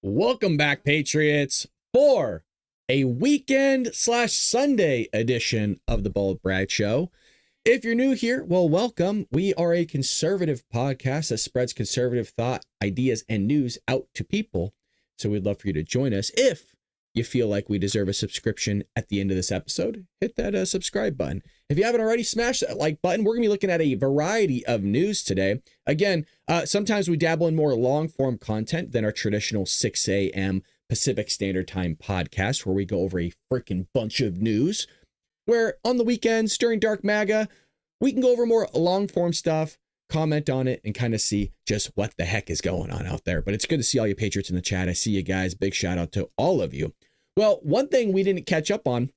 Welcome back, Patriots, for a weekend/Sunday edition of the Bald Brad Show. If you're new here, well, welcome. We are a conservative podcast that spreads conservative thought, ideas, and news out to people. So we'd love for you to join us. If you feel like we deserve a subscription at the end of this episode, hit that subscribe button. If you haven't already, smash that like button. We're going to be looking at a variety of news today. Again, sometimes we dabble in more long-form content than our traditional 6 a.m. Pacific Standard Time podcast, where we go over a freaking bunch of news. Where on the weekends during Dark MAGA, we can go over more long-form stuff, comment on it, and kind of see just what the heck is going on out there. But it's good to see all you Patriots in the chat. I see you guys. Big shout out to all of you. Well, one thing we didn't catch up on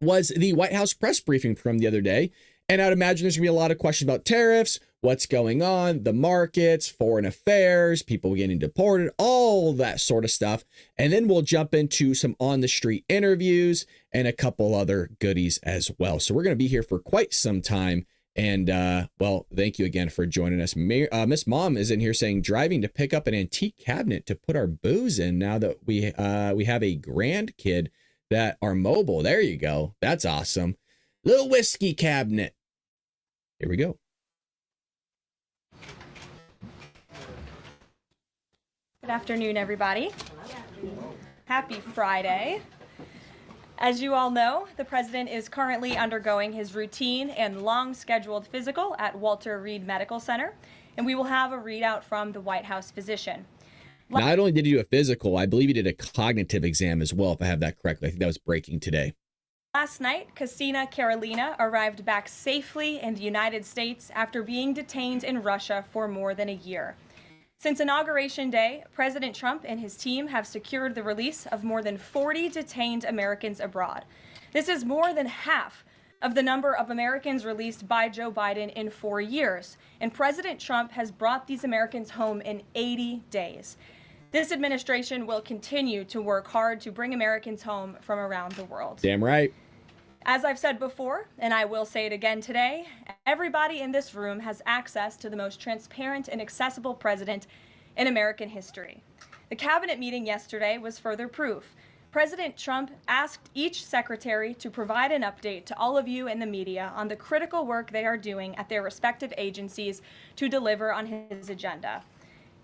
was the White House press briefing from the other day. And I'd imagine there's going to be a lot of questions about tariffs, what's going on, the markets, foreign affairs, people getting deported, all that sort of stuff. And then we'll jump into some on-the-street interviews and a couple other goodies as well. So we're going to be here for quite some time. And, well, thank you again for joining us. Miss Mom is in here saying, driving to pick up an antique cabinet to put our booze in now that we have a grandkid that are mobile. There you go. That's awesome. Little whiskey cabinet. Here we go. Good afternoon, everybody. Happy Friday. As you all know, the president is currently undergoing his routine and long-scheduled physical at Walter Reed Medical Center, and we will have a readout from the White House physician. Not only did he do a physical, I believe he did a cognitive exam as well, if I have that correctly. I think that was breaking today. Last night, Casina Carolina arrived back safely in the United States after being detained in Russia for more than a year. Since Inauguration Day, President Trump and his team have secured the release of more than 40 detained Americans abroad. This is more than half of the number of Americans released by Joe Biden in 4 years, and President Trump has brought these Americans home in 80 days. This administration will continue to work hard to bring Americans home from around the world. Damn right. As I've said before, and I will say it again today, everybody in this room has access to the most transparent and accessible president in American history. The cabinet meeting yesterday was further proof. President Trump asked each secretary to provide an update to all of you in the media on the critical work they are doing at their respective agencies to deliver on his agenda.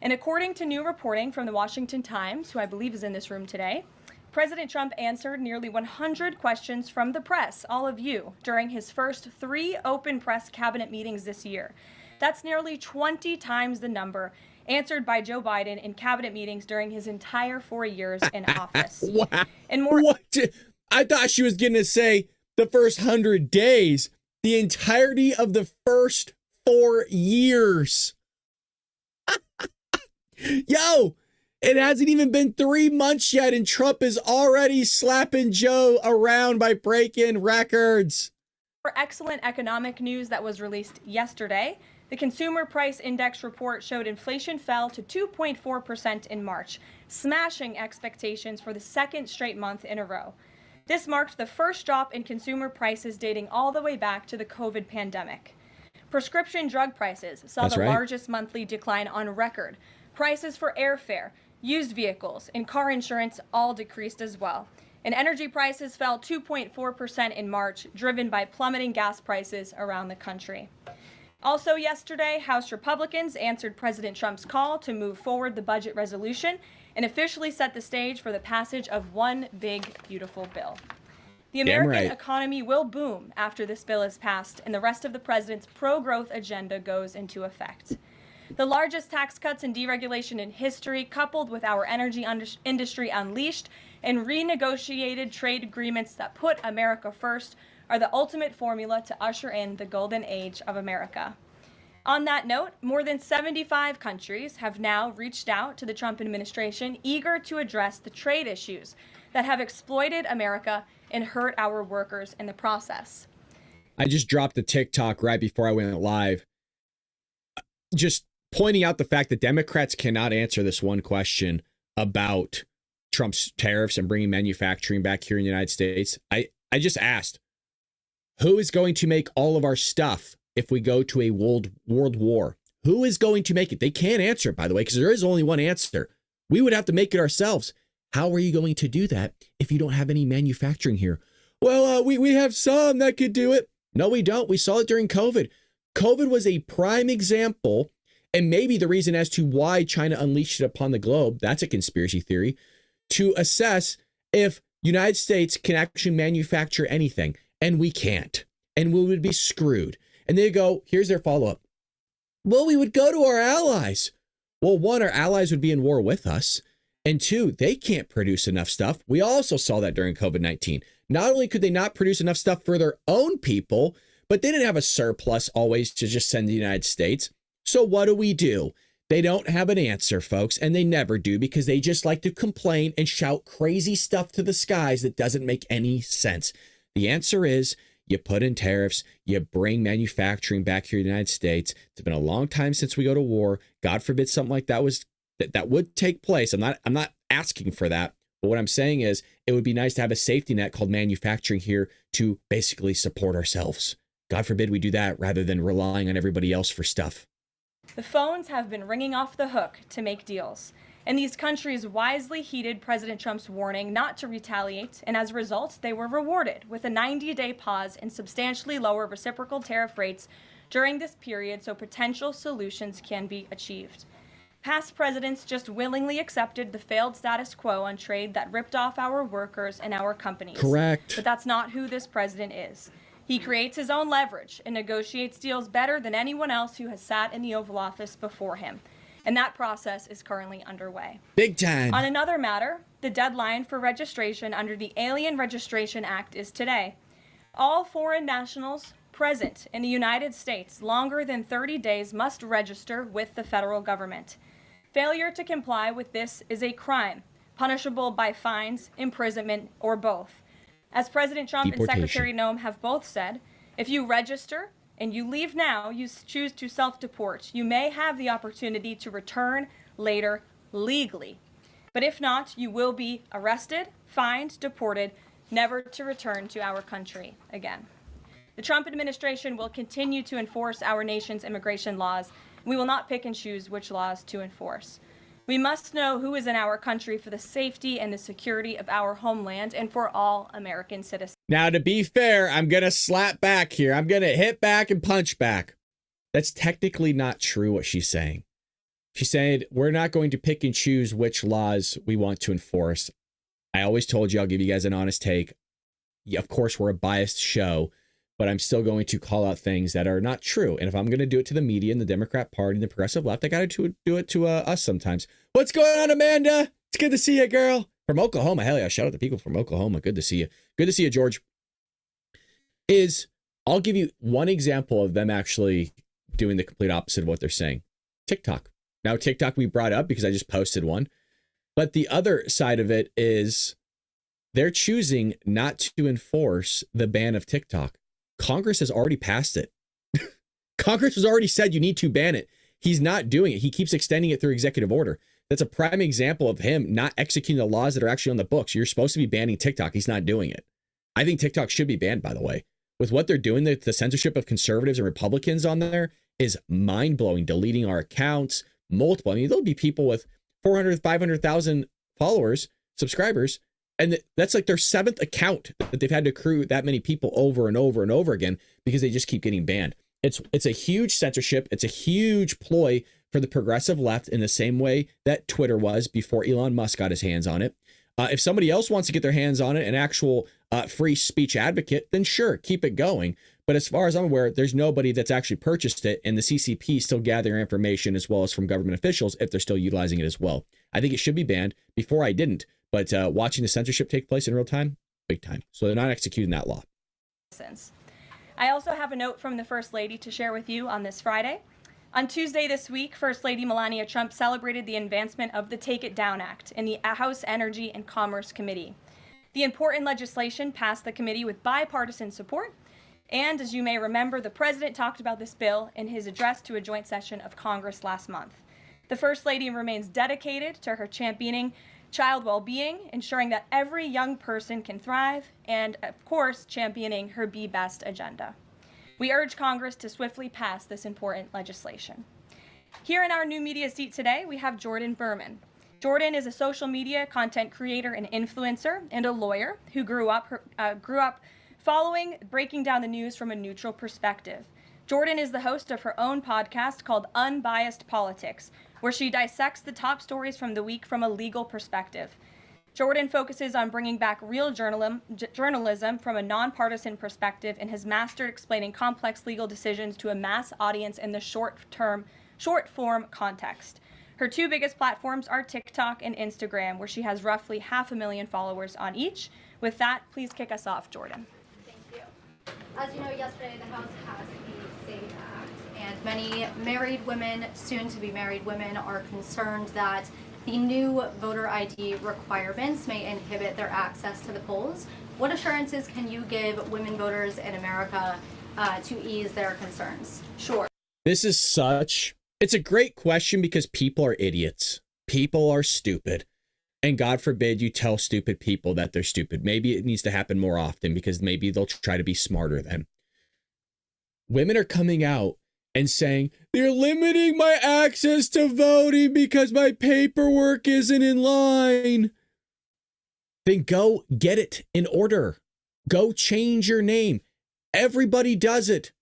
And according to new reporting from the Washington Times, who I believe is in this room today, President Trump answered nearly 100 questions from the press, all of you, during his first 3 open press cabinet meetings this year. That's nearly 20 times the number answered by Joe Biden in cabinet meetings during his entire 4 years in office. Wow. And more. What? I thought she was going to say the first 100 days, the entirety of the first 4 years. Yo, it hasn't even been 3 months yet, and Trump is already slapping Joe around by breaking records. For excellent economic news that was released yesterday, the Consumer Price Index report showed inflation fell to 2.4% in March, smashing expectations for the second straight month in a row. This marked the first drop in consumer prices dating all the way back to the COVID pandemic. Prescription drug prices saw the largest monthly decline on record. Prices for airfare, used vehicles, and car insurance all decreased as well. And energy prices fell 2.4% in March, driven by plummeting gas prices around the country. Also yesterday, House Republicans answered President Trump's call to move forward the budget resolution and officially set the stage for the passage of one big, beautiful bill. The American economy will boom after this bill is passed and the rest of the president's pro-growth agenda goes into effect. The largest tax cuts and deregulation in history, coupled with our energy industry unleashed and renegotiated trade agreements that put America first, are the ultimate formula to usher in the golden age of America. On that note, more than 75 countries have now reached out to the Trump administration, eager to address the trade issues that have exploited America and hurt our workers in the process. I just dropped a TikTok right before I went live, just pointing out the fact that Democrats cannot answer this one question about Trump's tariffs and bringing manufacturing back here in the United States. I just asked, who is going to make all of our stuff if we go to a world war? Who is going to make it? They can't answer it, by the way, because there is only one answer. We would have to make it ourselves. How are you going to do that if you don't have any manufacturing here? Well, we have some that could do it. No, we don't. We saw it during COVID. COVID was a prime example, and maybe the reason as to why China unleashed it upon the globe, that's a conspiracy theory, to assess if United States can actually manufacture anything, and we can't, and we would be screwed. And they go, here's their follow-up. Well, we would go to our allies. Well, one, our allies would be in war with us. And two, they can't produce enough stuff. We also saw that during COVID-19. Not only could they not produce enough stuff for their own people, but they didn't have a surplus always to just send to the United States. So what do? They don't have an answer, folks, and they never do, because they just like to complain and shout crazy stuff to the skies that doesn't make any sense. The answer is you put in tariffs, you bring manufacturing back here in the United States. It's been a long time since we go to war. God forbid something like that would take place. I'm not asking for that. But what I'm saying is it would be nice to have a safety net called manufacturing here to basically support ourselves. God forbid we do that rather than relying on everybody else for stuff. The phones have been ringing off the hook to make deals. And these countries wisely heeded President Trump's warning not to retaliate, and as a result, they were rewarded with a 90-day pause and substantially lower reciprocal tariff rates during this period so potential solutions can be achieved. Past presidents just willingly accepted the failed status quo on trade that ripped off our workers and our companies. Correct. But that's not who this president is. He creates his own leverage and negotiates deals better than anyone else who has sat in the Oval Office before him. And that process is currently underway. Big time. On another matter, the deadline for registration under the Alien Registration Act is today. All foreign nationals present in the United States longer than 30 days must register with the federal government. Failure to comply with this is a crime, punishable by fines, imprisonment, or both. As President Trump and Secretary Noem have both said, if you register and you leave now, you choose to self-deport, you may have the opportunity to return later legally. But if not, you will be arrested, fined, deported, never to return to our country again. The Trump administration will continue to enforce our nation's immigration laws. We will not pick and choose which laws to enforce. We must know who is in our country for the safety and the security of our homeland and for all American citizens. Now, to be fair, I'm going to slap back here. I'm going to hit back and punch back. That's technically not true what she's saying. She said, we're not going to pick and choose which laws we want to enforce. I always told you I'll give you guys an honest take. Yeah, of course, we're a biased show, but I'm still going to call out things that are not true. And if I'm going to do it to the media and the Democrat Party and the progressive left, I got to do it to us sometimes. What's going on, Amanda? It's good to see you, girl. From Oklahoma. Hell yeah. Shout out to people from Oklahoma. Good to see you. Good to see you, George. I'll give you one example of them actually doing the complete opposite of what they're saying. TikTok. Now, TikTok we brought up because I just posted one. But the other side of it is they're choosing not to enforce the ban of TikTok. Congress has already passed it. Congress has already said you need to ban it. He's not doing it. He keeps extending it through executive order. That's a prime example of him not executing the laws that are actually on the books. You're supposed to be banning TikTok. He's not doing it. I think TikTok should be banned, by the way. With what they're doing, the censorship of conservatives and Republicans on there is mind-blowing. Deleting our accounts, multiple. I mean, there'll be people with 400, 500,000 followers, subscribers, and that's like their seventh account that they've had to accrue that many people over and over and over again because they just keep getting banned. It's a huge censorship. It's a huge ploy for the progressive left in the same way that Twitter was before Elon Musk got his hands on it. If somebody else wants to get their hands on it, an actual free speech advocate, then sure, keep it going. But as far as I'm aware, there's nobody that's actually purchased it, and the CCP is still gathering information as well as from government officials if they're still utilizing it as well. I think it should be banned. Before I didn't, but watching the censorship take place in real time, big time. So they're not executing that law. I also have a note from the First Lady to share with you on this Friday. On Tuesday this week, First Lady Melania Trump celebrated the advancement of the Take It Down Act in the House Energy and Commerce Committee. The important legislation passed the committee with bipartisan support, and as you may remember, the president talked about this bill in his address to a joint session of Congress last month. The First Lady remains dedicated to her championing child well-being, ensuring that every young person can thrive, and of course, championing her Be Best agenda. We urge Congress to swiftly pass this important legislation. Here in our new media seat today, we have Jordan Berman. Jordan is a social media content creator and influencer and a lawyer who grew up following breaking down the news from a neutral perspective. Jordan is the host of her own podcast called Unbiased Politics, where she dissects the top stories from the week from a legal perspective. Jordan focuses on bringing back real journalism from a nonpartisan perspective and has mastered explaining complex legal decisions to a mass audience in the short-form context. Her two biggest platforms are TikTok and Instagram, where she has roughly 500,000 followers on each. With that, please kick us off, Jordan. Thank you. As you know, yesterday the House passed the SAVE Act, and many married women, soon-to-be married women, are concerned that the new voter ID requirements may inhibit their access to the polls. What assurances can you give women voters in America to ease their concerns? Sure. It's a great question because people are idiots. People are stupid. And God forbid you tell stupid people that they're stupid. Maybe it needs to happen more often because maybe they'll try to be smarter then. Women are coming out and saying, they're limiting my access to voting because my paperwork isn't in line. Then go get it in order. Go change your name. Everybody does it.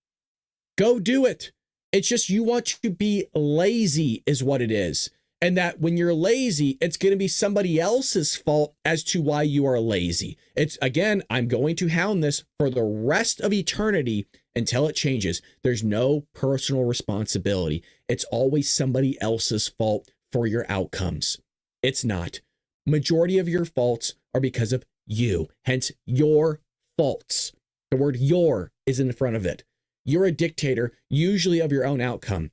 Go do it. It's just you want to be lazy is what it is. And that when you're lazy, it's going to be somebody else's fault as to why you are lazy. It's, again, I'm going to hound this for the rest of eternity until it changes. There's no personal responsibility. It's always somebody else's fault for your outcomes. It's not. Majority of your faults are because of you, hence your faults. The word your is in front of it. You're a dictator, usually of your own outcome.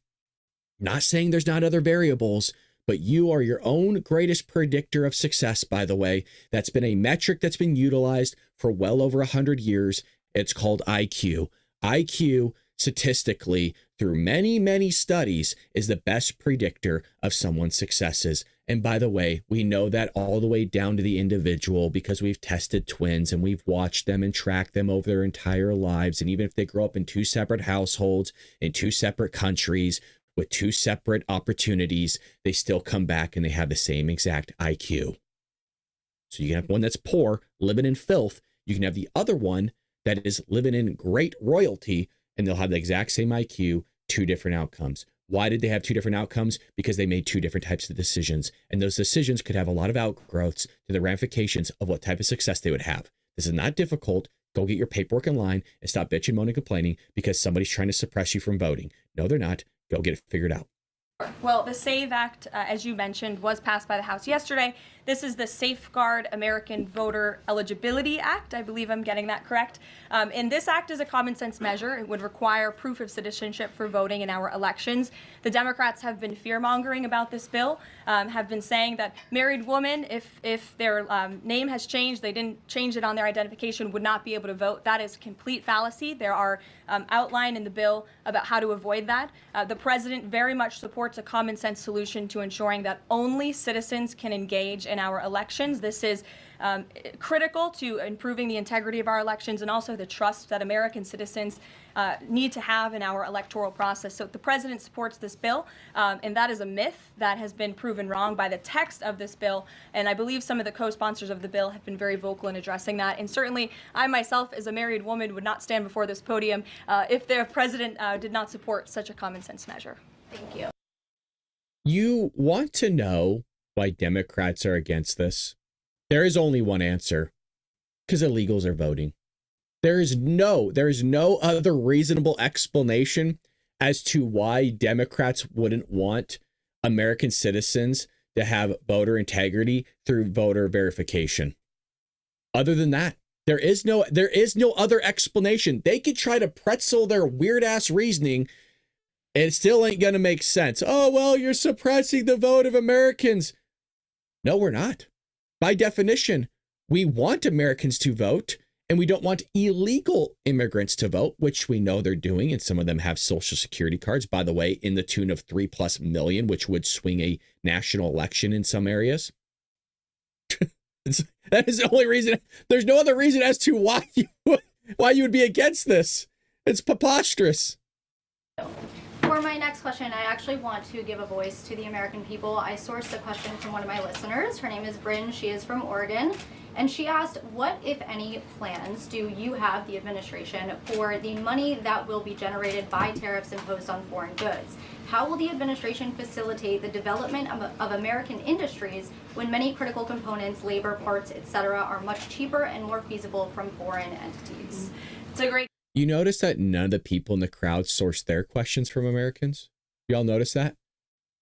Not saying there's not other variables, but you are your own greatest predictor of success, by the way. That's been a metric that's been utilized for well over 100 years. It's called IQ. IQ, statistically, through many, many studies, is the best predictor of someone's successes. And by the way, we know that all the way down to the individual because we've tested twins and we've watched them and tracked them over their entire lives. And even if they grow up in two separate households, in two separate countries, with two separate opportunities, they still come back and they have the same exact IQ. So you can have one that's poor, living in filth. You can have the other one that is living in great royalty, and they'll have the exact same IQ, two different outcomes. Why did they have two different outcomes? Because they made two different types of decisions. And those decisions could have a lot of outgrowths to the ramifications of what type of success they would have. This is not difficult. Go get your paperwork in line and stop bitching, moaning, complaining because somebody's trying to suppress you from voting. No, they're not. Go get it figured out. Well, the SAVE Act, as you mentioned, was passed by the House yesterday. This is the Safeguard American Voter Eligibility Act. I believe I'm getting that correct. And this act is a common sense measure. It would require proof of citizenship for voting in our elections. The Democrats have been fear-mongering about this bill, have been saying that married women, if their name has changed, they didn't change it on their identification, would not be able to vote. That is complete fallacy. There are outlined in the bill about how to avoid that. The president very much supports a common sense solution to ensuring that only citizens can engage in our elections. This is critical to improving the integrity of our elections and also the trust that American citizens need to have in our electoral process. So the president supports this bill, and that is a myth that has been proven wrong by the text of this bill. And I believe some of the co-sponsors of the bill have been very vocal in addressing that. And certainly I myself, as a married woman, would not stand before this podium if the president did not support such a common sense measure. Thank you. You want to know why Democrats are against this? There is only one answer. Because illegals are voting. There is no other reasonable explanation as to why Democrats wouldn't want American citizens to have voter integrity through voter verification. Other than that, there is no other explanation. They could try to pretzel their weird ass reasoning. It still ain't going to make sense. Oh, well, you're suppressing the vote of Americans. No, we're not. By definition, we want Americans to vote, and we don't want illegal immigrants to vote, which we know they're doing. And some of them have Social Security cards, by the way, in the tune of 3+ million, which would swing a national election in some areas. That is the only reason. There's no other reason as to why you would be against this. It's preposterous. For my next question, I actually want to give a voice to the American people. I sourced a question from one of my listeners. Her name is Bryn. She is from Oregon. And she asked, what, if any, plans do you have, the administration, for the money that will be generated by tariffs imposed on foreign goods? How will the administration facilitate the development of American industries when many critical components, labor, parts, etc., are much cheaper and more feasible from foreign entities? It's a great. You notice that none of the people in the crowd source their questions from Americans? Y'all notice that?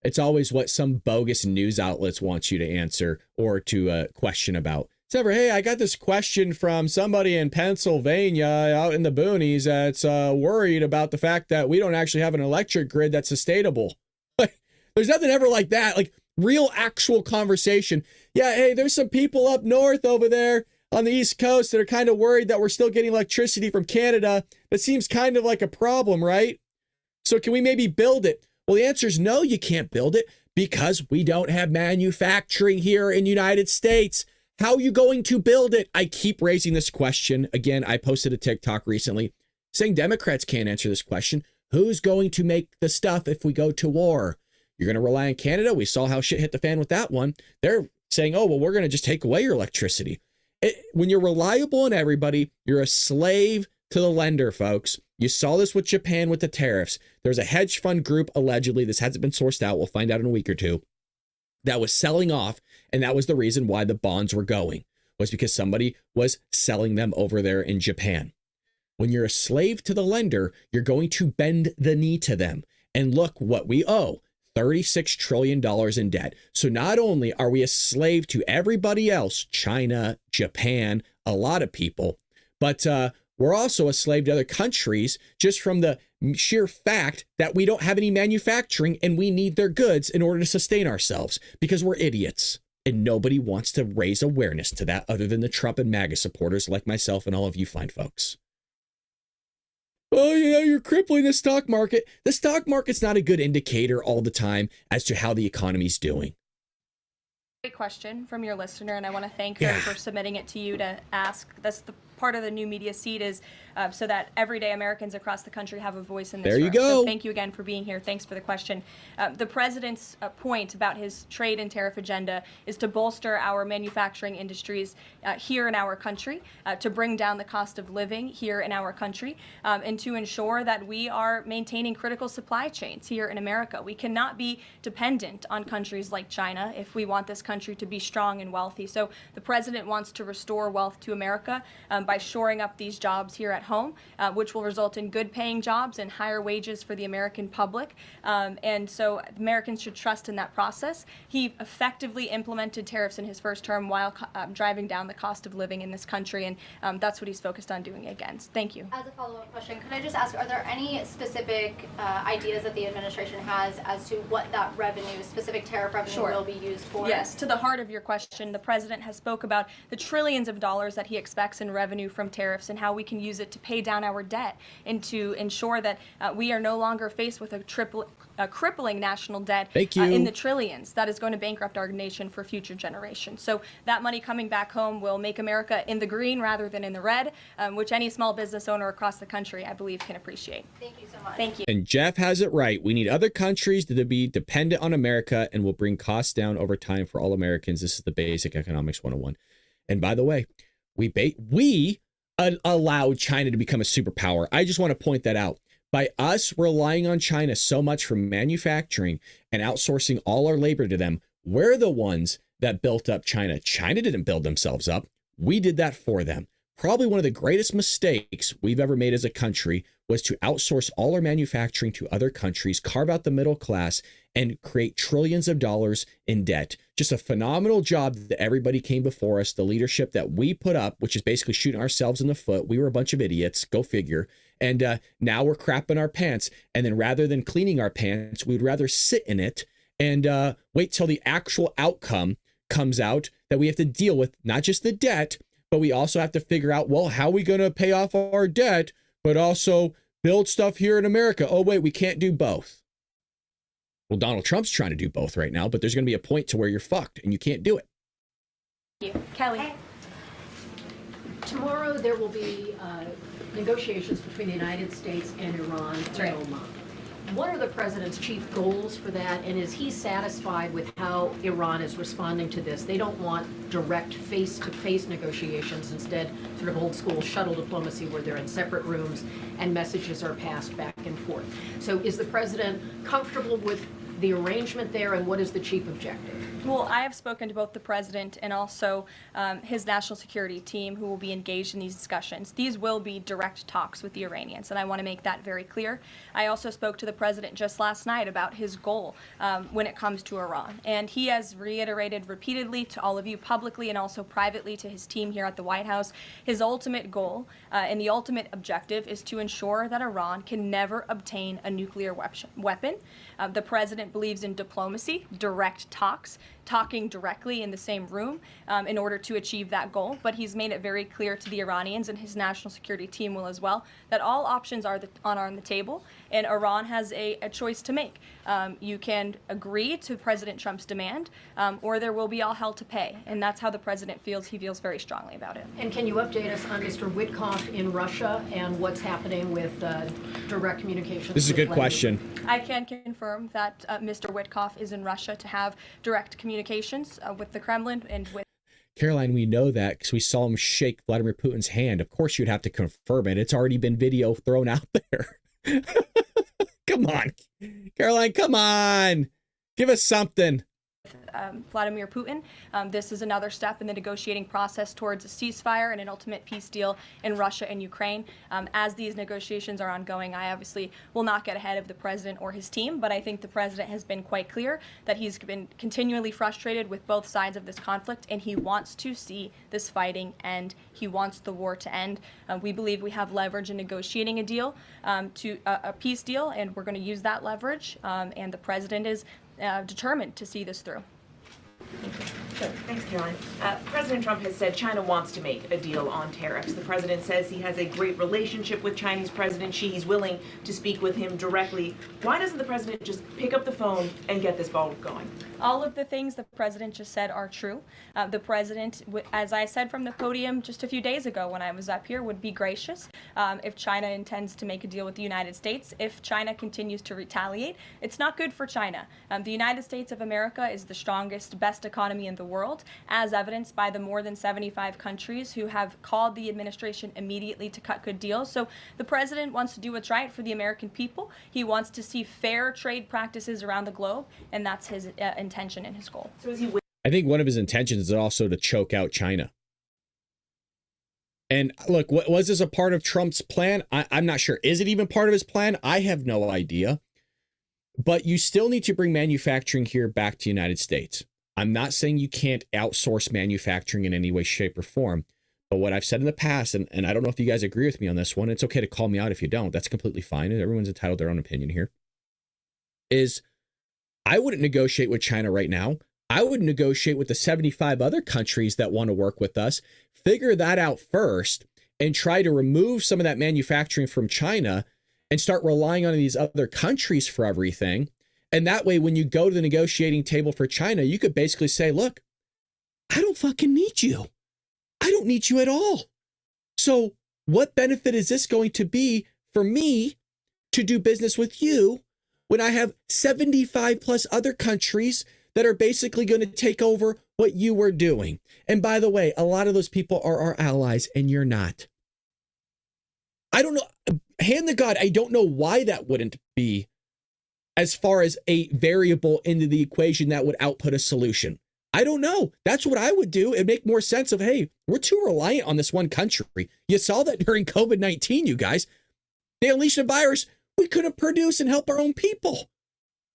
It's always what some bogus news outlets want you to answer or to question about. It's never, hey, I got this question from somebody in Pennsylvania out in the boonies that's worried about the fact that we don't actually have an electric grid that's sustainable. There's nothing ever like that. Like real actual conversation. Yeah, hey, there's some people up north over there on the East Coast that are kind of worried that we're still getting electricity from Canada. That seems kind of like a problem, right? So can we maybe build it? Well, the answer is no, you can't build it because we don't have manufacturing here in the United States. How are you going to build it? I keep raising this question. Again, I posted a TikTok recently saying Democrats can't answer this question. Who's going to make the stuff if we go to war? You're going to rely on Canada? We saw how shit hit the fan with that one. They're saying, oh, well, we're going to just take away your electricity. When you're reliable on everybody, you're a slave to the lender, folks. You saw this with Japan with the tariffs. There's a hedge fund group, allegedly, this hasn't been sourced out, we'll find out in a week or two, that was selling off. And that was the reason why the bonds were going, was because somebody was selling them over there in Japan. When you're a slave to the lender, you're going to bend the knee to them. And look what we owe, $36 trillion in debt. So not only are we a slave to everybody else, China, Japan, a lot of people, but we're also a slave to other countries just from the sheer fact that we don't have any manufacturing and we need their goods in order to sustain ourselves because we're idiots. And nobody wants to raise awareness to that other than the Trump and MAGA supporters like myself and all of you fine folks. Oh, yeah, you're crippling the stock market. The stock market's not a good indicator all the time as to how the economy's doing. Great question from your listener, and I want to thank her for submitting it to you to ask. That's the part of the new media seat is so that everyday Americans across the country have a voice in this There you room. go. So thank you again for being here. Thanks for the question. The president's point about his trade and tariff agenda is to bolster our manufacturing industries here in our country, to bring down the cost of living here in our country, and to ensure that we are maintaining critical supply chains here in America. We cannot be dependent on countries like China if we want this country to be strong and wealthy. So the president wants to restore wealth to America by shoring up these jobs here at home, which will result in good paying jobs and higher wages for the American public. And so Americans should trust in that process. He effectively implemented tariffs in his first term while driving down the cost of living in this country. And that's what he's focused on doing again. So thank you. As a follow-up question, could I just ask, are there any specific ideas that the administration has as to what that revenue, specific tariff revenue, will be used for? Yes, to the heart of your question, the president has spoke about the trillions of dollars that he expects in revenue from tariffs and how we can use it to pay down our debt and to ensure that we are no longer faced with a crippling national debt in the trillions that is going to bankrupt our nation for future generations. So that money coming back home will make America in the green rather than in the red, which any small business owner across the country, I believe, can appreciate. Thank you so much. Thank you. And Jeff has it right. We need other countries to be dependent on America and will bring costs down over time for all Americans. This is the basic economics 101. And by the way, we allowed China to become a superpower. I just want to point that out. By us relying on China so much for manufacturing and outsourcing all our labor to them, we're the ones that built up China. China didn't build themselves up. We did that for them. Probably one of the greatest mistakes we've ever made as a country was to outsource all our manufacturing to other countries, carve out the middle class, and create trillions of dollars in debt. Just a phenomenal job that everybody came before us, the leadership that we put up, which is basically shooting ourselves in the foot. We were a bunch of idiots, go figure. And now we're crapping our pants. And then rather than cleaning our pants, we'd rather sit in it and wait till the actual outcome comes out that we have to deal with, not just the debt, but we also have to figure out, well, how are we going to pay off our debt, but also build stuff here in America? Oh, wait, we can't do both. Well, Donald Trump's trying to do both right now, but there's going to be a point to where you're fucked and you can't do it. Thank you. Kelly. Tomorrow there will be negotiations between the United States and Iran in Oman. What are the president's chief goals for that, and is he satisfied with how Iran is responding to this? They don't want direct face-to-face negotiations, instead sort of old-school shuttle diplomacy where they're in separate rooms and messages are passed back and forth. So is the president comfortable with the arrangement there, and what is the chief objective? Well, I have spoken to both the president and also his national security team who will be engaged in these discussions. These will be direct talks with the Iranians, and I want to make that very clear. I also spoke to the president just last night about his goal when it comes to Iran, and he has reiterated repeatedly to all of you publicly and also privately to his team here at the White House, his ultimate goal and the ultimate objective is to ensure that Iran can never obtain a nuclear weapon. The president believes in diplomacy, direct talks, talking directly in the same room in order to achieve that goal. But he's made it very clear to the Iranians, and his national security team will as well, that all options are on the table, and Iran has a choice to make. You can agree to President Trump's demand, or there will be all hell to pay. And that's how the president feels. He feels very strongly about it. And can you update us on Mr. Witkoff in Russia and what's happening with direct communications? This is a good Vladimir? question. I can confirm that Mr. Witkoff is in Russia to have direct communications with the Kremlin and with Caroline, we know that because we saw him shake Vladimir Putin's hand. Of course, you'd have to confirm it. It's already been video thrown out there. Come on, Caroline, come on. Give us something. Vladimir Putin. This is another step in the negotiating process towards a ceasefire and an ultimate peace deal in Russia and Ukraine. As these negotiations are ongoing, I obviously will not get ahead of the president or his team, but I think the president has been quite clear that he's been continually frustrated with both sides of this conflict, and he wants to see this fighting end. He wants the war to end. We believe we have leverage in negotiating a deal, to a peace deal, and we're going to use that leverage, and the president is determined to see this through. Sure. Thanks, Caroline. President Trump has said China wants to make a deal on tariffs. The president says he has a great relationship with Chinese President Xi. He's willing to speak with him directly. Why doesn't the president just pick up the phone and get this ball going? All of the things the president just said are true. The president, as I said from the podium just a few days ago when I was up here, would be gracious if China intends to make a deal with the United States. If China continues to retaliate, it's not good for China. The United States of America is the strongest, best economy in the world, as evidenced by the more than 75 countries who have called the administration immediately to cut good deals. So the president wants to do what's right for the American people. He wants to see fair trade practices around the globe, and that's his intention and his goal. So is he I think one of his intentions is also to choke out China. And look, was this a part of Trump's plan? I'm not sure. Is it even part of his plan? I have no idea. But you still need to bring manufacturing here back to the United States. I'm not saying you can't outsource manufacturing in any way, shape, or form. But what I've said in the past, and I don't know if you guys agree with me on this one, it's okay to call me out if you don't. That's completely fine. Everyone's entitled to their own opinion here. Is I wouldn't negotiate with China right now. I would negotiate with the 75 other countries that want to work with us, figure that out first, and try to remove some of that manufacturing from China and start relying on these other countries for everything. And that way, when you go to the negotiating table for China, you could basically say, look, I don't fucking need you. I don't need you at all. So what benefit is this going to be for me to do business with you when I have 75 plus other countries that are basically going to take over what you were doing? And by the way, a lot of those people are our allies and you're not. I don't know. Hand to God, I don't know why that wouldn't be as far as a variable into the equation that would output a solution. I don't know. That's what I would do. It'd make more sense of, hey, we're too reliant on this one country. You saw that during COVID-19, you guys. They unleashed a virus. We couldn't produce and help our own people.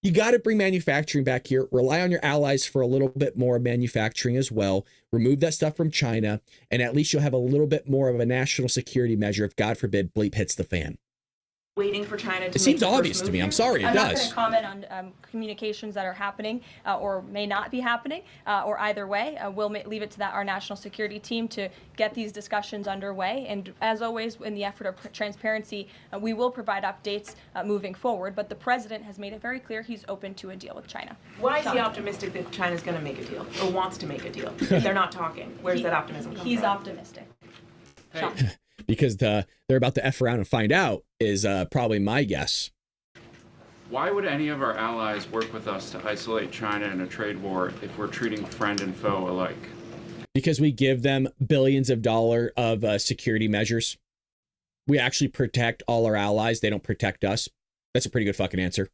You got to bring manufacturing back here. Rely on your allies for a little bit more manufacturing as well. Remove that stuff from China, and at least you'll have a little bit more of a national security measure if, God forbid, bleep hits the fan. Waiting for China to It seems obvious to me. I'm sorry, it I'm not going does. to comment on communications that are happening or may not be happening, or either way. We'll leave it to our national security team to get these discussions underway. And as always, in the effort of transparency, we will provide updates moving forward. But the president has made it very clear he's open to a deal with China. Why is he optimistic that China's going to make a deal or wants to make a deal? If they're not talking, where's that optimism come from? He's optimistic. Sean. Because they're about to F around and find out is probably my guess. Why would any of our allies work with us to isolate China in a trade war if we're treating friend and foe alike? Because we give them billions of dollars of security measures. We actually protect all our allies. They don't protect us. That's a pretty good fucking answer.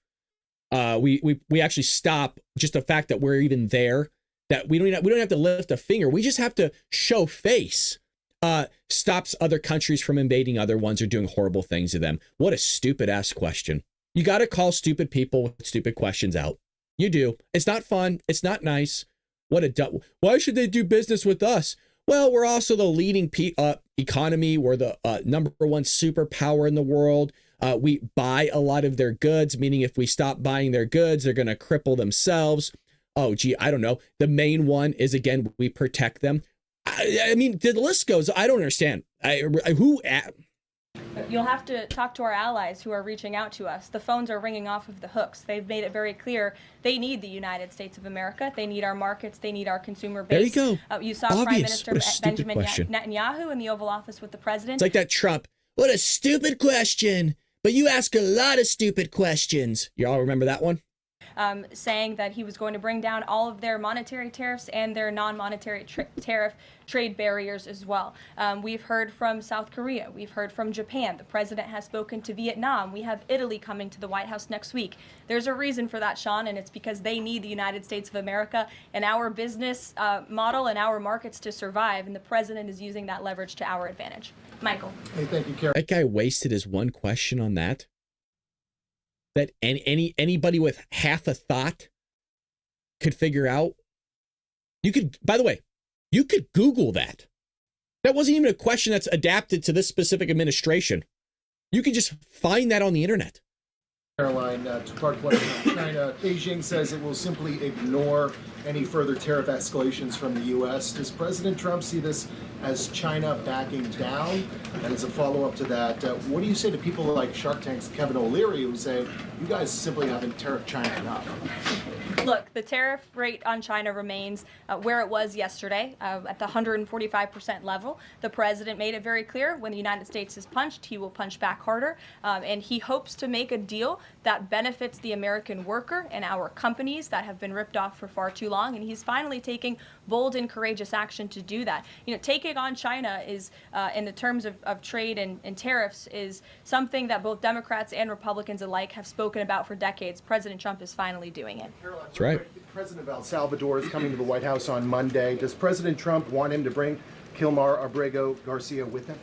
We actually stop just the fact that we're even there, that we don't have to lift a finger. We just have to show face. Stops other countries from invading other ones or doing horrible things to them. What a stupid ass question. You got to call stupid people with stupid questions out. You do. It's not fun. It's not nice. Why should they do business with us? Well, we're also the leading economy. We're the number one superpower in the world. We buy a lot of their goods, meaning if we stop buying their goods, they're going to cripple themselves. Oh, gee, I don't know. The main one is, again, we protect them. I mean, the list goes. I don't understand. You'll have to talk to our allies who are reaching out to us. The phones are ringing off of the hooks. They've made it very clear they need the United States of America. They need our markets. They need our consumer base. There you go. You saw Obvious. Prime Minister Benjamin question. Netanyahu in the Oval Office with the president. It's like that Trump. What a stupid question. But you ask a lot of stupid questions. You all remember that one? Saying that he was going to bring down all of their monetary tariffs and their non-monetary tariff trade barriers as well. We've heard from South Korea. We've heard from Japan. The president has spoken to Vietnam. We have Italy coming to the White House next week. There's a reason for that, Sean, and it's because they need the United States of America and our business model and our markets to survive, and the president is using that leverage to our advantage. Michael. Hey, thank you, Karen. That guy wasted his one question on that. That anybody with half a thought could figure out. You could, by the way, you could Google that. That wasn't even a question that's adapted to this specific administration. You could just find that on the internet. Caroline, two-part question. China, Beijing says it will simply ignore any further tariff escalations from the U.S. Does President Trump see this as China backing down? And as a follow-up to that, what do you say to people like Shark Tank's Kevin O'Leary who say, you guys simply haven't tariffed China enough? Look, the tariff rate on China remains where it was yesterday, at the 145% level. The president made it very clear when the United States is punched, he will punch back harder. And he hopes to make a deal that benefits the American worker and our companies that have been ripped off for far too long. And he's finally taking bold and courageous action to do that. You know, taking on China is, in the terms of trade and tariffs, is something that both Democrats and Republicans alike have spoken about for decades. President Trump is finally doing it. That's right. The president of El Salvador is coming to the White House on Monday. Does President Trump want him to bring Kilmar Abrego Garcia with him?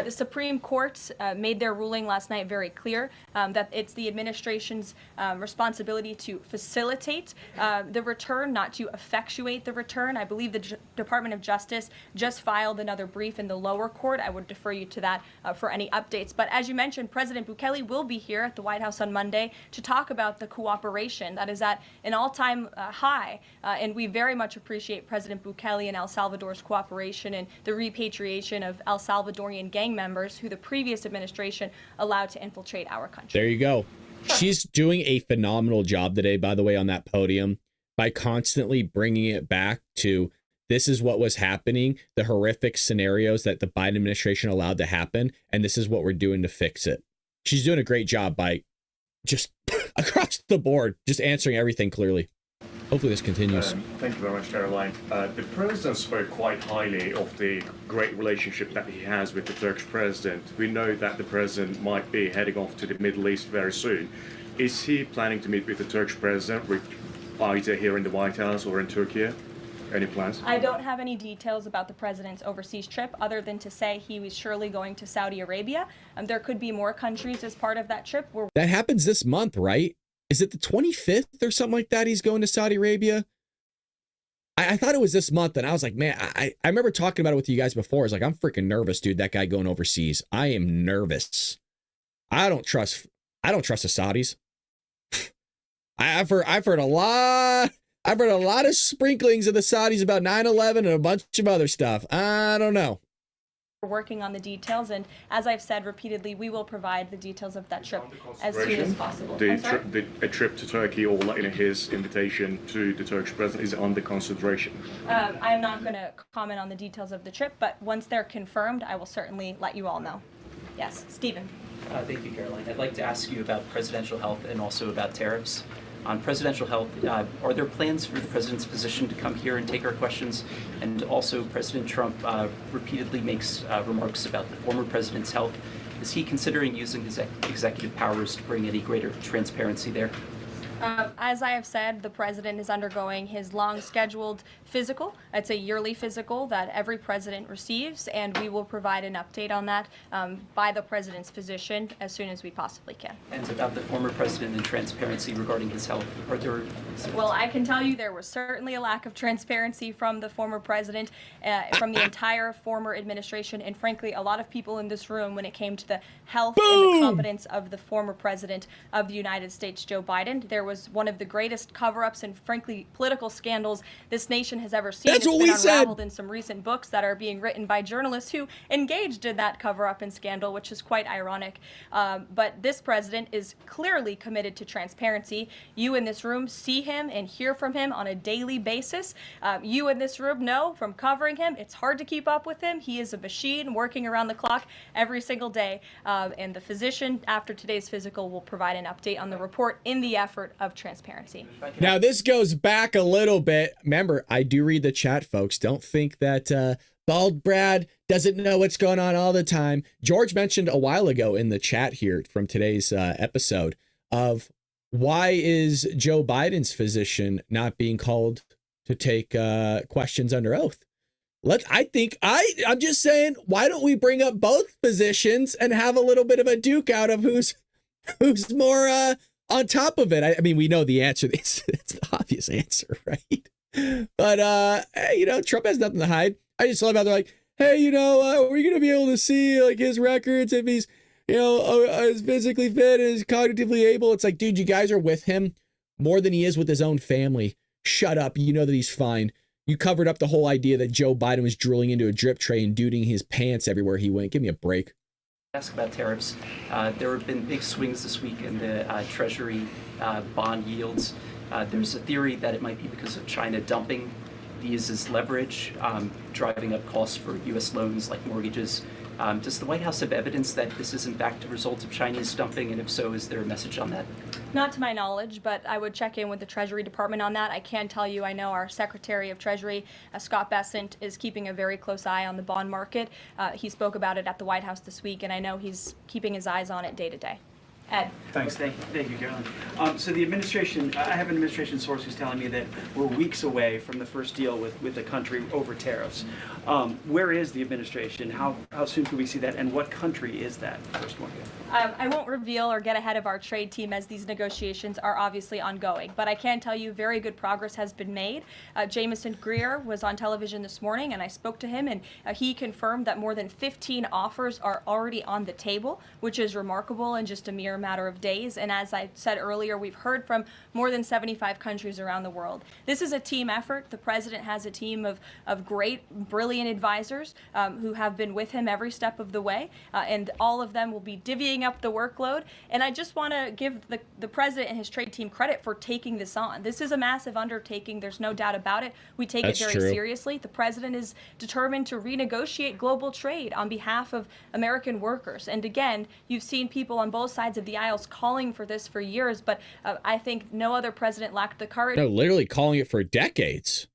The Supreme Court made their ruling last night very clear that it's the administration's responsibility to facilitate the return, not to effectuate the return. I believe the Department of Justice just filed another brief in the lower court. I would defer you to that for any updates. But as you mentioned, President Bukele will be here at the White House on Monday to talk about the cooperation that is at an all-time high. And we very much appreciate President Bukele and El Salvador's cooperation and the repatriation of El Salvadorian gang members who the previous administration allowed to infiltrate our country. There you go. She's doing a phenomenal job today, by the way, on that podium by constantly bringing it back to this is what was happening, the horrific scenarios that the Biden administration allowed to happen, and this is what we're doing to fix it. She's doing a great job by just across the board, just answering everything clearly. Hopefully this continues. Thank you very much, Caroline. The president spoke quite highly of the great relationship that he has with the Turkish president. We know that the president might be heading off to the Middle East very soon. Is he planning to meet with the Turkish president, either here in the White House or in Turkey? Any plans? I don't have any details about the president's overseas trip other than to say he was surely going to Saudi Arabia. There could be more countries as part of that trip. That happens this month, right? Is it the 25th or something like that? He's going to Saudi Arabia. I thought it was this month, and I was like, man, I remember talking about it with you guys before. I was like, I'm freaking nervous, dude. That guy going overseas. I am nervous. I don't trust the Saudis. I've heard a lot. I've heard a lot of sprinklings of the Saudis about 9/11 and a bunch of other stuff. I don't know. We're working on the details, and as I've said repeatedly, we will provide the details of that trip as soon as possible. A trip to Turkey, or his invitation to the Turkish president, is under consideration? I'm not going to comment on the details of the trip, but once they're confirmed, I will certainly let you all know. Yes, Stephen. Thank you, Caroline. I'd like to ask you about presidential health and also about tariffs. On presidential health, are there plans for the president's physician to come here and take our questions? And also, President Trump repeatedly makes remarks about the former president's health. Is he considering using his executive powers to bring any greater transparency there? As I have said, the president is undergoing his long-scheduled physical. It's a yearly physical that every president receives, and we will provide an update on that by the president's physician as soon as we possibly can. And about the former president and transparency regarding his health, are there... Well, I can tell you there was certainly a lack of transparency from the former president, from the entire former administration, and frankly, a lot of people in this room when it came to the health and the competence of the former president of the United States, Joe Biden. There was one of the greatest cover-ups and frankly political scandals this nation has ever seen. That's what we said. It's been unraveled in some recent books that are being written by journalists who engaged in that cover-up and scandal, which is quite ironic. But this president is clearly committed to transparency. You in this room see him and hear from him on a daily basis. You in this room know from covering him, it's hard to keep up with him. He is a machine working around the clock every single day. And the physician, after today's physical, will provide an update on the report in the effort of transparency. Now, this goes back a little bit. Remember, I do read the chat, folks. Don't think that Bald Brad doesn't know what's going on all the time. George mentioned a while ago in the chat here from today's episode of why is Joe Biden's physician not being called to take questions under oath? I'm just saying, why don't we bring up both physicians and have a little bit of a duke out of who's more on top of it? I mean, we know the answer. It's the obvious answer, right? But hey, Trump has nothing to hide. I just love how they're like, hey, we're gonna be able to see like his records if he's, is physically fit and is cognitively able. It's like, dude, you guys are with him more than he is with his own family. Shut up. You know that he's fine. You covered up the whole idea that Joe Biden was drooling into a drip tray and duding his pants everywhere he went. Give me a break. Ask about tariffs. There have been big swings this week in the Treasury bond yields. There's a theory that it might be because of China dumping these as leverage, driving up costs for U.S. loans like mortgages. Does the White House have evidence that this is in fact a result of Chinese dumping? And if so, is there a message on that? Not to my knowledge, but I would check in with the Treasury Department on that. I can tell you, I know our Secretary of Treasury, Scott Bessent, is keeping a very close eye on the bond market. He spoke about it at the White House this week, and I know he's keeping his eyes on it day to day. Ed. Thanks. Thank you, Caroline. So the administration, I have an administration source who's telling me that we're weeks away from the first deal with the country over tariffs. Where is the administration? How soon can we see that? And what country is that first one? I won't reveal or get ahead of our trade team as these negotiations are obviously ongoing, but I can tell you very good progress has been made. Jameson Greer was on television this morning and I spoke to him and he confirmed that more than 15 offers are already on the table, which is remarkable in just a mere matter of days. And as I said earlier, we've heard from more than 75 countries around the world. This is a team effort. The president has a team of great, brilliant advisors who have been with him every step of the way, and all of them will be divvying up the workload. And I just want to give the president and his trade team credit for taking this on. This is a massive undertaking. There's no doubt about it. We take it very seriously. The president is determined to renegotiate global trade on behalf of American workers. And again, you've seen people on both sides of the aisles calling for this for years, but I think no other president lacked the courage. No, literally calling it for decades.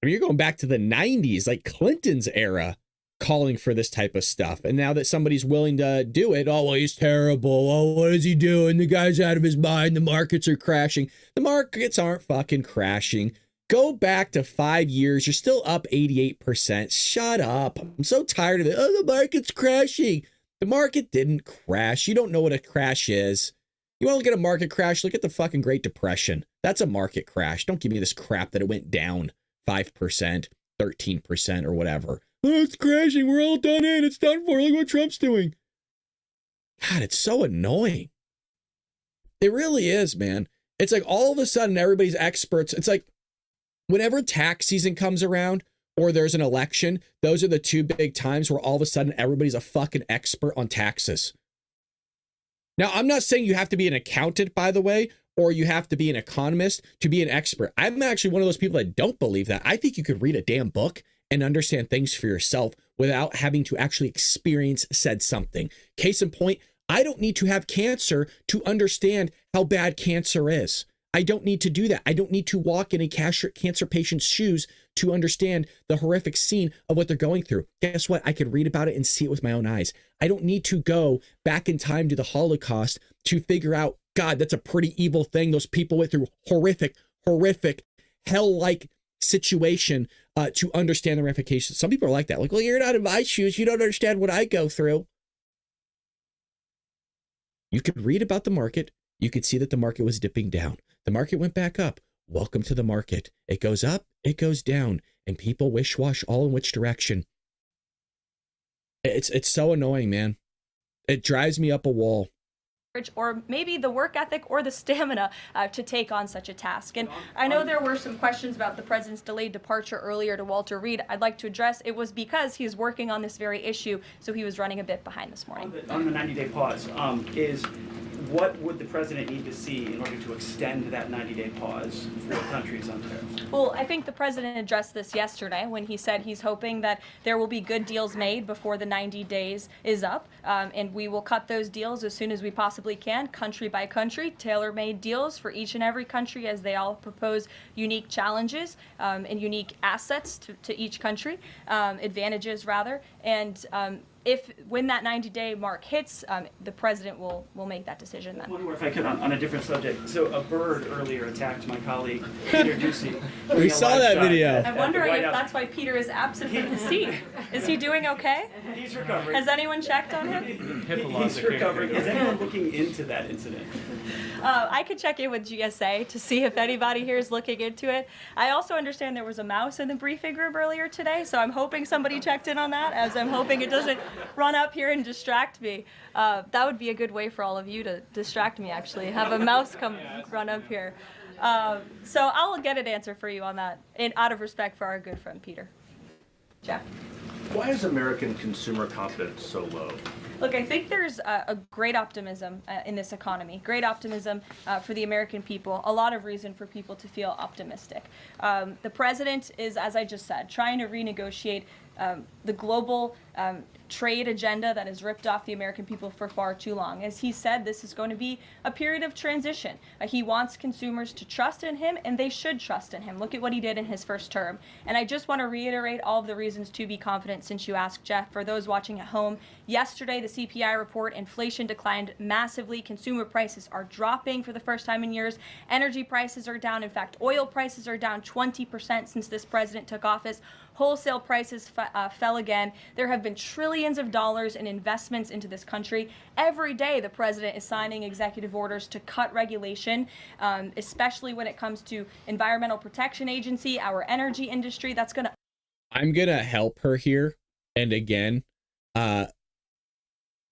I mean, you're going back to the 90s, like Clinton's era, calling for this type of stuff. And now that somebody's willing to do it, oh, well, he's terrible. Oh, what is he doing? The guy's out of his mind. The markets are crashing. The markets aren't fucking crashing. Go back to 5 years. You're still up 88%. Shut up. I'm so tired of it. Oh, the market's crashing. The market didn't crash. You don't know what a crash is. You want to look at a market crash? Look at the fucking Great Depression. That's a market crash. Don't give me this crap that it went down 5%, 13%, or whatever. Oh, it's crashing. We're all done in. It's done for. Look what Trump's doing. God, it's so annoying. It really is, man. It's like all of a sudden everybody's experts. It's like whenever tax season comes around or there's an election, those are the two big times where all of a sudden everybody's a fucking expert on taxes. Now, I'm not saying you have to be an accountant, by the way, or you have to be an economist to be an expert. I'm actually one of those people that don't believe that. I think you could read a damn book and understand things for yourself without having to actually experience said something. Case in point, I don't need to have cancer to understand how bad cancer is. I don't need to do that. I don't need to walk in a cancer patient's shoes to understand the horrific scene of what they're going through. Guess what? I could read about it and see it with my own eyes. I don't need to go back in time to the Holocaust to figure out, God, that's a pretty evil thing. Those people went through horrific, hell-like situation to understand the ramifications. Some people are like that. Like, well, you're not in my shoes. You don't understand what I go through. You could read about the market. You could see that the market was dipping down. The market went back up. Welcome to the market. It goes up, it goes down, and people wish-wash all in which direction. It's so annoying, man. It drives me up a wall. Or maybe the work ethic or the stamina to take on such a task. And I know there were some questions about the president's delayed departure earlier to Walter Reed. I'd like to address it was because he's working on this very issue, so he was running a bit behind this morning. On the 90-day pause, what would the president need to see in order to extend that 90-day pause for countries on tariffs? Well, I think the president addressed this yesterday when he said he's hoping that there will be good deals made before the 90 days is up, and we will cut those deals as soon as we possibly can, country by country, tailor-made deals for each and every country as they all propose unique challenges and unique assets to each country, advantages rather, and when that 90-day mark hits, the president will make that decision then. One more, if I could, on a different subject. So a bird earlier attacked my colleague, Peter Ducey. We saw that video. I'm wondering if that's why Peter is absent from his seat. Is he doing okay? He's recovering. Has anyone checked on him? He's recovering. Is anyone looking into that incident? I could check in with GSA to see if anybody here is looking into it. I also understand there was a mouse in the briefing room earlier today, so I'm hoping somebody checked in on that, as I'm hoping it doesn't run up here and distract me. That would be a good way for all of you to distract me, actually. Have a mouse come run up here. So I'll get an answer for you on that, out of respect for our good friend Peter. Jeff? Why is American consumer confidence so low? Look, I think there's a great optimism in this economy, great optimism for the American people, a lot of reason for people to feel optimistic. The president is, as I just said, trying to renegotiate the global trade agenda that has ripped off the American people for far too long. As he said, this is going to be a period of transition. He wants consumers to trust in him, and they should trust in him. Look at what he did in his first term. And I just want to reiterate all of the reasons to be confident since you asked, Jeff. For those watching at home, yesterday the CPI report, inflation declined massively. Consumer prices are dropping for the first time in years. Energy prices are down. In fact, oil prices are down 20% since this president took office. Wholesale prices fell again. There have been trillions of dollars in investments into this country. Every day the president is signing executive orders to cut regulation, especially when it comes to Environmental Protection Agency, our energy industry. I'm going to help her here. And again,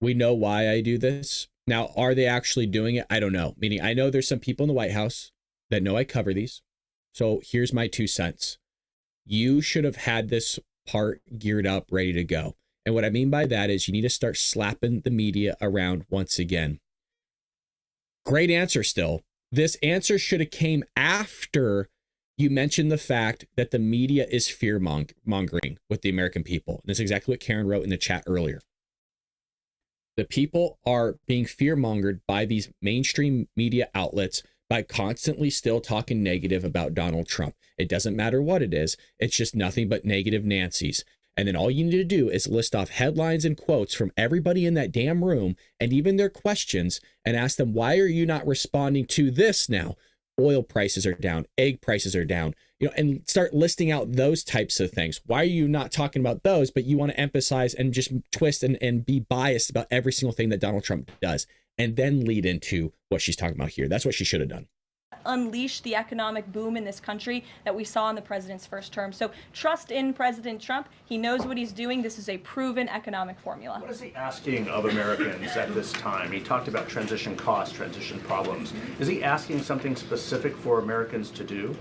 we know why I do this. Now, are they actually doing it? I don't know. Meaning, I know there's some people in the White House that know I cover these. So here's my 2 cents. You should have had this part geared up, ready to go. And what I mean by that is you need to start slapping the media around once again. Great answer still. This answer should have came after you mentioned the fact that the media is fear-mongering with the American people. And that's exactly what Karen wrote in the chat earlier. The people are being fear-mongered by these mainstream media outlets by constantly still talking negative about Donald Trump. It doesn't matter what it is. It's just nothing but negative Nancy's. And then all you need to do is list off headlines and quotes from everybody in that damn room and even their questions and ask them, why are you not responding to this now? Oil prices are down, egg prices are down, and start listing out those types of things. Why are you not talking about those, but you want to emphasize and just twist and be biased about every single thing that Donald Trump does, and then lead into what she's talking about here? That's what she should have done. Unleash the economic boom in this country that we saw in the president's first term. So trust in President Trump. He knows what he's doing. This is a proven economic formula. What is he asking of Americans at this time? He talked about transition costs, transition problems. Is he asking something specific for Americans to do?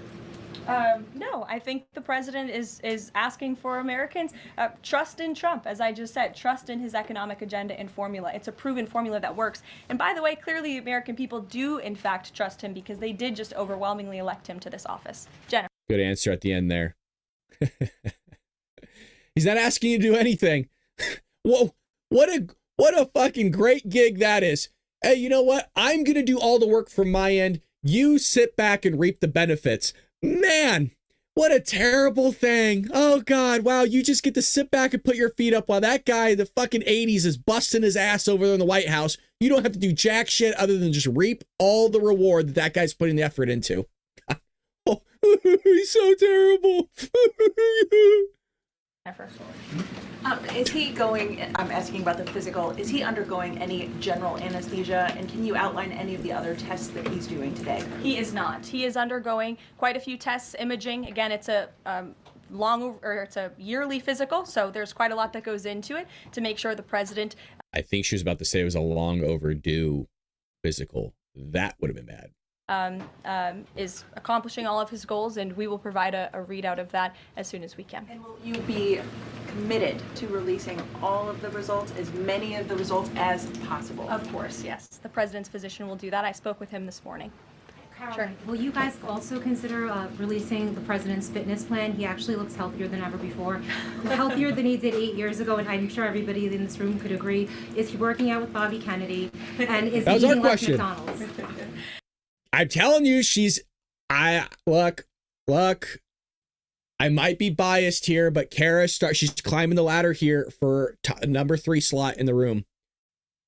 No, I think the president is asking for Americans trust in Trump, as I just said, trust in his economic agenda and formula. It's a proven formula that works. And by the way, clearly the American people do in fact trust him because they did just overwhelmingly elect him to this office. Jennifer. Good answer at the end there. He's not asking you to do anything. Whoa, what What a fucking great gig that is. Hey, you know what? I'm going to do all the work from my end. You sit back and reap the benefits. Man, what a terrible thing. Oh, God. Wow. You just get to sit back and put your feet up while that guy in the fucking 80s is busting his ass over there in the White House. You don't have to do jack shit other than just reap all the reward that guy's putting the effort into. Oh, he's so terrible. Is he going, I'm asking about the physical, is he undergoing any general anesthesia? And can you outline any of the other tests that he's doing today? He is not. He is undergoing quite a few tests, imaging. Again, it's a it's a yearly physical, so there's quite a lot that goes into it to make sure the president. I think she was about to say it was a long overdue physical. That would have been bad. Is accomplishing all of his goals, and we will provide a readout of that as soon as we can. And will you be committed to releasing all of the results, as many of the results as possible? Of course, yes. The president's physician will do that. I spoke with him this morning. Sure. Will you guys also consider releasing the president's fitness plan? He actually looks healthier than ever before. Healthier than he did 8 years ago, and I'm sure everybody in this room could agree. Is he working out with Bobby Kennedy? And is he eating less McDonald's? I'm telling you, look, I might be biased here, but she's climbing the ladder here for number 3 slot in the room.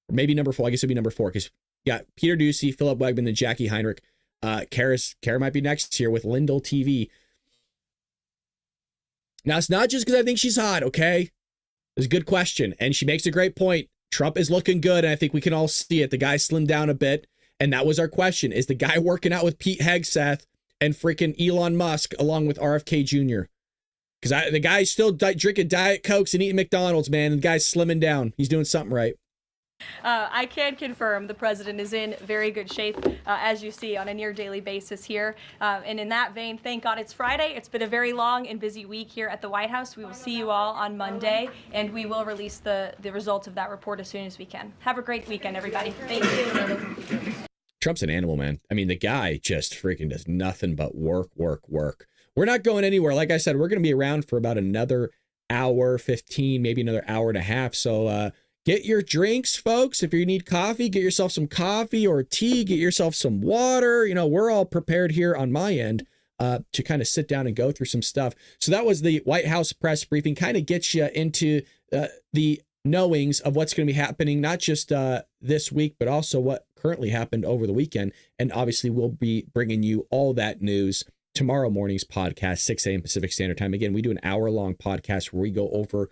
Or maybe number 4. I guess it'd be number 4 because you got Peter Ducey, Philip Wegman, and Jackie Heinrich. Kara might be next here with Lindell TV. Now, it's not just because I think she's hot, okay? It's a good question, and she makes a great point. Trump is looking good, and I think we can all see it. The guy slimmed down a bit. And that was our question. Is the guy working out with Pete Hegseth and freaking Elon Musk along with RFK Jr.? Because the guy's still drinking Diet Cokes and eating McDonald's, man. And the guy's slimming down. He's doing something right. I can confirm the president is in very good shape, as you see, on a near daily basis here. And in that vein, thank God it's Friday. It's been a very long and busy week here at the White House. We will see you all on Monday, and we will release the results of that report as soon as we can. Have a great weekend, everybody. Thank you. Trump's an animal, man. I mean, the guy just freaking does nothing but work. We're not going anywhere. Like I said, we're going to be around for about another hour, 15, maybe another hour and a half. So get your drinks, folks. If you need coffee, get yourself some coffee or tea. Get yourself some water. You know, we're all prepared here on my end to kind of sit down and go through some stuff. So that was the White House press briefing. Kind of gets you into the knowings of what's going to be happening, not just this week, but also what currently happened over the weekend. And obviously we'll be bringing you all that news tomorrow morning's podcast, 6 a.m. Pacific Standard Time. Again, we do an hour-long podcast where we go over,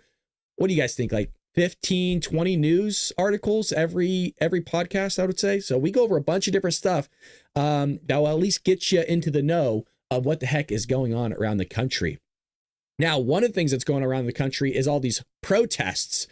what do you guys think, like 15, 20 news articles every podcast, I would say. So we go over a bunch of different stuff that will at least get you into the know of what the heck is going on around the country. Now, one of the things that's going around the country is all these protests.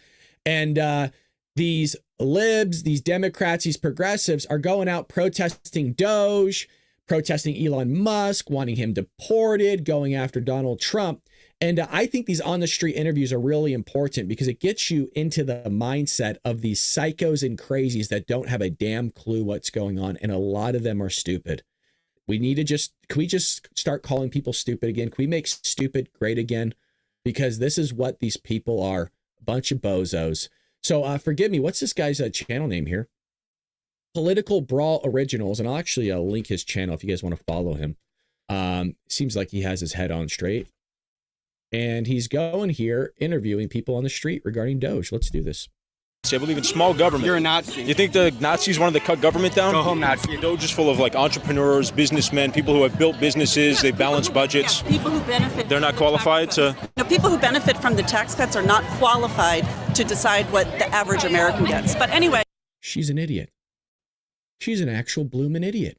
And these libs, these Democrats, these progressives are going out protesting Doge, protesting Elon Musk, wanting him deported, going after Donald Trump. And I think these on the street interviews are really important because it gets you into the mindset of these psychos and crazies that don't have a damn clue what's going on. And a lot of them are stupid. We need to can we just start calling people stupid again? Can we make stupid great again? Because this is what these people are. Bunch of bozos. So forgive me, what's this guy's channel name here? Political Brawl Originals, and I'll actually link his channel if you guys want to follow him. Seems like he has his head on straight. And he's going here interviewing people on the street regarding Doge. Let's do this. I believe in small government. You're a Nazi. You think the Nazis wanted to cut government down? Go home, Nazi. Doge is full of like entrepreneurs, businessmen, people who have built businesses, they balance budgets. Yeah, people who benefit. They're not qualified to... No, people who benefit from the tax cuts are not qualified to decide what the average American gets. But anyway. She's an idiot. She's an actual bloomin' idiot.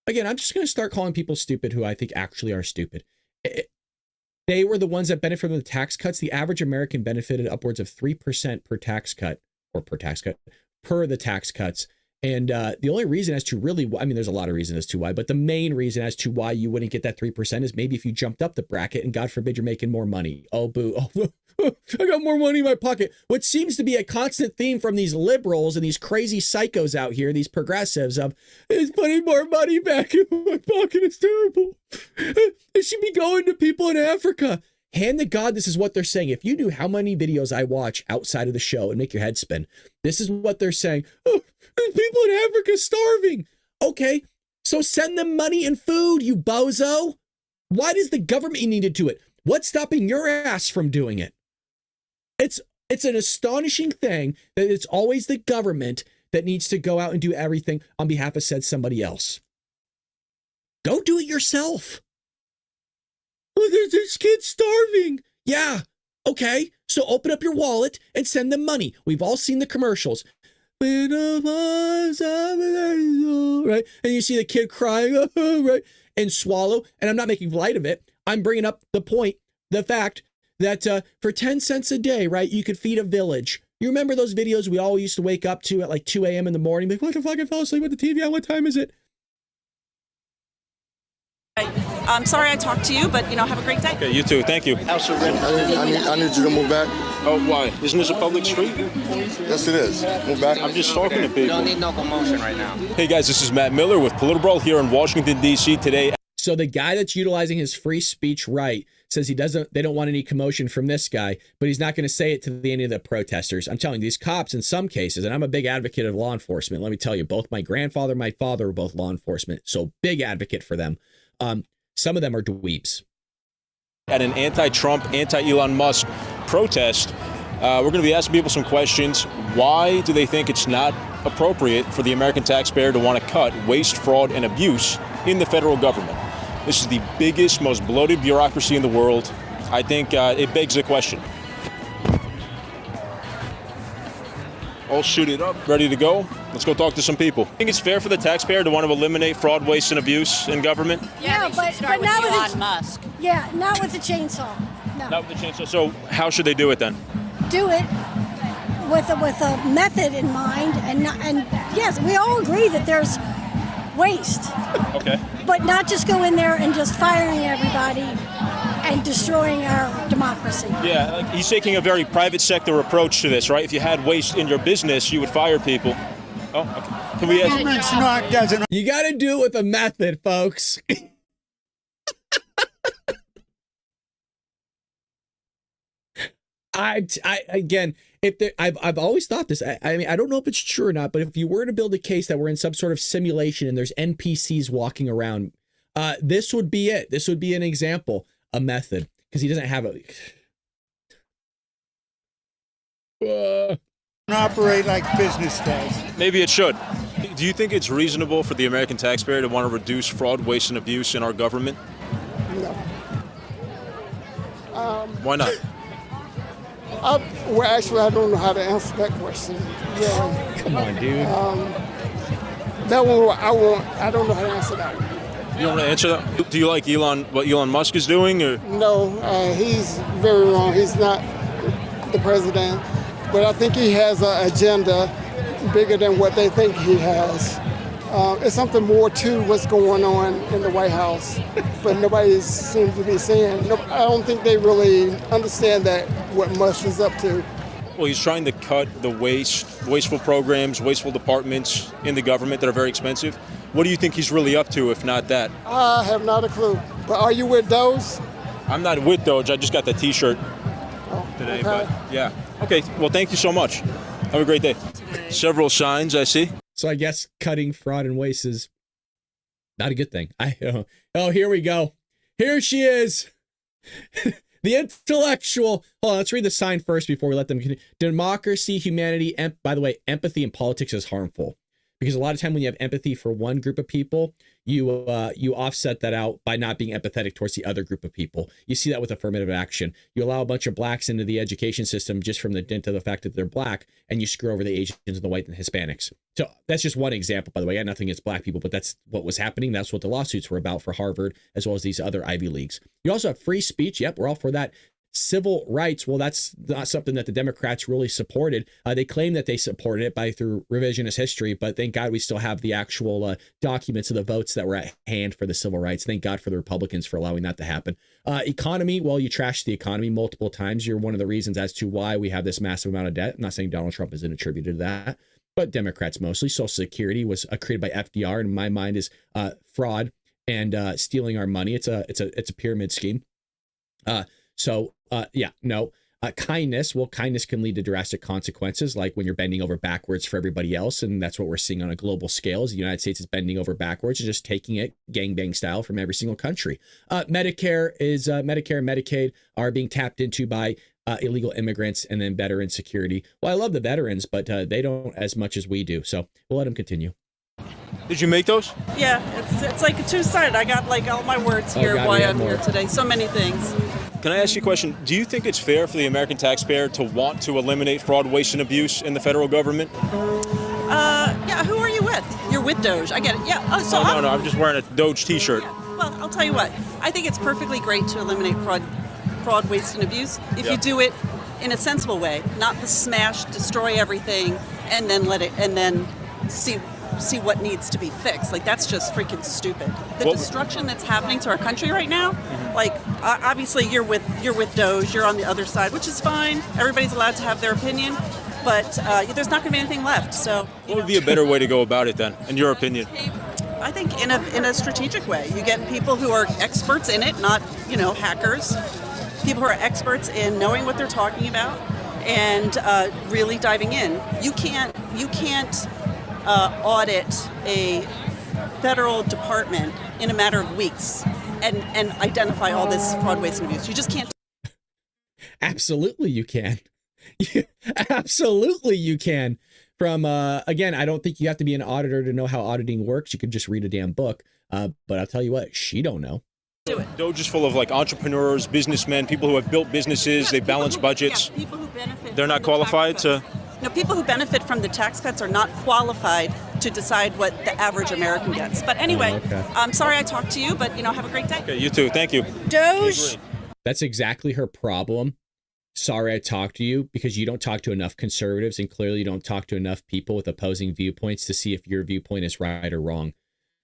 Again, I'm just going to start calling people stupid who I think actually are stupid. They were the ones that benefited from the tax cuts. The average American benefited upwards of 3% per tax cut. Or per the tax cuts. And the only reason as to really, I mean, there's a lot of reasons as to why, but the main reason as to why you wouldn't get that 3% is maybe if you jumped up the bracket and God forbid you're making more money. Oh, boo. Oh, I got more money in my pocket. What seems to be a constant theme from these liberals and these crazy psychos out here, these progressives of, is putting more money back in my pocket. It's terrible. It should be going to people in Africa. hand to God, this is what they're saying. If you knew how many videos I watch outside of the show and make your head spin, this is what they're saying. Oh, people in Africa starving. Okay, so send them money and food, you bozo. Why does the government need to do it? What's stopping your ass from doing it? It's an astonishing thing that it's always the government that needs to go out and do everything on behalf of said somebody else. Go do it yourself. Oh, there's kids starving. Yeah, okay. So open up your wallet and send them money. We've all seen the commercials. Right? And you see the kid crying, right? And swallow. And I'm not making light of it. I'm bringing up the point, the fact that for 10 cents a day, right, you could feed a village. You remember those videos we all used to wake up to at like 2 a.m. in the morning? Like, what the fuck, I fell asleep with the TV on? What time is it? I'm sorry I talked to you, but, have a great day. Okay, you too. Thank you. House of Red. I need you to move back. Oh, why? Isn't this a public street? Yes, it is. Move back. I'm just talking to people. You don't need no commotion right now. Hey, guys, this is Matt Miller with TheBaldBradShow here in Washington, D.C. today. So the guy that's utilizing his free speech right says they don't want any commotion from this guy, but he's not going to say it to any of the protesters. I'm telling you, these cops in some cases, and I'm a big advocate of law enforcement. Let me tell you, both my grandfather and my father were both law enforcement. So big advocate for them. Some of them are dweebs. At an anti-Trump, anti-Elon Musk protest, we're going to be asking people some questions. Why do they think it's not appropriate for the American taxpayer to want to cut waste, fraud, and abuse in the federal government? This is the biggest, most bloated bureaucracy in the world. I think it begs the question. All suited up, ready to go. Let's go talk to some people. I think it's fair for the taxpayer to want to eliminate fraud, waste, and abuse in government? Yeah, but not with Elon Musk. Yeah, not with the chainsaw. No. Not with the chainsaw. So how should they do it then? Do it with a method in mind, and yes, we all agree that there's waste. Okay. But not just go in there and just firing everybody and destroying our democracy. Yeah, like he's taking a very private sector approach to this, right? If you had waste in your business, you would fire people. Oh, okay. Can we ask? You got to do it with a method, folks. I've always thought this. I mean, I don't know if it's true or not, but if you were to build a case that we're in some sort of simulation and there's NPCs walking around, this would be it. This would be an example, a method, because he doesn't have a. Operate like business does. Maybe it should. Do you think it's reasonable for the American taxpayer to want to reduce fraud, waste, and abuse in our government? No. Why not? Well, actually, I don't know how to answer that question. Really. Come on, dude. That one, I don't know how to answer that one. You don't want to answer that? Do you like what Elon Musk is doing? Or? No, he's very wrong. He's not the president. But I think he has an agenda bigger than what they think he has. It's something more to what's going on in the White House, but nobody seems to be saying. No, I don't think they really understand that what Musk is up to. Well, he's trying to cut the wasteful programs, wasteful departments in the government that are very expensive. What do you think he's really up to, if not that? I have not a clue. But are you with Doge? I'm not with Doge. I just got the T-shirt today. Okay. But yeah. Okay. Well, thank you so much. Have a great day. Several signs I see. So I guess cutting fraud and waste is not a good thing. Oh, here we go. Here she is. The intellectual. Hold on, let's read the sign first before we let them continue. Democracy, humanity, and by the way, empathy in politics is harmful. Because a lot of time when you have empathy for one group of people, you offset that out by not being empathetic towards the other group of people. You see that with affirmative action. You allow a bunch of blacks into the education system just from the dint of the fact that they're black, and you screw over the Asians and the white and Hispanics. So that's just one example, by the way. I have nothing against black people, but that's what was happening. That's what the lawsuits were about for Harvard, as well as these other Ivy Leagues. You also have free speech. Yep, we're all for that. Civil rights, well, that's not something that the Democrats really supported. They claim that they supported it through revisionist history, but thank God we still have the actual documents of the votes that were at hand for the civil rights. Thank God for the Republicans for allowing that to happen. Economy, well, you trashed the economy multiple times. You're one of the reasons as to why we have this massive amount of debt. I'm not saying Donald Trump isn't attributed to that, but Democrats mostly. Social Security was created by FDR, and in my mind is fraud and stealing our money. It's a pyramid scheme. So, no. Kindness, well, kindness can lead to drastic consequences, like when you're bending over backwards for everybody else. And that's what we're seeing on a global scale is the United States is bending over backwards and just taking it gangbang style from every single country. Medicare and Medicaid are being tapped into by illegal immigrants and then veteran security. Well, I love the veterans, but they don't as much as we do. So we'll let them continue. Did you make those? Yeah, it's like a two-sided. I got like all my words here God, why we have I'm more. here today. So many things. Can I ask you a question? Do you think it's fair for the American taxpayer to want to eliminate fraud, waste, and abuse in the federal government? Yeah, who are you with? You're with Doge. I get it. Yeah. Oh, so No, I'm just wearing a Doge t-shirt. Well, I'll tell you what. I think it's perfectly great to eliminate fraud, waste, and abuse if you do it in a sensible way, not the smash, destroy everything, and then see what needs to be fixed. Like, that's just freaking stupid. The destruction that's happening to our country right now, like, obviously you're with Doge, you're on the other side, which is fine. Everybody's allowed to have their opinion, but there's not going to be anything left. So, What would be a better way to go about it then, in your opinion? I think in a strategic way. You get people who are experts in it, not, hackers. People who are experts in knowing what they're talking about and really diving in. You can't audit a federal department in a matter of weeks and identify all this fraud, waste, and abuse. You just can't. Absolutely, you can. Absolutely, you can. From again, I don't think you have to be an auditor to know how auditing works. You could just read a damn book. But I'll tell you what, she don't know. Doge is full of like entrepreneurs, businessmen, people who have built businesses. They balance budgets. People who benefit. They're not qualified to. No, people who benefit from the tax cuts are not qualified to decide what the average American gets. But anyway, I'm sorry I talked to you, but have a great day. Okay, you too. Thank you. Doge. That's exactly her problem. Sorry I talked to you, because you don't talk to enough conservatives, and clearly you don't talk to enough people with opposing viewpoints to see if your viewpoint is right or wrong.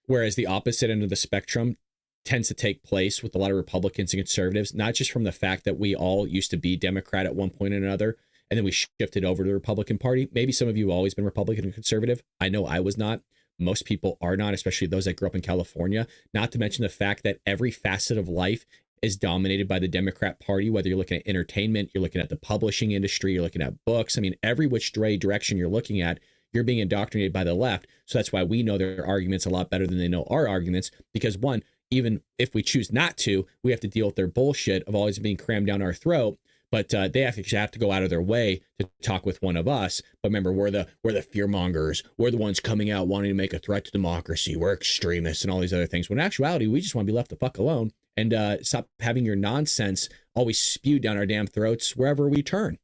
Whereas the opposite end of the spectrum tends to take place with a lot of Republicans and conservatives, not just from the fact that we all used to be Democrat at one point or another, and then we shifted over to the Republican Party. Maybe some of you have always been Republican and conservative. I know I was not. Most people are not, especially those that grew up in California. Not to mention the fact that every facet of life is dominated by the Democrat Party, whether you're looking at entertainment, you're looking at the publishing industry, you're looking at books. I mean, every which direction you're looking at, you're being indoctrinated by the left. So that's why we know their arguments a lot better than they know our arguments, because one, even if we choose not to, we have to deal with their bullshit of always being crammed down our throat. But they actually have to go out of their way to talk with one of us. But remember, we're the fear mongers. We're the ones coming out wanting to make a threat to democracy. We're extremists and all these other things. When in actuality, we just want to be left the fuck alone and stop having your nonsense always spewed down our damn throats wherever we turn.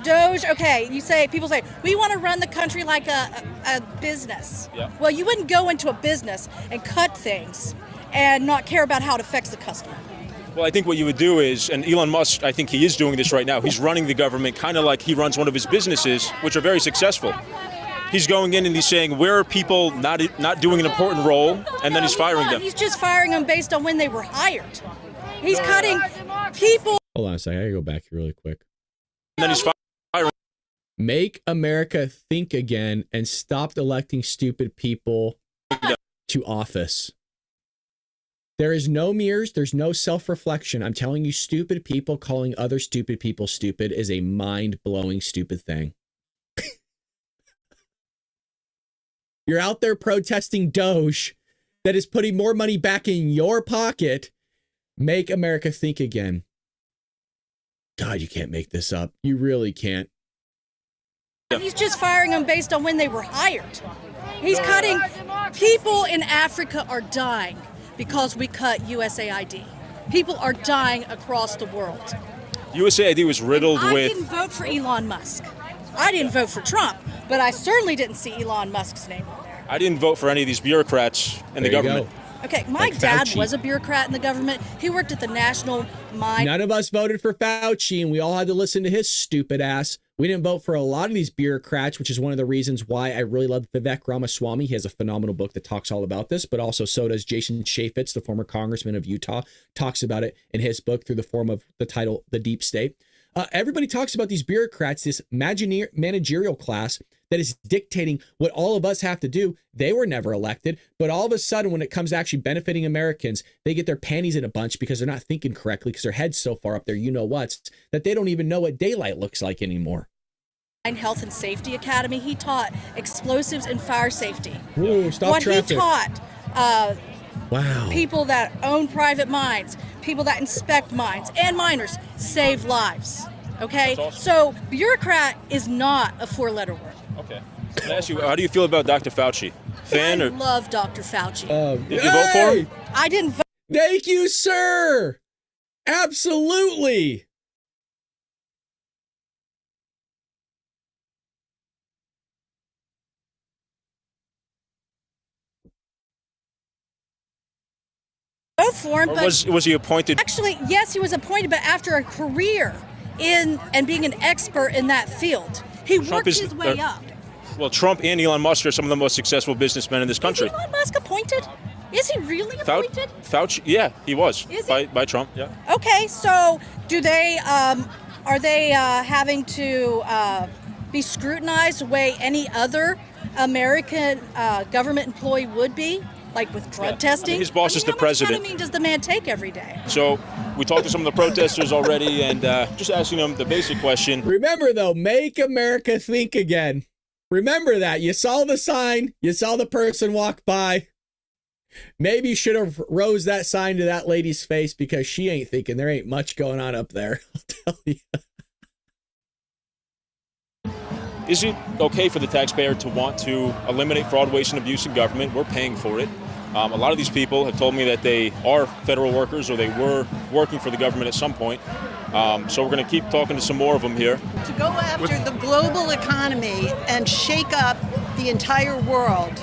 Doge, okay, people say, we want to run the country like a business. Yeah. Well, you wouldn't go into a business and cut things and not care about how it affects the customer. Well, I think what you would do is, and Elon Musk, I think he is doing this right now. He's running the government kind of like he runs one of his businesses, which are very successful. He's going in and he's saying, where are people not doing an important role? And then he's firing them. He's just firing them based on when they were hired. He's cutting people. Hold on a second. I gotta go back here really quick. And then he's firing. Make America think again and stop electing stupid people to office. There is no mirrors. There's no self-reflection. I'm telling you, stupid people calling other stupid people stupid is a mind-blowing stupid thing. You're out there protesting Doge that is putting more money back in your pocket. Make America think again. God, you can't make this up. You really can't. He's just firing them based on when they were hired. He's cutting people in Africa are dying because we cut USAID. People are dying across the world. USAID was riddled I with. didn't vote for Elon Musk. I didn't vote for Trump, but I certainly didn't see Elon Musk's name on there. I didn't vote for any of these bureaucrats in the There you government. go. Okay, my Like dad Fauci. was a bureaucrat in the government. He worked at the National Mine. None of us voted for Fauci, and we all had to listen to his stupid ass. We didn't vote for a lot of these bureaucrats, which is one of the reasons why I really love Vivek Ramaswamy. He has a phenomenal book that talks all about this, but also so does Jason Chaffetz, the former congressman of Utah, talks about it in his book through the form of the title, The Deep State. Everybody talks about these bureaucrats, this managerial class that is dictating what all of us have to do. They were never elected, but all of a sudden, when it comes to actually benefiting Americans, they get their panties in a bunch because they're not thinking correctly, because their head's so far up there, you know what's, that they don't even know what daylight looks like anymore. Health and Safety Academy, he taught explosives and fire safety. Ooh, stop what traffic. He taught wow. people that own private mines, people that inspect mines, and miners save lives. Okay, Awesome. So bureaucrat is not a four-letter word. Okay. Can I ask you, how do you feel about Dr. Fauci? Fan I or? love Dr. Fauci. Did you vote for him? I didn't vote. Thank you, sir. Absolutely. Vote for him, Or but was he appointed? actually, yes, he was appointed, but after a career in and being an expert in that field, he worked his way up. Well, Trump and Elon Musk are some of the most successful businnesmen in this country. Is Elon Musk appointed? Is he really appointed? Fauci, yeah, he was. Is he? By Trump, yeah. Okay, so do they are they having to be scrutinized the way any other American government employee would be, like with drug testing? I mean, his boss is the president. How much ketamine does the man take every day? So we talked to some of the protesters already, and just asking them the basic question. Remember, though, make America think again. Remember that. You saw the sign. You saw the person walk by. Maybe you should have rose that sign to that lady's face, because she ain't thinking there ain't much going on up there. I'll tell you. Is it okay for the taxpayer to want to eliminate fraud, waste, and abuse in government? We're paying for it. A lot of these people have told me that they are federal workers or they were working for the government at some point. So we're going to keep talking to some more of them here. To go after the global economy and shake up the entire world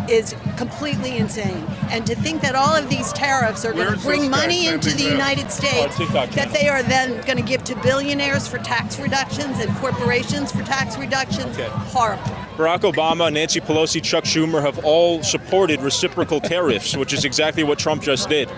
is completely insane. And to think that all of these tariffs are going to bring money into the United States that they are then going to give to billionaires for tax reductions and corporations for tax reductions, horrible. Barack Obama, Nancy Pelosi, Chuck Schumer have all supported reciprocal tariffs, which is exactly what Trump just did.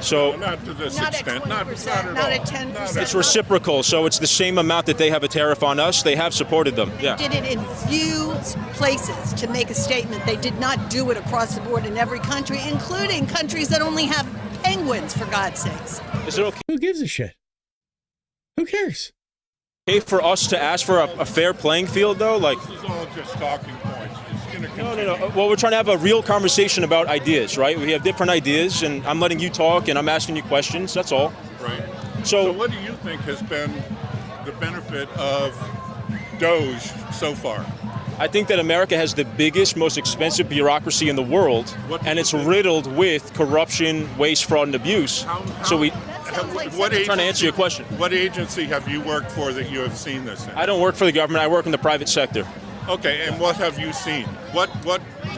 So not to this Not extent, at 20%, not at 10%. it's reciprocal, so it's the same amount that they have a tariff on us. They have supported them. Yeah. Did it in few places to make a statement. They did not do it across the board in every country, including countries that only have penguins, for God's sakes. Is it okay? Who gives a shit? Who cares? Okay for us to ask for a fair playing field, though? Like, This is all just talking points. It's going to continue. no. Well, we're trying to have a real conversation about ideas, right? We have different ideas, and I'm letting you talk, and I'm asking you questions. That's all. Right. So what do you think has been the benefit of Doge so far? I think that America has the biggest, most expensive bureaucracy in the world, and it's riddled with corruption, waste, fraud, and abuse. So we. What I'm trying to answer your question. What agency have you worked for that you have seen this in? I don't work for the government. I work in the private sector. Okay, and what have you seen? What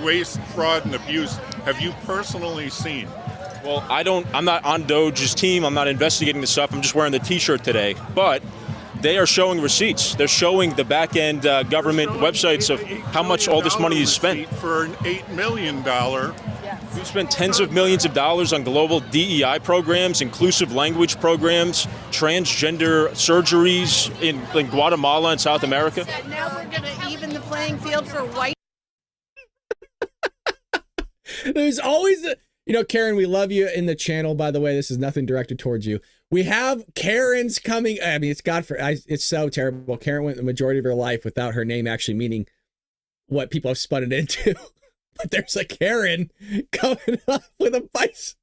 waste, fraud, and abuse have you personally seen? Well, I'm not on Doge's team. I'm not investigating the stuff. I'm just wearing the T-shirt today. But they are showing receipts. They're showing the back-end government websites of how much all this money is spent. For an $8 million. We've spent tens of millions of dollars on global DEI programs, inclusive language programs, transgender surgeries in Guatemala and South America. And now we're going to even the playing field for white. There's always Karen, we love you in the channel, by the way. This is nothing directed towards you. We have Karens coming. I mean, it's so terrible. Karen went the majority of her life without her name actually meaning what people have spun it into. But there's a Karen coming up with a vice.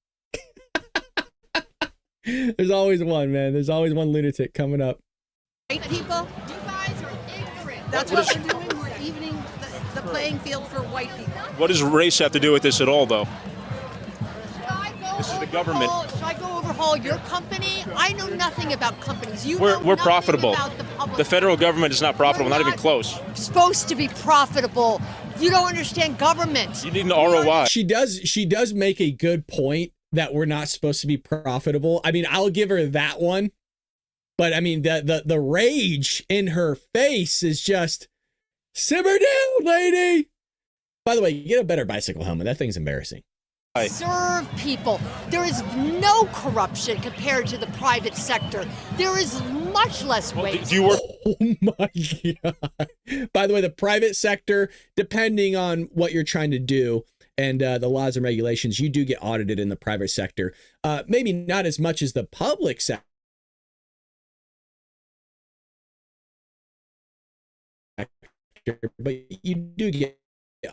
There's always one, man. There's always one lunatic coming up. White people, you guys are ignorant. That's what we're doing. We're evening the playing field for white people. What does race have to do with this at all, though? This is the government. Should I go overhaul your company? I know nothing about companies. We're profitable. The federal government is not profitable, not even close. Supposed to be profitable. You don't understand government. You need an ROI. She does make a good point that we're not supposed to be profitable. I mean, I'll give her that one. But I mean, the rage in her face is just simmer down, lady. By the way, get a better bicycle helmet. That thing's embarrassing. serve people. There is no corruption compared to the private sector. There is much less waste. Do you work? Oh my God. By the way, the private sector, depending on what you're trying to do and the laws and regulations, you do get audited in the private sector. Maybe not as much as the public sector, but you do get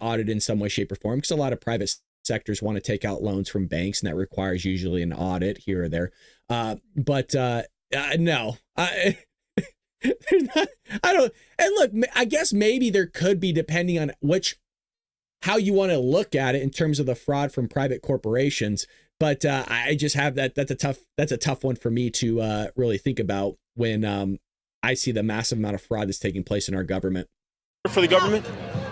audited in some way, shape, or form, because a lot of private sectors want to take out loans from banks, and that requires usually an audit here or there. But no, there's not, I don't. And look, I guess maybe there could be, depending on how you want to look at it in terms of the fraud from private corporations. But I just have that. That's a tough one for me to really think about when I see the massive amount of fraud that's taking place in our government. For the government?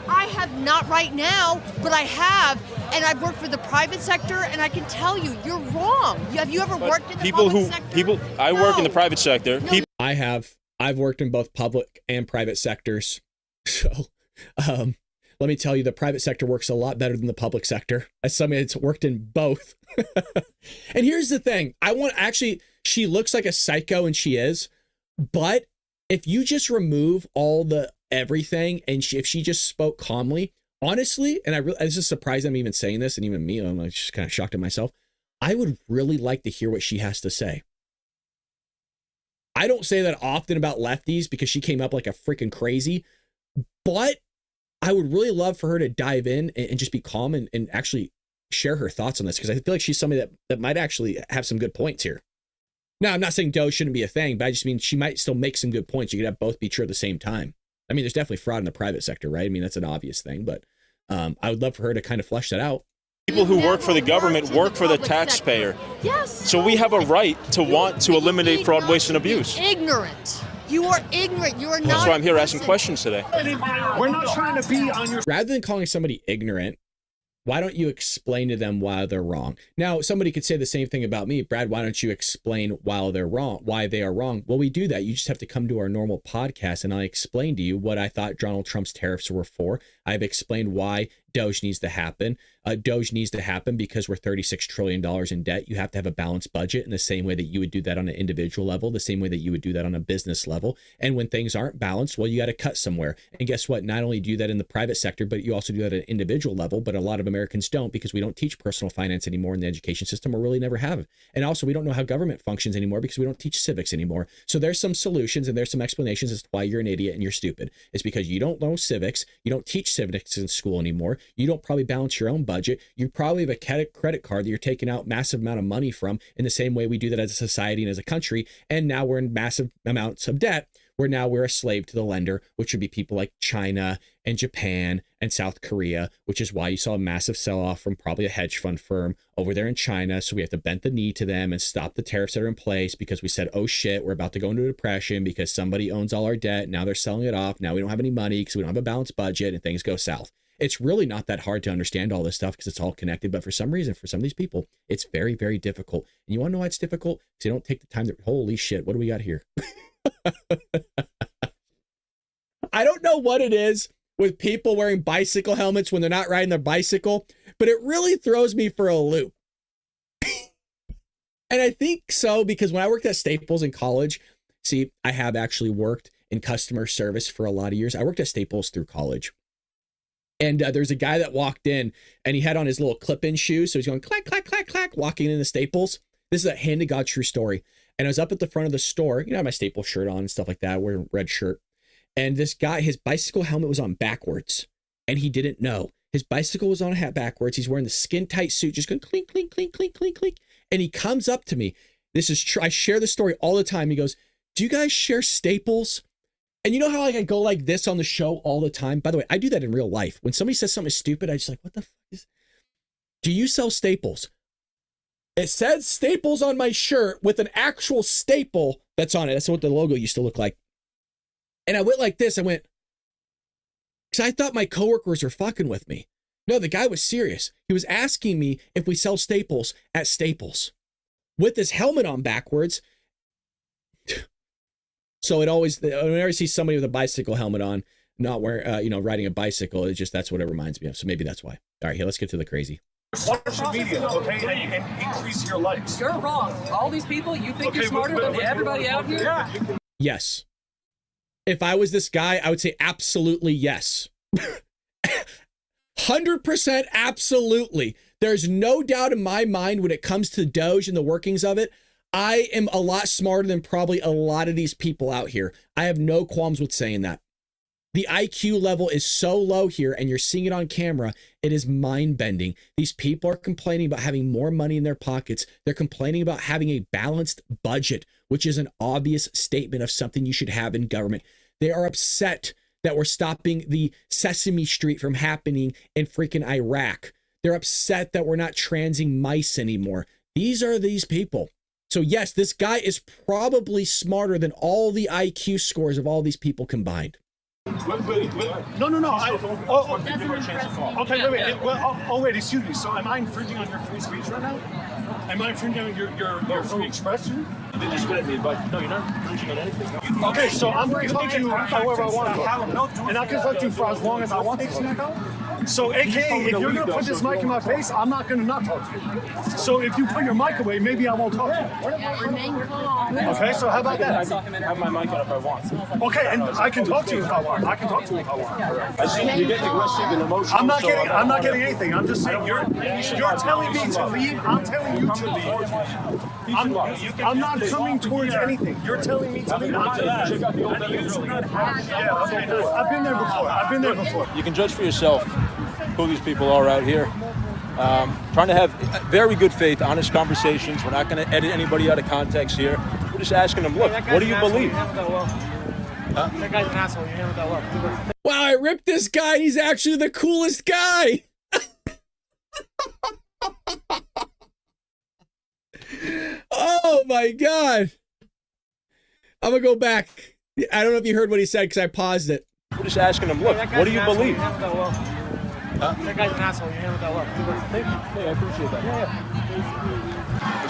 I have not right now, but I have, and I've worked for the private sector, and I can tell you, you're wrong. Have you ever worked in the public sector? I work in the private sector. No. I've worked in both public and private sectors. So let me tell you, the private sector works a lot better than the public sector. As somebody that's worked in both. And here's the thing. She looks like a psycho, and she is. But if you just remove all the everything, and if she just spoke calmly, honestly, and this is surprised I'm even saying this, and even me, I'm just kind of shocked at myself. I would really like to hear what she has to say. I don't say that often about lefties because she came up like a freaking crazy, but I would really love for her to dive in and just be calm and actually share her thoughts on this, because I feel like she's somebody that might actually have some good points here. Now, I'm not saying Doe shouldn't be a thing, but I just mean she might still make some good points. You could have both be true at the same time. I mean, there's definitely fraud in the private sector, right? I mean, that's an obvious thing, but I would love for her to kind of flesh that out. People who work for the government work for the taxpayer. Yes. So we have a right to want to eliminate fraud, waste, and abuse. Ignorant. You are ignorant. You are not. That's why I'm here asking questions today. We're not trying to be on your... Rather than calling somebody ignorant, why don't you explain to them why they're wrong? Now, somebody could say the same thing about me. Brad, why don't you explain why they are wrong? Well, we do that. You just have to come to our normal podcast, and I explain to you what I thought Donald Trump's tariffs were for. I've explained why Doge needs to happen. Doge needs to happen because we're $36 trillion in debt. You have to have a balanced budget in the same way that you would do that on an individual level, the same way that you would do that on a business level. And when things aren't balanced, well, you got to cut somewhere. And guess what? Not only do you that in the private sector, but you also do that at an individual level. But a lot of Americans don't, because we don't teach personal finance anymore in the education system, or really never have. And also, we don't know how government functions anymore because we don't teach civics anymore. So there's some solutions and there's some explanations as to why you're an idiot and you're stupid. It's because you don't know civics. You don't teach civics in school anymore. You don't probably balance your own budget. You probably have a credit card that you're taking out massive amount of money from, in the same way we do that as a society and as a country. And now we're in massive amounts of debt, where now we're a slave to the lender, which would be people like China and Japan and South Korea, which is why you saw a massive sell-off from probably a hedge fund firm over there in China. So we have to bend the knee to them and stop the tariffs that are in place, because we said, oh shit, we're about to go into a depression because somebody owns all our debt. Now they're selling it off. Now we don't have any money because we don't have a balanced budget, and things go south. It's really not that hard to understand all this stuff because it's all connected. But for some reason, for some of these people, it's very, very difficult. And you want to know why it's difficult? Because they don't take the time to, holy shit, what do we got here? I don't know what it is with people wearing bicycle helmets when they're not riding their bicycle, but it really throws me for a loop. And I think so because when I worked at Staples in college, see, I have actually worked in customer service for a lot of years. I worked at Staples through college. And there's a guy that walked in and he had on his little clip-in shoes. So he's going clack, clack, clack, clack, walking in the Staples. This is a hand to God true story. And I was up at the front of the store, you know, I had my Staples shirt on and stuff like that, wearing a red shirt. And this guy, his bicycle helmet was on backwards and he didn't know. His bicycle was on a hat backwards. He's wearing the skin tight suit, just going clink, clink, clink, clink, clink, clink. And he comes up to me. This is true. I share the story all the time. He goes, do you guys share Staples? And you know how like I go like this on the show all the time? By the way, I do that in real life. When somebody says something stupid, I just like, what the fuck is... Do you sell Staples? It says Staples on my shirt with an actual staple that's on it. That's what the logo used to look like. And I went like this. I went, because I thought my coworkers were fucking with me. No, the guy was serious. He was asking me if we sell Staples at Staples with his helmet on backwards. So it always, whenever I see somebody with a bicycle helmet on, not wearing, riding a bicycle, it's just, that's what it reminds me of. So maybe that's why. All right, here, let's get to the crazy. Watch the media, okay, and increase your likes. You're wrong. All these people, you think you're smarter than everybody out here? Yeah. Yes. If I was this guy, I would say absolutely yes. 100% absolutely. There's no doubt in my mind when it comes to Doge and the workings of it. I am a lot smarter than probably a lot of these people out here. I have no qualms with saying that. The IQ level is so low here, and you're seeing it on camera. It is mind-bending. These people are complaining about having more money in their pockets. They're complaining about having a balanced budget, which is an obvious statement of something you should have in government. They are upset that we're stopping the Sesame Street from happening in freaking Iraq. They're upset that we're not transing mice anymore. These are these people. So yes, this guy is probably smarter than all the IQ scores of all these people combined. Wait. No. Okay, wait. Well, wait, excuse me. So am I infringing on your free speech right now? Am I infringing on your free expression? You did just spit at me, but no, you're not infringing on anything. Okay, so I'm going to talk to you however I want to. And I can talk to you for as long as I want to. So, AKA, if you're going to put this mic in my face, I'm not going to not talk to you. So if you put your mic away, maybe I won't talk to you. Okay, so how about that? I have my mic on if I want. Okay, and I can talk to you if I want. I see you're getting aggressive and emotional. I'm not getting anything. I'm just saying you're telling me to leave. I'm telling you to leave. I'm not coming towards anything. You're telling me to leave. I've been there before. You can judge for yourself who these people are out here. Trying to have very good faith, honest conversations. We're not going to edit anybody out of context here. We're just asking them, look, what do you believe? That guy's an asshole. You handled that well. Wow, I ripped this guy. He's actually the coolest guy. Oh my God. I'm going to go back. I don't know if you heard what he said because I paused it. We're just asking him, look, what do you believe? That guy's an asshole. You handled that well. Thank you. Hey, I appreciate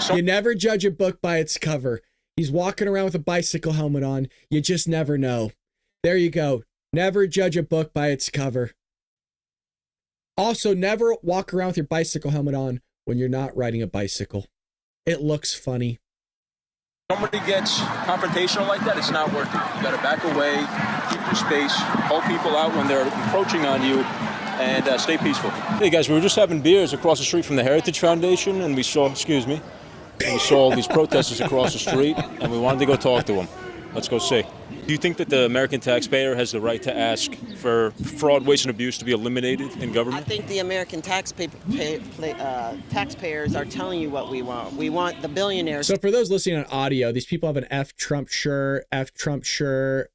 that. You never judge a book by its cover. He's walking around with a bicycle helmet on. You just never know. There you go. Never judge a book by its cover. Also, never walk around with your bicycle helmet on when you're not riding a bicycle. It looks funny. Somebody gets confrontational like that, it's not working. You got to back away, keep your space, hold people out when they're encroaching on you, and stay peaceful. Hey guys, we were just having beers across the street from the Heritage Foundation, and we saw, we saw all these protesters across the street, and we wanted to go talk to them. Let's go see. Do you think that the American taxpayer has the right to ask for fraud, waste, and abuse to be eliminated in government? I think the American taxpayers are telling you what we want. We want the billionaires. So for those listening on audio, these people have an F Trump sure,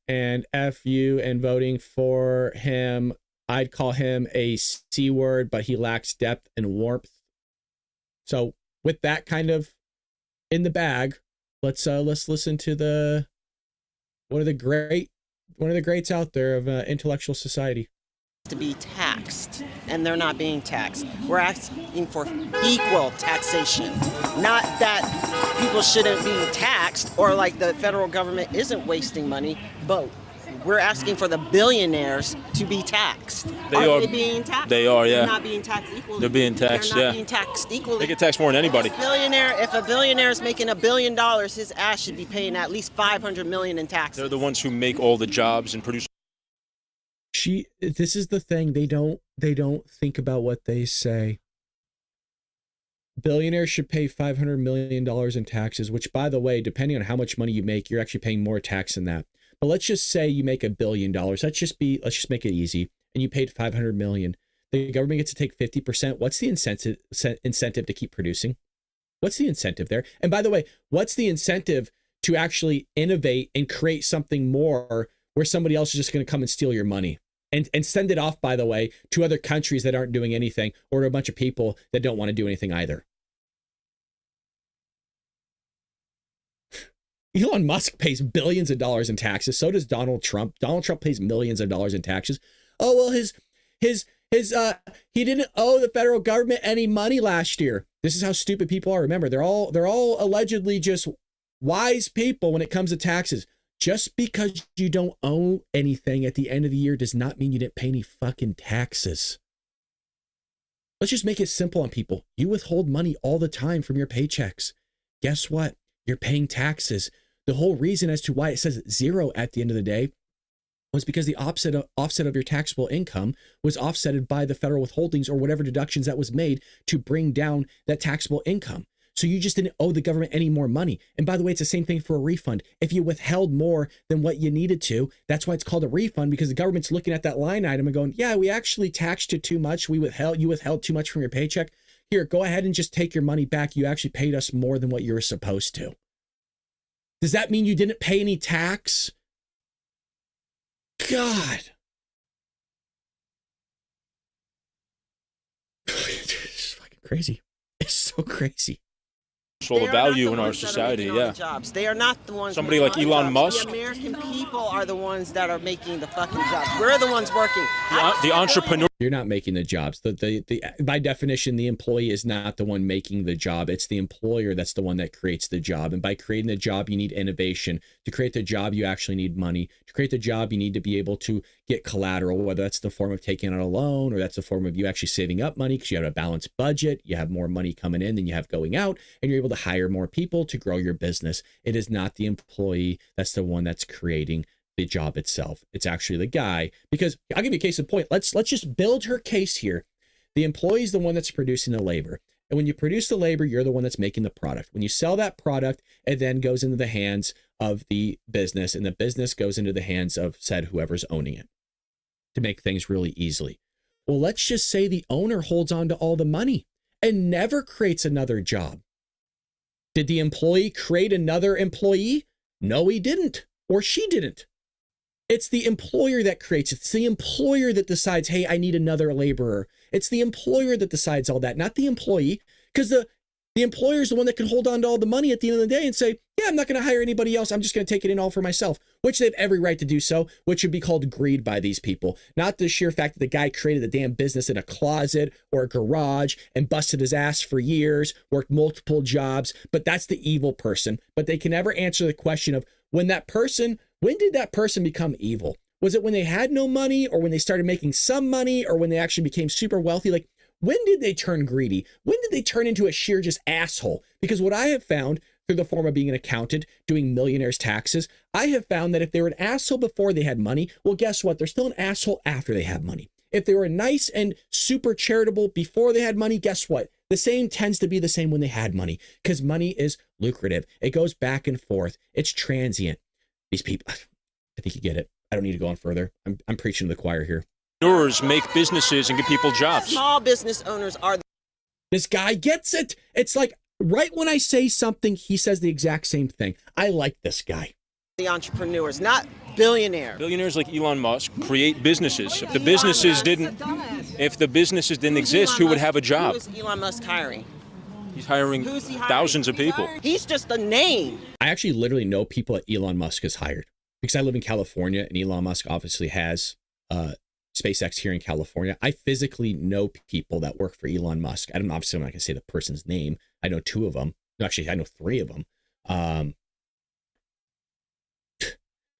and F you and voting for him. I'd call him a C word, but he lacks depth and warmth. So with that kind of in the bag, let's listen to one of the greats out there of intellectual society. To be taxed, and they're not being taxed. We're asking for equal taxation, not that people shouldn't be taxed or like the federal government isn't wasting money, but we're asking for the billionaires to be taxed. Are they being taxed? They are, yeah. They're not being taxed equally. They're being taxed, They're not being taxed equally. They get taxed more than anybody. If a billionaire is making $1 billion, his ass should be paying at least $500 million in taxes. They're the ones who make all the jobs and produce. This is the thing. They don't think about what they say. Billionaires should pay $500 million in taxes, which, by the way, depending on how much money you make, you're actually paying more tax than that. But let's just say you make $1 billion. Let's just make it easy. And you paid $500 million. The government gets to take 50%. What's the incentive to keep producing? What's the incentive there? And by the way, what's the incentive to actually innovate and create something more where somebody else is just going to come and steal your money and send it off, by the way, to other countries that aren't doing anything, or to a bunch of people that don't want to do anything either? Elon Musk pays billions of dollars in taxes. So does Donald Trump. Donald Trump pays millions of dollars in taxes. Oh, well, he didn't owe the federal government any money last year. This is how stupid people are. Remember, they're all allegedly just wise people when it comes to taxes. Just because you don't owe anything at the end of the year does not mean you didn't pay any fucking taxes. Let's just make it simple on people. You withhold money all the time from your paychecks. Guess what? You're paying taxes. The whole reason as to why it says 0 at the end of the day was because the offset of your taxable income was offsetted by the federal withholdings or whatever deductions that was made to bring down that taxable income. So you just didn't owe the government any more money. And by the way, it's the same thing for a refund. If you withheld more than what you needed to, that's why it's called a refund, because the government's looking at that line item and going, yeah, we actually taxed you too much. You withheld too much from your paycheck. Here, go ahead and just take your money back. You actually paid us more than what you were supposed to. Does that mean you didn't pay any tax? God. It's fucking crazy. It's so crazy. All the value in our society, yeah. Jobs. They are not the ones. Somebody like Elon Musk. The American people are the ones that are making the fucking jobs. We're the ones working. The entrepreneur. You're not making the jobs. By definition, the employee is not the one making the job. It's the employer that's the one that creates the job. And by creating the job, you need innovation. To create the job, you actually need money. To create the job, you need to be able to get collateral, whether that's the form of taking out a loan or that's the form of you actually saving up money because you have a balanced budget. You have more money coming in than you have going out, and you're able to hire more people to grow your business. It is not the employee that's the one that's creating the job itself. It's actually the guy, because I'll give you a case in point. Let's just build her case here. The employee is the one that's producing the labor. And when you produce the labor, you're the one that's making the product. When you sell that product, it then goes into the hands of the business, and the business goes into the hands of said whoever's owning it to make things really easily. Well, let's just say the owner holds on to all the money and never creates another job. Did the employee create another employee? No, he didn't, or she didn't. It's the employer that creates it. It's the employer that decides, hey, I need another laborer. It's the employer that decides all that, not the employee, because the employer is the one that can hold on to all the money at the end of the day and say, yeah, I'm not going to hire anybody else. I'm just going to take it in all for myself, which they have every right to do so, which would be called greed by these people. Not the sheer fact that the guy created the damn business in a closet or a garage and busted his ass for years, worked multiple jobs, but that's the evil person. But they can never answer the question of when did that person become evil? Was it when they had no money, or when they started making some money, or when they actually became super wealthy? Like, when did they turn greedy? When did they turn into a sheer just asshole? Because what I have found through the form of being an accountant, doing millionaires' taxes, I have found that if they were an asshole before they had money, well, guess what? They're still an asshole after they have money. If they were nice and super charitable before they had money, guess what? The same tends to be the same when they had money, because money is lucrative. It goes back and forth. It's transient. These people, I think you get it. I don't need to go on further. I'm preaching to the choir here. Entrepreneurs make businesses and give people jobs. Small business owners are. This guy gets it. It's like right when I say something, he says the exact same thing. I like this guy. The entrepreneurs, not billionaires. Billionaires like Elon Musk create businesses. If the businesses didn't exist, who would have a job? Who is Elon Musk hiring? He's hiring thousands of people. He's just a name. I actually literally know people that Elon Musk has hired, because I live in California and Elon Musk obviously has SpaceX here in California. I physically know people that work for Elon Musk. I'm not going to say the person's name. I know 2 of them. Actually, I know 3 of them.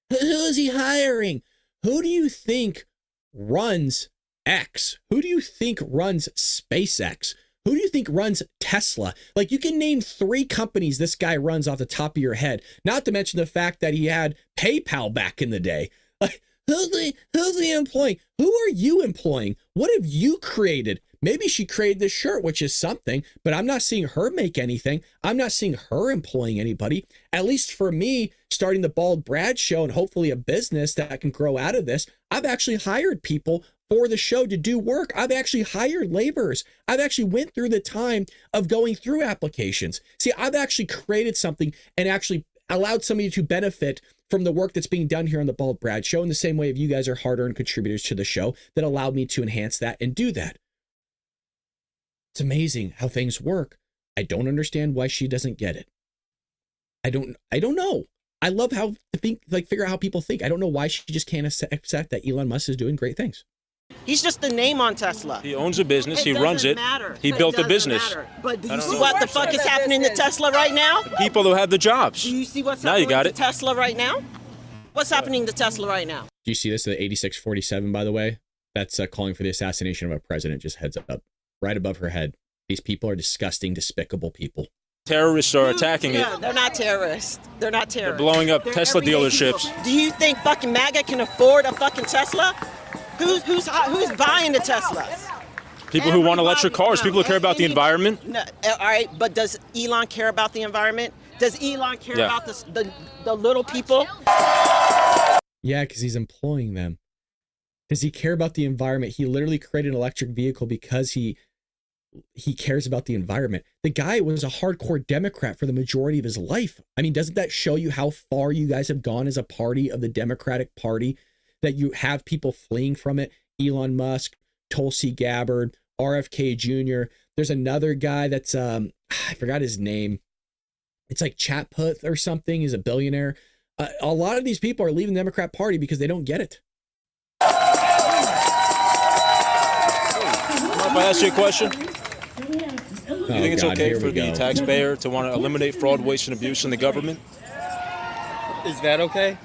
Who is he hiring? Who do you think runs X? Who do you think runs SpaceX? Who do you think runs Tesla? Like, you can name 3 companies this guy runs off the top of your head, not to mention the fact that he had PayPal back in the day. Like, who's he employing? Who are you employing? What have you created? Maybe she created this shirt, which is something, but I'm not seeing her make anything. I'm not seeing her employing anybody. At least for me, starting the Bald Brad Show and hopefully a business that can grow out of this, I've actually hired people for the show to do work. I've actually hired laborers. I've actually went through the time of going through applications. See, I've actually created something and actually allowed somebody to benefit from the work that's being done here on the Bald Brad Show, in the same way of you guys are hard-earned contributors to the show that allowed me to enhance that and do that. It's amazing how things work. I don't understand why she doesn't get it. I don't know. I love how figure out how people think. I don't know why she just can't accept that Elon Musk is doing great things. He's just the name on Tesla. He owns a business. He runs it. He built a business. But do you see what the fuck is happening to Tesla right now? The people who have the jobs. Do you see what's now happening you got to it. Tesla right now? What's happening to Tesla right now? Do you see this? The 8647, by the way, that's calling for the assassination of a president. Just heads up. right above her head. These people are disgusting, despicable people. Terrorists are attacking it. Yeah, they're not terrorists. They're not terrorists. They're blowing up They're Tesla everyday dealerships. people. Do you think fucking MAGA can afford a fucking Tesla? Who's buying the Teslas? People who want electric cars, people who care about the environment. No, all right, but does Elon care about the environment? Does Elon care about the little people? Yeah, because he's employing them. Does he care about the environment? He literally created an electric vehicle because he cares about the environment. The guy was a hardcore Democrat for the majority of his life. I mean, doesn't that show you how far you guys have gone as a party of the Democratic Party, that you have people fleeing from it? Elon Musk, Tulsi Gabbard, RFK Jr. There's another guy that's, I forgot his name. It's like Chatputh or something. He's a billionaire. A lot of these people are leaving the Democrat Party because they don't get it. If I ask you a question? Do you think it's okay for the taxpayer to want to eliminate fraud, waste, and abuse in the government? Is that okay?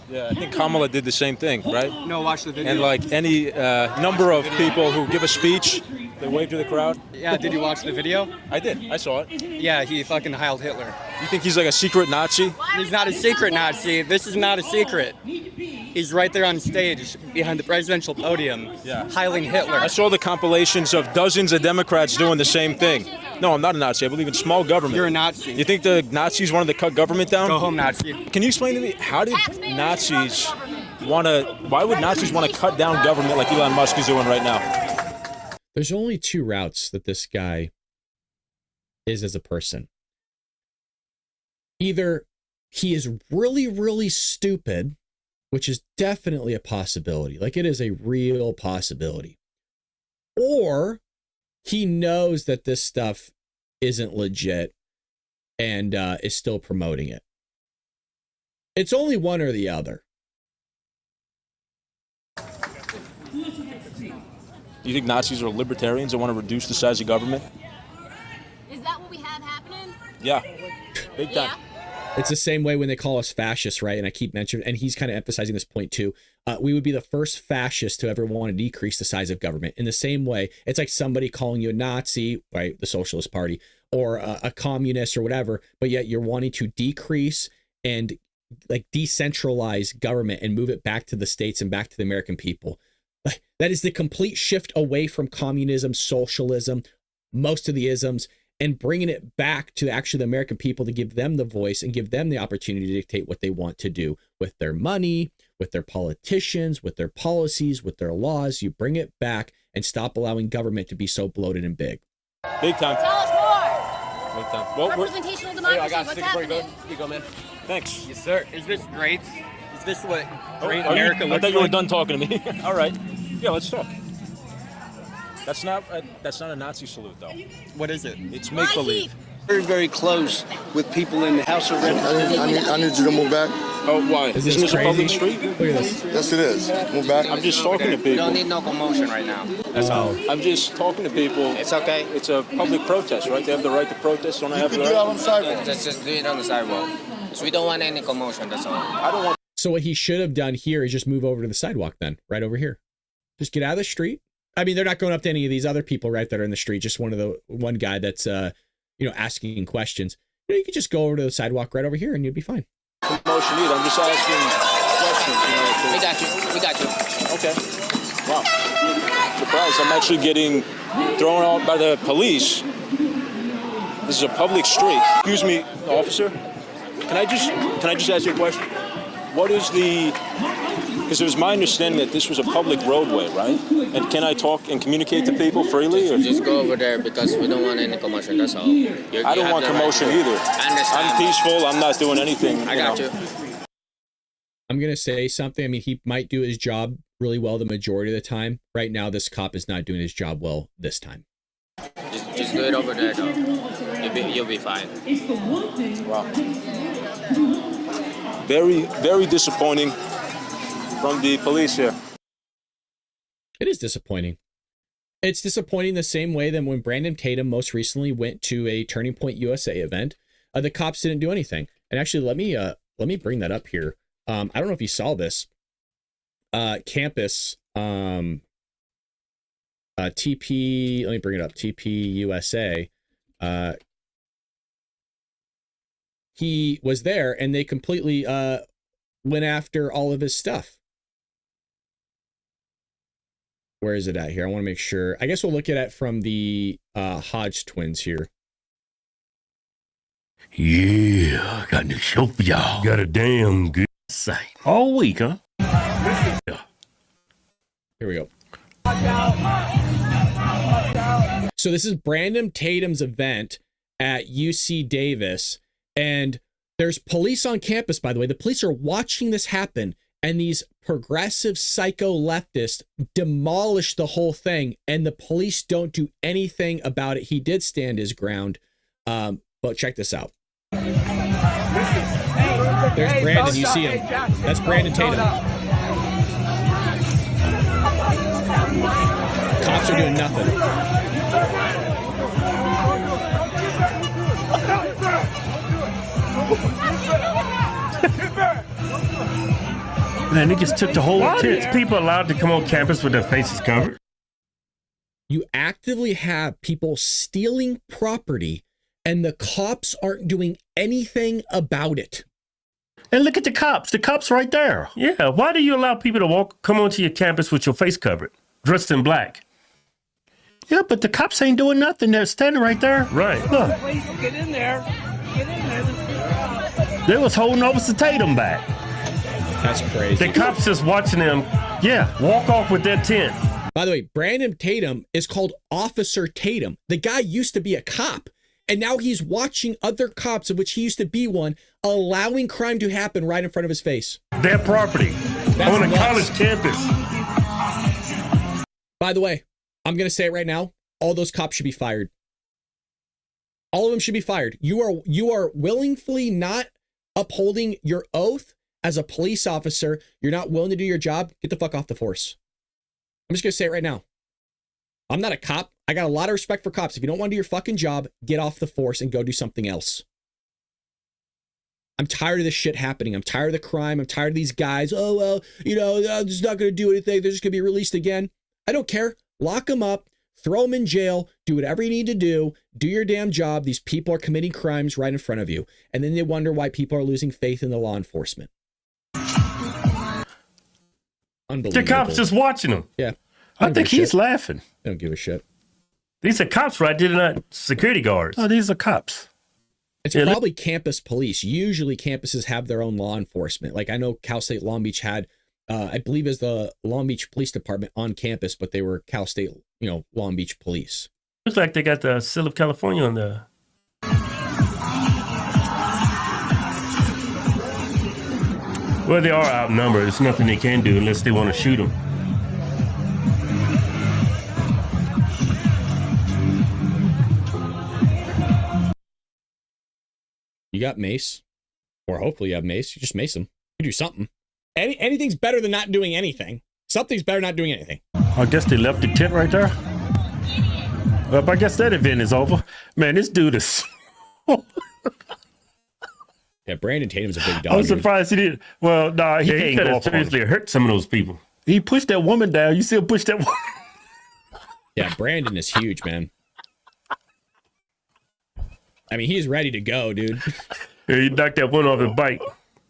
Yeah, I think Kamala did the same thing, right? No, watch the video. And like any number of people who give a speech, they wave to the crowd. Yeah, did you watch the video? I did. I saw it. Yeah, he fucking Heil Hitler. You think he's like a secret Nazi? He's not a secret Nazi. This is not a secret. He's right there on stage behind the presidential podium, heiling Hitler. I saw the compilations of dozens of Democrats doing the same thing. No, I'm not a Nazi. I believe in small government. You're a Nazi. You think the Nazis wanted to cut government down? Go home, Nazi. Can you explain to me, how did Nazis why would Nazis want to cut down government like Elon Musk is doing right now? There's only two routes that this guy is as a person. Either he is really, really stupid, which is definitely a possibility. Like, it is a real possibility. Or he knows that this stuff isn't legit and is still promoting it. It's only one or the other. Do you think Nazis are libertarians that want to reduce the size of government? Is that what we have happening? Yeah, big time. It's the same way when they call us fascists, right? And I keep mentioning, and he's kind of emphasizing this point too. We would be the first fascists to ever want to decrease the size of government. In the same way, it's like somebody calling you a Nazi, right? The Socialist Party, or a communist or whatever, but yet you're wanting to decrease and like decentralize government and move it back to the states and back to the American people. That is the complete shift away from communism, socialism, most of the isms, and bringing it back to actually the American people to give them the voice and give them the opportunity to dictate what they want to do with their money, with their politicians, with their policies, with their laws. You bring it back and stop allowing government to be so bloated and big. Big time. Tell us more. Big time. Well, Representational democracy. I got What's stick before you go. happening? Here you go, man. Thanks. Yes, sir. Is this great? Is this what great Oh, America I looks thought you were like? done talking to me. All right. Yeah, let's talk. That's not a Nazi salute, though. What is it? It's make-believe. Very, very close with people in the House of Representatives. I need you to move back. Oh, why? Is Isn't this this a public crazy? street? Look at this. Yes, it is. Move back. I'm just talking to people. We don't need no commotion right now. That's all. I'm just talking to people. It's okay. It's a public protest, right? They have the right to protest. Don't I have the right? on the sidewalk. Let's just do it on the sidewalk. So we don't want any commotion, that's all. I don't want. So what he should have done here is just move over to the sidewalk then, right over here. Just get out of the street. I mean, they're not going up to any of these other people right that are in the street. Just one guy that's asking questions. You could just go over to the sidewalk right over here and you'd be fine. Promotion either. I'm just asking questions. We got you. We got you. Okay. Wow. Surprised. I'm actually getting thrown out by the police. This is a public street. Excuse me, officer. Can I just ask you a question? What is because it was my understanding that this was a public roadway, right? And can I talk and communicate to people freely? Or? Just go over there because we don't want any commotion, that's all. I don't want commotion either. I understand. I'm peaceful. I'm not doing anything. I got you. I'm going to say something. I mean, he might do his job really well the majority of the time. Right now, this cop is not doing his job well this time. Just do it over there, though. You'll be fine. Wow. Very, very disappointing from the police here. It is disappointing. It's disappointing the same way that when Brandon Tatum most recently went to a Turning Point USA event, the cops didn't do anything. And actually, let me bring that up here. I don't know if you saw this. Campus TP, let me bring it up, TP USA, he was there and they completely went after all of his stuff. Where is it at here? I want to make sure. I guess we'll look at it from the Hodge twins here. Yeah, I got a new show for y'all. Got a damn good site. All week, huh? Yeah. Here we go. So this is Brandon Tatum's event at UC Davis, and there's police on campus, by the way. The police are watching this happen, and these progressive psycho leftists demolish the whole thing, and the police don't do anything about it. He did stand his ground, but check this out. There's Brandon, you see him. That's Brandon Tatum. Cops are doing nothing. Man, they just took the whole tent. People allowed to come on campus with their faces covered. You actively have people stealing property, and the cops aren't doing anything about it. And look at the cops. The cops right there. Yeah, why do you allow people to come onto your campus with your face covered, dressed in black? Yeah, but the cops ain't doing nothing. They're standing right there. Right. Look. Get in there. Get in there. They was holding Officer Tatum back. That's crazy. The cops just watching them, walk off with their tent. By the way, Brandon Tatum is called Officer Tatum. The guy used to be a cop, and now he's watching other cops, of which he used to be one, allowing crime to happen right in front of his face. Their property. That's on a nuts. college campus. By the way, I'm going to say it right now. All those cops should be fired. All of them should be fired. You are willingly not upholding your oath as a police officer. You're not willing to do your job. Get the fuck off the force. I'm just going to say it right now. I'm not a cop. I got a lot of respect for cops. If you don't want to do your fucking job, get off the force and go do something else. I'm tired of this shit happening. I'm tired of the crime. I'm tired of these guys. Oh, well, I'm just not going to do anything. They're just going to be released again. I don't care. Lock them up. Throw them in jail. Do whatever you need to do. Do your damn job. These people are committing crimes right in front of you. And then they wonder why people are losing faith in the law enforcement. Unbelievable. The cops just watching them. Yeah. I think he's laughing. They don't give a shit. These are cops, right? They're not security guards. Oh, these are cops. It's probably campus police. Usually campuses have their own law enforcement. Like I know Cal State Long Beach had, I believe is the Long Beach Police Department on campus, but they were Cal State, Long Beach Police. Looks like they got the seal of California on there. Well, they are outnumbered. There's nothing they can do unless they want to shoot them. You got mace, or hopefully you have mace. You just mace them. You do something. Anything's better than not doing anything. Something's better than not doing anything. I guess they left the tent right there. Well, I guess that event is over. Man, this dude is... Yeah, Brandon Tatum's a big dog. I was surprised he did. Well, nah, he ain't gonna seriously hurt some of those people. He pushed that woman down. You see him push that woman. Yeah, Brandon is huge, man. I mean, he's ready to go, dude. Yeah, he knocked that one off his bike.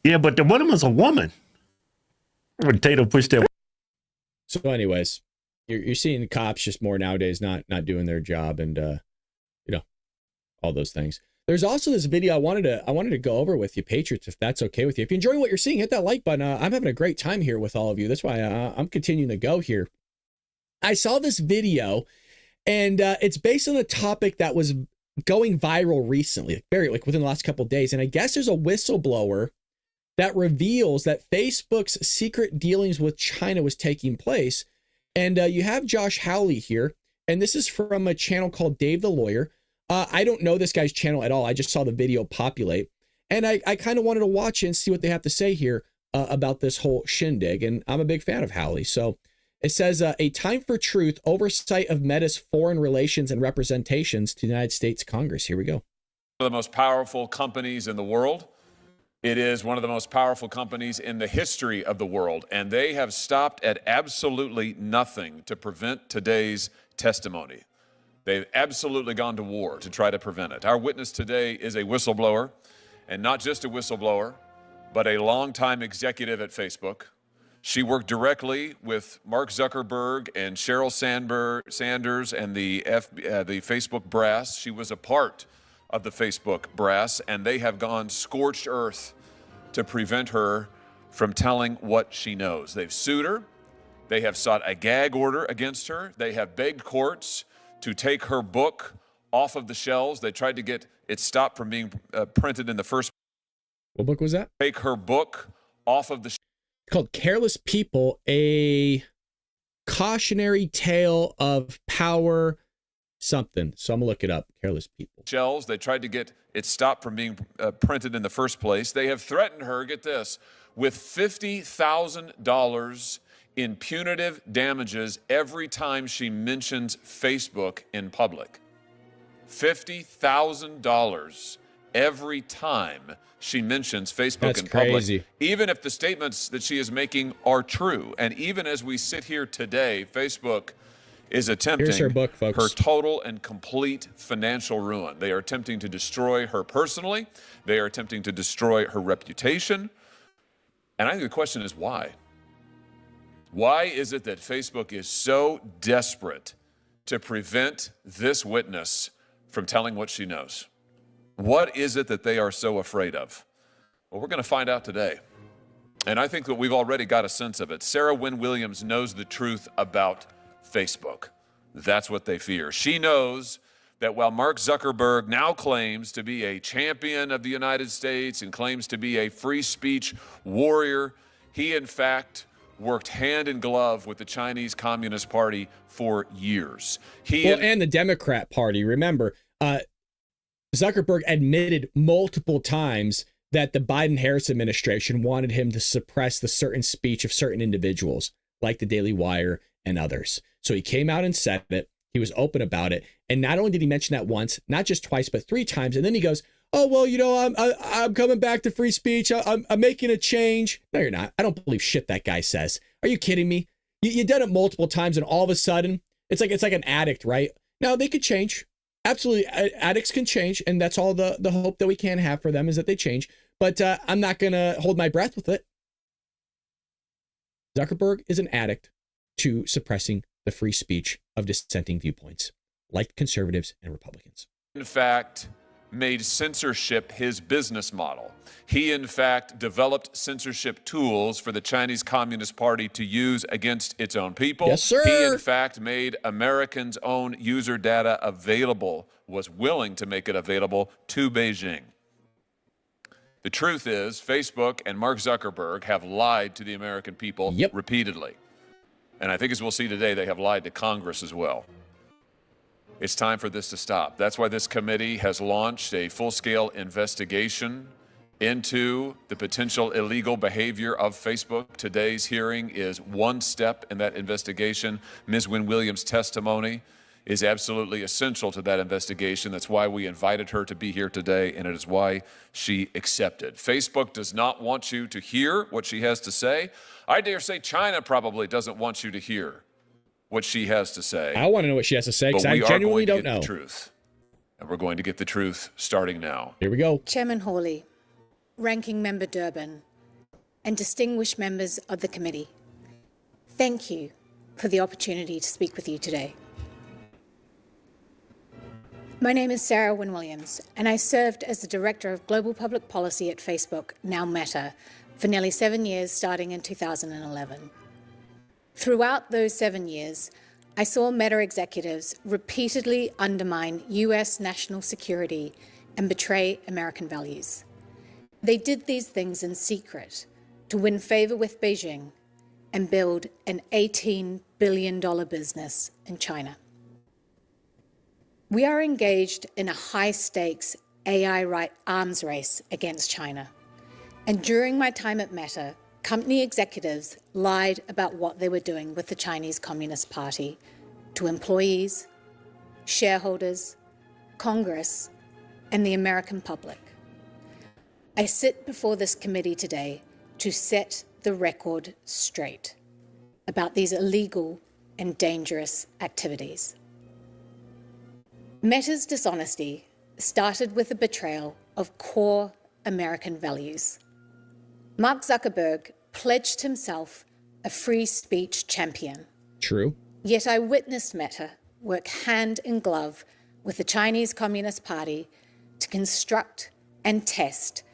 Yeah, but the woman was a woman. When Tatum pushed that. So, anyways, you're seeing the cops just more nowadays not doing their job, and all those things. There's also this video I wanted to go over with you, Patriots, if that's okay with you. If you're enjoying what you're seeing, hit that like button. I'm having a great time here with all of you. That's why I'm continuing to go here. I saw this video, and it's based on a topic that was going viral recently, within the last couple of days. And I guess there's a whistleblower that reveals that Facebook's secret dealings with China was taking place. And you have Josh Hawley here, and this is from a channel called Dave the Lawyer. I don't know this guy's channel at all. I just saw the video populate, and I kind of wanted to watch it and see what they have to say here about this whole shindig. And I'm a big fan of Hawley. So it says, a time for truth, oversight of Meta's foreign relations and representations to the United States Congress. Here we go. One of the most powerful companies in the world. It is one of the most powerful companies in the history of the world, and they have stopped at absolutely nothing to prevent today's testimony. They've absolutely gone to war to try to prevent it. Our witness today is a whistleblower, and not just a whistleblower, but a longtime executive at Facebook. She worked directly with Mark Zuckerberg and Sheryl Sanders and the Facebook brass. She was a part of the Facebook brass, and they have gone scorched earth to prevent her from telling what she knows. They've sued her. They have sought a gag order against her. They have begged courts to take her book off of the shelves. They tried to get it stopped from being printed in the first. What book was that? Take her book off of the It's called Careless People, a cautionary tale of power something. So I'm going to look it up. Careless People. Shelves. They tried to get it stopped from being printed in the first place. They have threatened her, get this, with $50,000 in punitive damages every time she mentions Facebook in public. $50,000 every time she mentions Facebook That's in public. crazy. Even if the statements that she is making are true. And even as we sit here today, Facebook is attempting Here's her book, folks. her total and complete financial ruin. They are attempting to destroy her personally. They are attempting to destroy her reputation. And I think the question is why? Why is it that Facebook is so desperate to prevent this witness from telling what she knows? What is it that they are so afraid of? Well, we're going to find out today. And I think that we've already got a sense of it. Sarah Wynne Williams knows the truth about Facebook. That's what they fear. She knows that while Mark Zuckerberg now claims to be a champion of the United States and claims to be a free speech warrior, he in fact worked hand in glove with the Chinese Communist Party for years. And the Democrat Party. Remember, Zuckerberg admitted multiple times that the Biden-Harris administration wanted him to suppress the certain speech of certain individuals, like the Daily Wire and others. So he came out and said it. He was open about it. And not only did he mention that once, not just twice, but 3 times. And then he goes, oh, well, you know, I'm coming back to free speech. I'm making a change. No, you're not. I don't believe shit that guy says. Are you kidding me? You've done it multiple times, and all of a sudden, it's like an addict, right? Now, they could change. Absolutely. Addicts can change, and that's all the hope that we can have for them is that they change. But I'm not going to hold my breath with it. Zuckerberg is an addict to suppressing the free speech of dissenting viewpoints, like conservatives and Republicans. In fact, made censorship his business model. He, in fact, developed censorship tools for the Chinese Communist Party to use against its own people. Yes, sir. He, in fact, made Americans' own user data available, was willing to make it available to Beijing. The truth is, Facebook and Mark Zuckerberg have lied to the American people repeatedly. And I think as we'll see today, they have lied to Congress as well. It's time for this to stop. That's why this committee has launched a full-scale investigation into the potential illegal behavior of Facebook. Today's hearing is one step in that investigation. Ms. Wynne Williams' testimony is absolutely essential to that investigation. That's why we invited her to be here today, and it is why she accepted. Facebook does not want you to hear what she has to say. I dare say China probably doesn't want you to hear what she has to say. I want to know what she has to say because I genuinely don't know. The truth. And we're going to get the truth starting now. Here we go. Chairman Hawley, Ranking Member Durbin, and distinguished members of the committee, thank you for the opportunity to speak with you today. My name is Sarah Wynne Williams, and I served as the Director of Global Public Policy at Facebook, now Meta, for nearly 7 years, starting in 2011. Throughout those 7 years, I saw Meta executives repeatedly undermine U.S. national security and betray American values. They did these things in secret to win favor with Beijing and build an $18 billion business in China. We are engaged in a high-stakes AI arms race against China. And during my time at Meta, company executives lied about what they were doing with the Chinese Communist Party to employees, shareholders, Congress, and the American public. I sit before this committee today to set the record straight about these illegal and dangerous activities. Meta's dishonesty started with the betrayal of core American values. Mark Zuckerberg pledged himself a free speech champion. True. Yet I witnessed Meta work hand in glove with the Chinese Communist Party to construct and test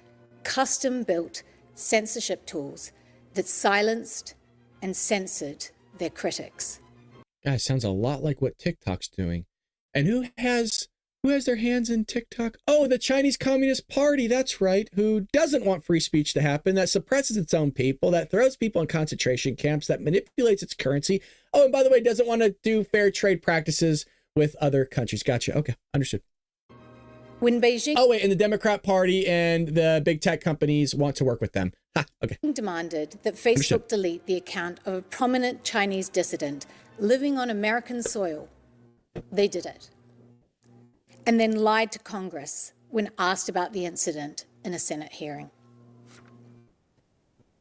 custom-built censorship tools that silenced and censored their critics. Guys, sounds a lot like what TikTok's doing. And who has their hands in TikTok? Oh, the Chinese Communist Party, that's right, who doesn't want free speech to happen, that suppresses its own people, that throws people in concentration camps, that manipulates its currency. Oh, and by the way, doesn't want to do fair trade practices with other countries. Gotcha. Okay, understood. When Beijing... Oh, wait, and the Democrat Party and the big tech companies want to work with them. Ha, okay. Demanded that Facebook delete the account of a prominent Chinese dissident living on American soil. They did it. And then lied to Congress when asked about the incident in a Senate hearing.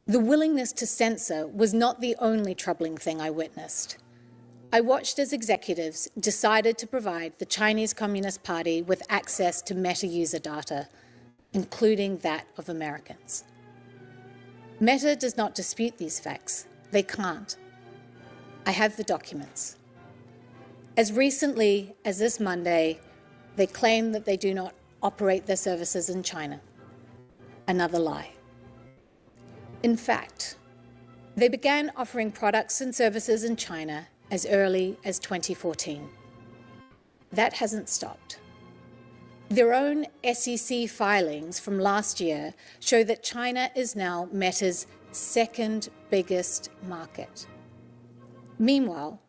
The willingness to censor was not the only troubling thing I witnessed. I watched as executives decided to provide the Chinese Communist Party with access to Meta user data, including that of Americans. Meta does not dispute these facts. They can't. I have the documents. As recently as this Monday, they claim that they do not operate their services in China. Another lie. In fact, they began offering products and services in China as early as 2014. That hasn't stopped. Their own SEC filings from last year show that China is now Meta's second biggest market. Meanwhile,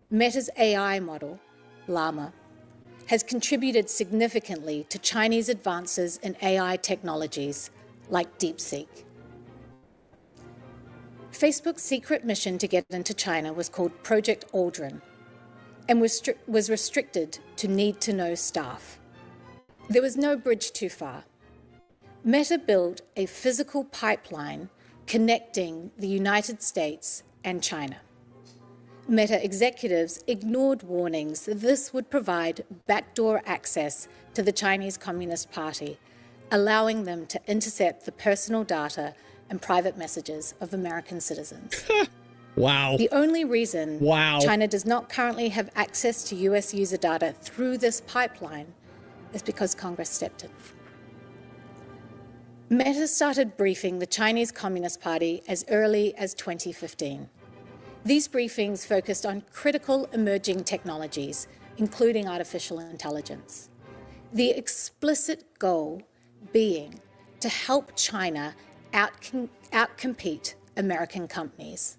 Meta's AI model, Llama, has contributed significantly to Chinese advances in AI technologies like DeepSeek. Facebook's secret mission to get into China was called Project Aldrin and was restricted to need-to-know staff. There was no bridge too far. Meta built a physical pipeline connecting the United States and China. Meta executives ignored warnings that this would provide backdoor access to the Chinese Communist Party, allowing them to intercept the personal data and private messages of American citizens. Wow. The only reason China does not currently have access to US user data through this pipeline is because Congress stepped in. Meta started briefing the Chinese Communist Party as early as 2015. These briefings focused on critical emerging technologies, including artificial intelligence. The explicit goal being to help China outcompete American companies.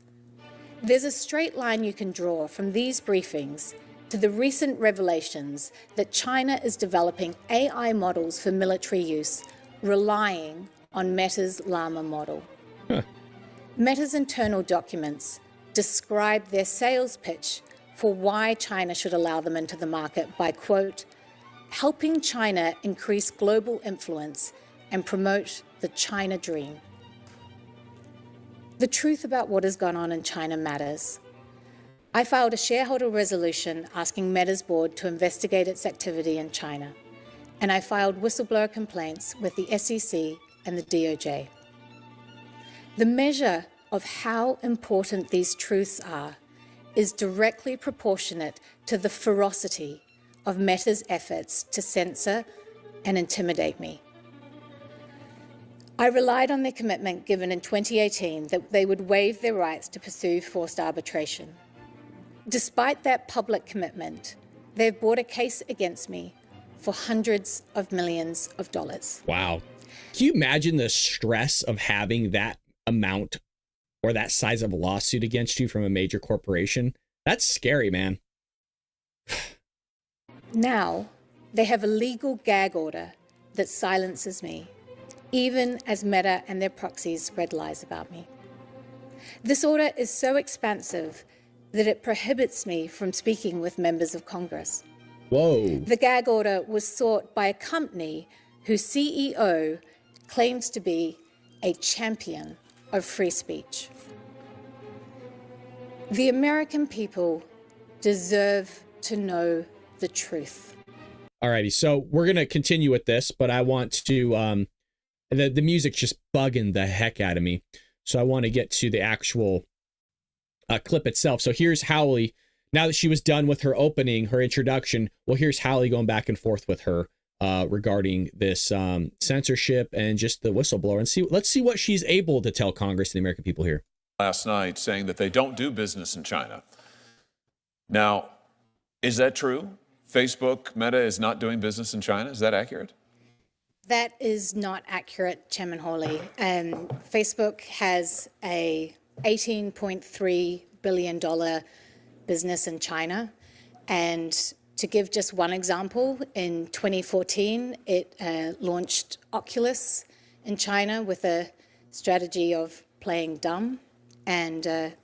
There's a straight line you can draw from these briefings to the recent revelations that China is developing AI models for military use, relying on Meta's Llama model. Meta's internal documents describe their sales pitch for why China should allow them into the market by, quote, helping China increase global influence and promote the China dream. The truth about what has gone on in China matters. I filed a shareholder resolution asking Meta's board to investigate its activity in China, and I filed whistleblower complaints with the SEC and the DOJ. The measure of how important these truths are is directly proportionate to the ferocity of Meta's efforts to censor and intimidate me. I relied on their commitment given in 2018 that they would waive their rights to pursue forced arbitration. Despite that public commitment, they've brought a case against me for hundreds of millions of dollars. Wow. Can you imagine the stress of having that amount or that size of lawsuit against you from a major corporation? That's scary, man. Now, they have a legal gag order that silences me, even as Meta and their proxies spread lies about me. This order is so expansive that it prohibits me from speaking with members of Congress. Whoa. The gag order was sought by a company whose CEO claims to be a champion of free speech. The American people deserve to know the truth. Alrighty, so we're gonna continue with this, but I want to the music's just bugging the heck out of me, so I want to get to the actual clip itself. So here's Howley. Now that she was done with her opening, her introduction, well, here's Howley going back and forth with her regarding this censorship and just the whistleblower, and let's see what she's able to tell Congress and the American people here. Last night saying that they don't do business in China. Now, is that true? Facebook, Meta is not doing business in China. Is that accurate? That is not accurate, Chairman Hawley. Facebook has a $18.3 billion business in China. And to give just one example, in 2014, it launched Oculus in China with a strategy of playing dumb. And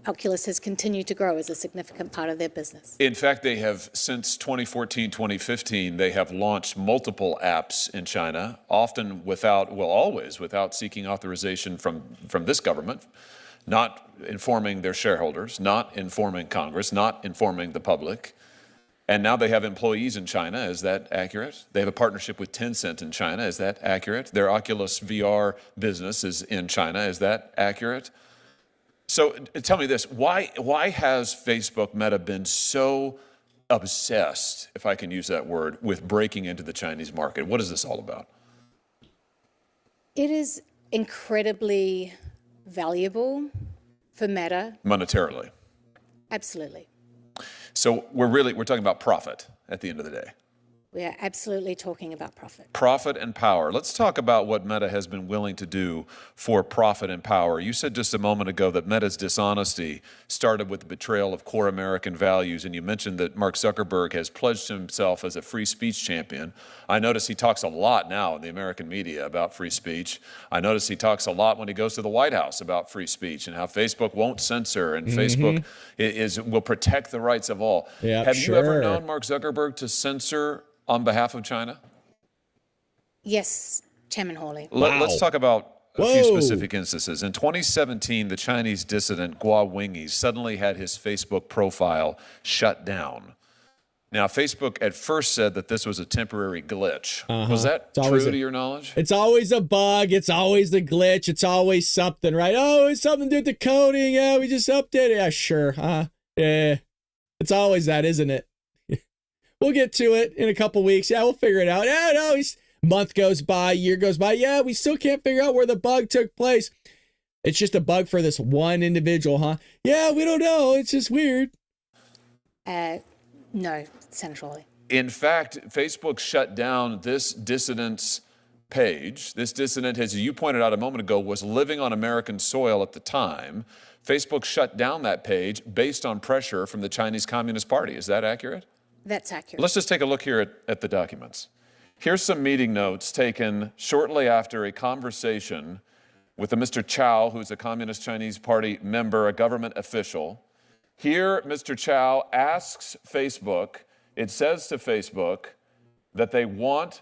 Oculus has continued to grow as a significant part of their business. In fact, they have, since 2014, 2015, they have launched multiple apps in China, often without, well, always without seeking authorization from this government, not informing their shareholders, not informing Congress, not informing the public. And now they have employees in China. Is that accurate? They have a partnership with Tencent in China. Is that accurate? Their Oculus VR business is in China. Is that accurate? So tell me this, why has Facebook Meta been so obsessed, if I can use that word, with breaking into the Chinese market? What is this all about? It is incredibly valuable for Meta. Monetarily. Absolutely. So we're talking about profit at the end of the day. We are absolutely talking about profit. Profit and power. Let's talk about what Meta has been willing to do for profit and power. You said just a moment ago that Meta's dishonesty started with the betrayal of core American values, and you mentioned that Mark Zuckerberg has pledged himself as a free speech champion. I notice he talks a lot now in the American media about free speech. I notice he talks a lot when he goes to the White House about free speech and how Facebook won't censor and Facebook will protect the rights of all. Yep, Have you ever known Mark Zuckerberg to censor on behalf of China? Yes, Chairman Hawley. Let's talk about a few specific instances. In 2017, the Chinese dissident Guo Wengyi suddenly had his Facebook profile shut down. Now, Facebook at first said that this was a temporary glitch. Was that true to your knowledge? It's always a bug. It's always a glitch. It's always something, right? Oh, it's something to do with the coding. Yeah, we just updated it. Yeah, sure. Yeah. It's always that, isn't it? We'll get to it in a couple weeks. Yeah, we'll figure it out. Yeah, no, month goes by, year goes by. Yeah, we still can't figure out where the bug took place. It's just a bug for this one individual, huh? Yeah, we don't know. It's just weird. No, Senator Hawley. In fact, Facebook shut down this dissident's page. This dissident, as you pointed out a moment ago, was living on American soil at the time. Facebook shut down that page based on pressure from the Chinese Communist Party. Is that accurate? That's accurate. Let's just take a look here at the documents. Here's some meeting notes taken shortly after a conversation with a Mr. Chow, who's a Communist Chinese Party member, a government official. Here, Mr. Chow asks Facebook, it says to Facebook that they want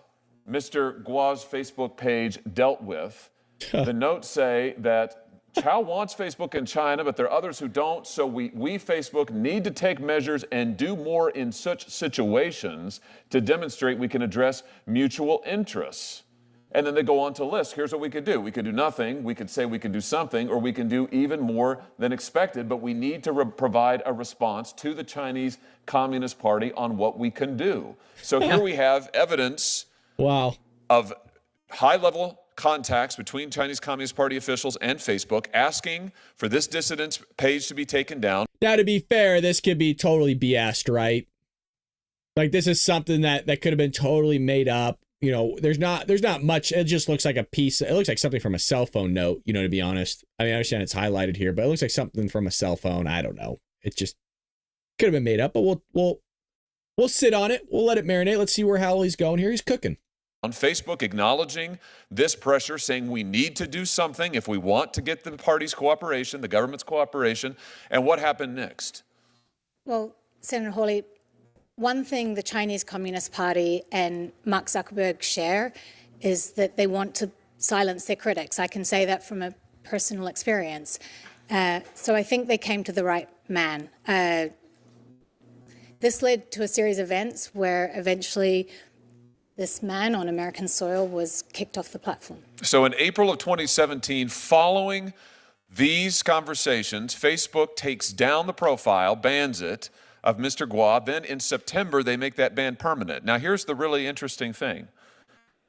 Mr. Guo's Facebook page dealt with. The notes say that Chow wants Facebook in China, but there are others who don't, so we Facebook need to take measures and do more in such situations to demonstrate we can address mutual interests. And then they go on to list, here's what we could do. We could do nothing, we could say we can do something, or we can do even more than expected, but we need to provide a response to the Chinese Communist Party on what we can do. So here we have evidence of high-level contacts between Chinese Communist Party officials and Facebook asking for this dissident's page to be taken down. Now, to be fair, this could be totally BS'd, right? Like, this is something that could have been totally made up. You know, there's not much. It just looks like a piece. It looks like something from a cell phone note, you know, to be honest. I mean, I understand it's highlighted here, but it looks like something from a cell phone. I don't know. It just could have been made up, but we'll sit on it. We'll let it marinate. Let's see where Howley's going here. He's cooking. On Facebook, acknowledging this pressure, saying we need to do something if we want to get the party's cooperation, the government's cooperation. And what happened next? Well, Senator Hawley, one thing the Chinese Communist Party and Mark Zuckerberg share is that they want to silence their critics. I can say that from a personal experience. So I think they came to the right man. This led to a series of events where eventually this man on American soil was kicked off the platform. So in April of 2017, following these conversations, Facebook takes down the profile, bans it, of Mr. Guo. Then in September, they make that ban permanent. Now, here's the really interesting thing.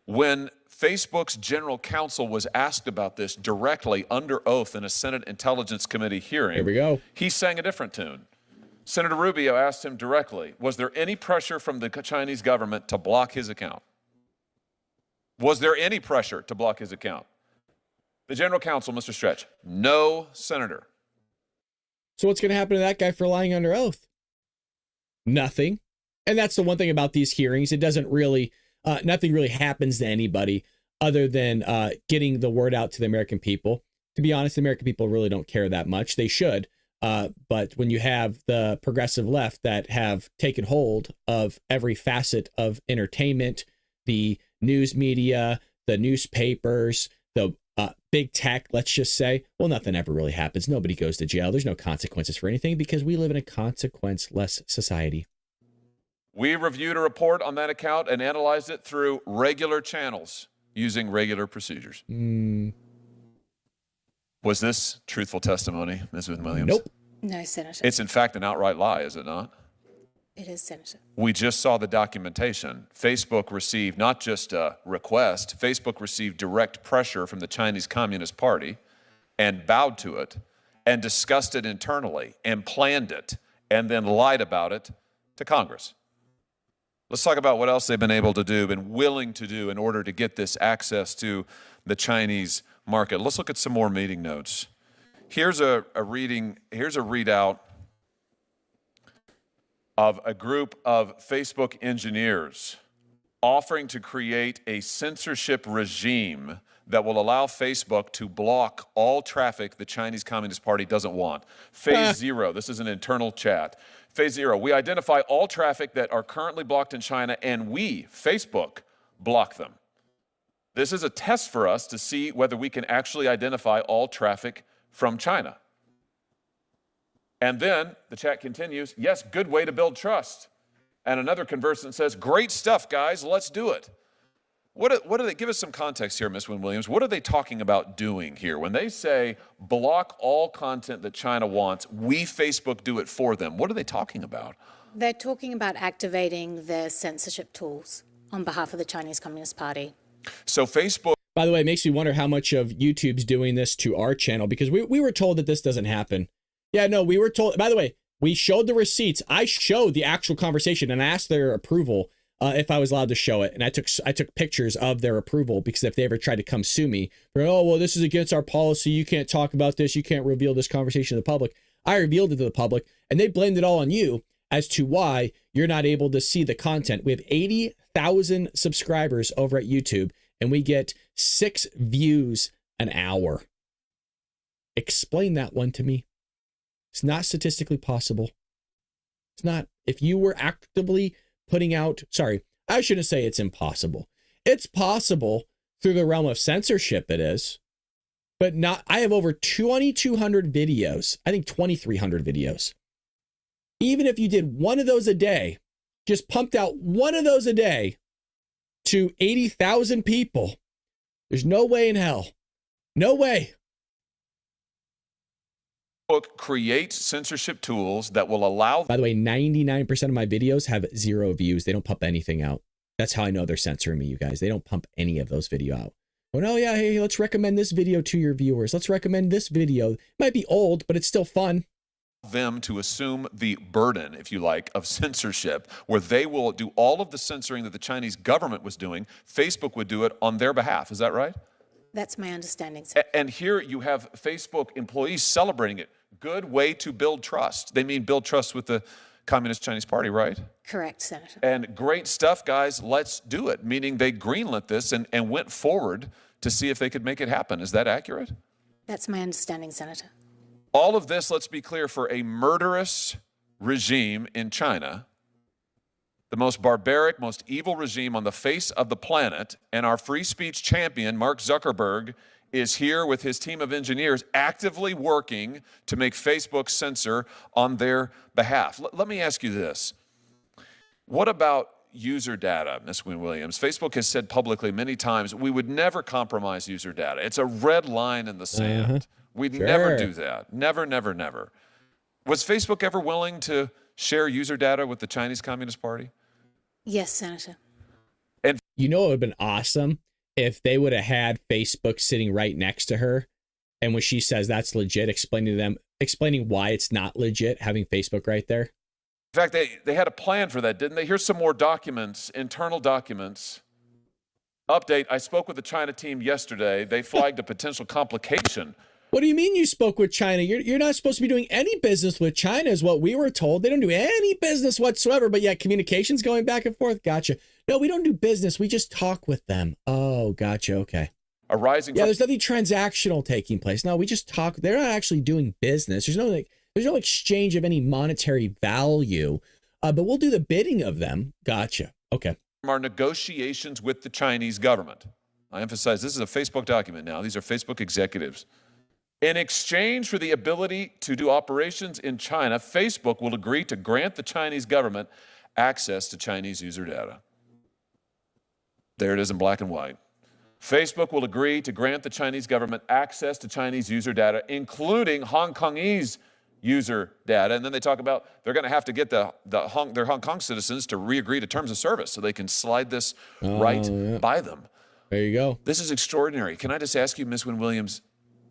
When Facebook's general counsel was asked about this directly under oath in a Senate Intelligence Committee hearing, here we go. He sang a different tune. Senator Rubio asked him directly, was there any pressure from the Chinese government to block his account? Was there any pressure to block his account? The general counsel, Mr. Stretch, no, Senator. So what's going to happen to that guy for lying under oath? Nothing. And that's the one thing about these hearings. It doesn't really, nothing really happens to anybody other than getting the word out to the American people. To be honest, the American people really don't care that much. They should. But when you have the progressive left that have taken hold of every facet of entertainment, the news media, the newspapers, the big tech, let's just say, well, nothing ever really happens. Nobody goes to jail. There's no consequences for anything because we live in a consequence-less society. We reviewed a report on that account and analyzed it through regular channels using regular procedures. Was this truthful testimony, Ms. Williams? Nope. No, Senator. It's in fact an outright lie, is it not? It is, Senator. We just saw the documentation. Facebook received not just a request, Facebook received direct pressure from the Chinese Communist Party and bowed to it and discussed it internally and planned it and then lied about it to Congress. Let's talk about what else they've been able to do, been willing to do in order to get this access to the Chinese market. Let's look at some more meeting notes. Here's a readout of a group of Facebook engineers offering to create a censorship regime that will allow Facebook to block all traffic the Chinese Communist Party doesn't want. Phase 0, this is an internal chat. Phase 0, we identify all traffic that are currently blocked in China and we, Facebook, block them. This is a test for us to see whether we can actually identify all traffic from China. And then the chat continues, yes, good way to build trust. And another conversant says, great stuff, guys, let's do it. What do they, give us some context here, Ms. Williams. What are they talking about doing here? When they say block all content that China wants, we, Facebook, do it for them. What are they talking about? They're talking about activating their censorship tools on behalf of the Chinese Communist Party. So Facebook... By the way, it makes me wonder how much of YouTube's doing this to our channel, because we were told that this doesn't happen. Yeah, no, we were told. By the way, we showed the receipts. I showed the actual conversation and I asked their approval if I was allowed to show it. And I took pictures of their approval because if they ever tried to come sue me, they're, oh, well, this is against our policy. You can't talk about this. You can't reveal this conversation to the public. I revealed it to the public and they blamed it all on you as to why you're not able to see the content. We have 80,000 subscribers over at YouTube and we get 6 views an hour. Explain that one to me. It's not statistically possible. It's not. If you were actively putting out, sorry, I shouldn't say it's impossible. It's possible through the realm of censorship, it is. But not, I have over 2,200 videos. I think 2,300 videos. Even if you did one of those a day, just pumped out one of those a day to 80,000 people, there's no way in hell. No way. Create censorship tools that will allow... By the way, 99% of my videos have 0 views. They don't pump anything out. That's how I know they're censoring me, you guys. They don't pump any of those video out. Oh, no, yeah, hey, let's recommend this video to your viewers. Let's recommend this video. It might be old, but it's still fun. Them to assume the burden, if you like, of censorship, where they will do all of the censoring that the Chinese government was doing. Facebook would do it on their behalf. Is that right? That's my understanding, sir. And here you have Facebook employees celebrating it. Good way to build trust. They mean build trust with the Communist Chinese Party, right? Correct, Senator. And great stuff, guys. Let's do it. Meaning they greenlit this and went forward to see if they could make it happen. Is that accurate? That's my understanding, Senator. All of this, let's be clear, for a murderous regime in China, the most barbaric, most evil regime on the face of the planet, and our free speech champion, Mark Zuckerberg, is here with his team of engineers actively working to make Facebook censor on their behalf. Let me ask you this. What about user data, Ms. Williams? Facebook has said publicly many times we would never compromise user data. It's a red line in the sand. We'd never do that. Never, never, never. Was Facebook ever willing to share user data with the Chinese Communist Party? Yes, Senator. And you know, it would have been awesome if they would have had Facebook sitting right next to her. And when she says that's legit, explaining why it's not legit, having Facebook right there. In fact, they had a plan for that, didn't they? Here's some more documents, internal documents. Update, I spoke with the China team yesterday. They flagged a potential complication. What do you mean you spoke with China? You're not supposed to be doing any business with China is what we were told. They don't do any business whatsoever, but yet communication's going back and forth. Gotcha. No, we don't do business. We just talk with them. Oh, gotcha. Okay. There's nothing transactional taking place. No, we just talk. They're not actually doing business. There's no exchange of any monetary value, but we'll do the bidding of them. Gotcha. Okay. Our negotiations with the Chinese government. I emphasize this is a Facebook document now. These are Facebook executives. In exchange for the ability to do operations in China, Facebook will agree to grant the Chinese government access to Chinese user data. There it is in black and white. Facebook will agree to grant the Chinese government access to Chinese user data, including Hong Kongese user data. And then they talk about they're going to have to get their Hong Kong citizens to re-agree to terms of service so they can slide this by them. There you go. This is extraordinary. Can I just ask you, Ms. Wynne Williams,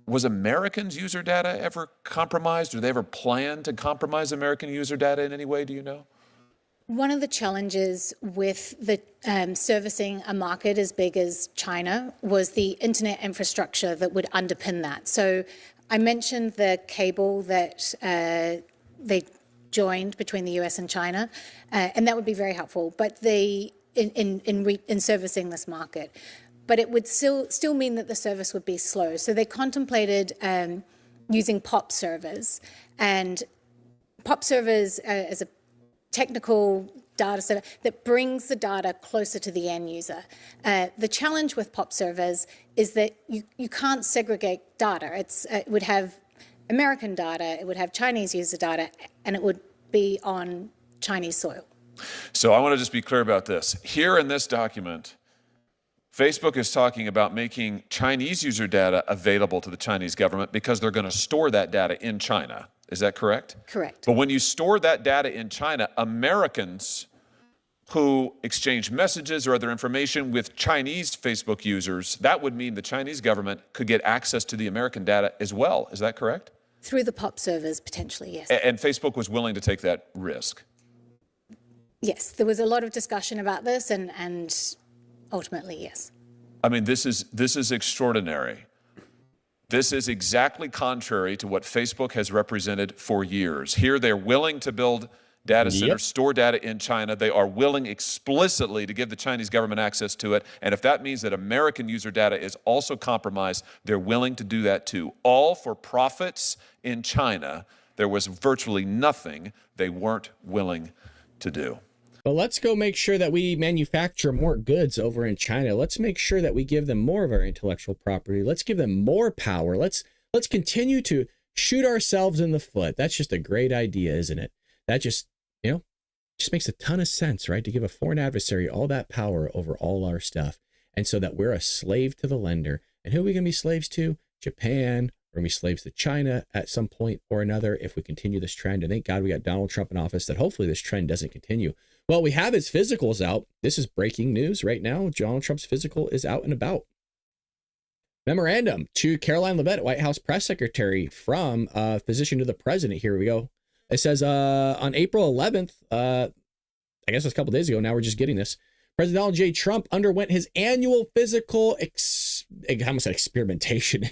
was Americans' user data ever compromised? Or they ever plan to compromise American user data in any way? Do you know? One of the challenges with the servicing a market as big as China was the internet infrastructure that would underpin that. So I mentioned the cable that they joined between the US and China, and that would be very helpful. But in servicing this market, but it would still mean that the service would be slow. So they contemplated using POP servers, and POP servers as a technical data server that brings the data closer to the end user. The challenge with POP servers is that you can't segregate data. It would have American data, it would have Chinese user data, and it would be on Chinese soil. So I want to just be clear about this. Here in this document, Facebook is talking about making Chinese user data available to the Chinese government because they're going to store that data in China. Is that correct? Correct. But when you store that data in China, Americans who exchange messages or other information with Chinese Facebook users, that would mean the Chinese government could get access to the American data as well. Is that correct? Through the POP servers, potentially, yes. And Facebook was willing to take that risk? Yes, there was a lot of discussion about this, and ultimately, yes. I mean, this is extraordinary. This is exactly contrary to what Facebook has represented for years. Here, they're willing to build data centers, store data in China. They are willing explicitly to give the Chinese government access to it. And if that means that American user data is also compromised, they're willing to do that too. All for profits in China. There was virtually nothing they weren't willing to do. But let's go make sure that we manufacture more goods over in China. Let's make sure that we give them more of our intellectual property. Let's give them more power. Let's continue to shoot ourselves in the foot. That's just a great idea, isn't it? That just makes a ton of sense, right? To give a foreign adversary all that power over all our stuff. And so that we're a slave to the lender. And who are we going to be slaves to? Japan. We're going to be slaves to China at some point or another if we continue this trend. And thank God we got Donald Trump in office that hopefully this trend doesn't continue. Well, we have his physicals out. This is breaking news right now. Donald Trump's physical is out and about. Memorandum to Caroline Leavitt, White House press secretary, from physician to the president. Here we go. It says on April 11th, I guess it's a couple days ago. Now we're just getting this. President Donald J. Trump underwent his annual physical examination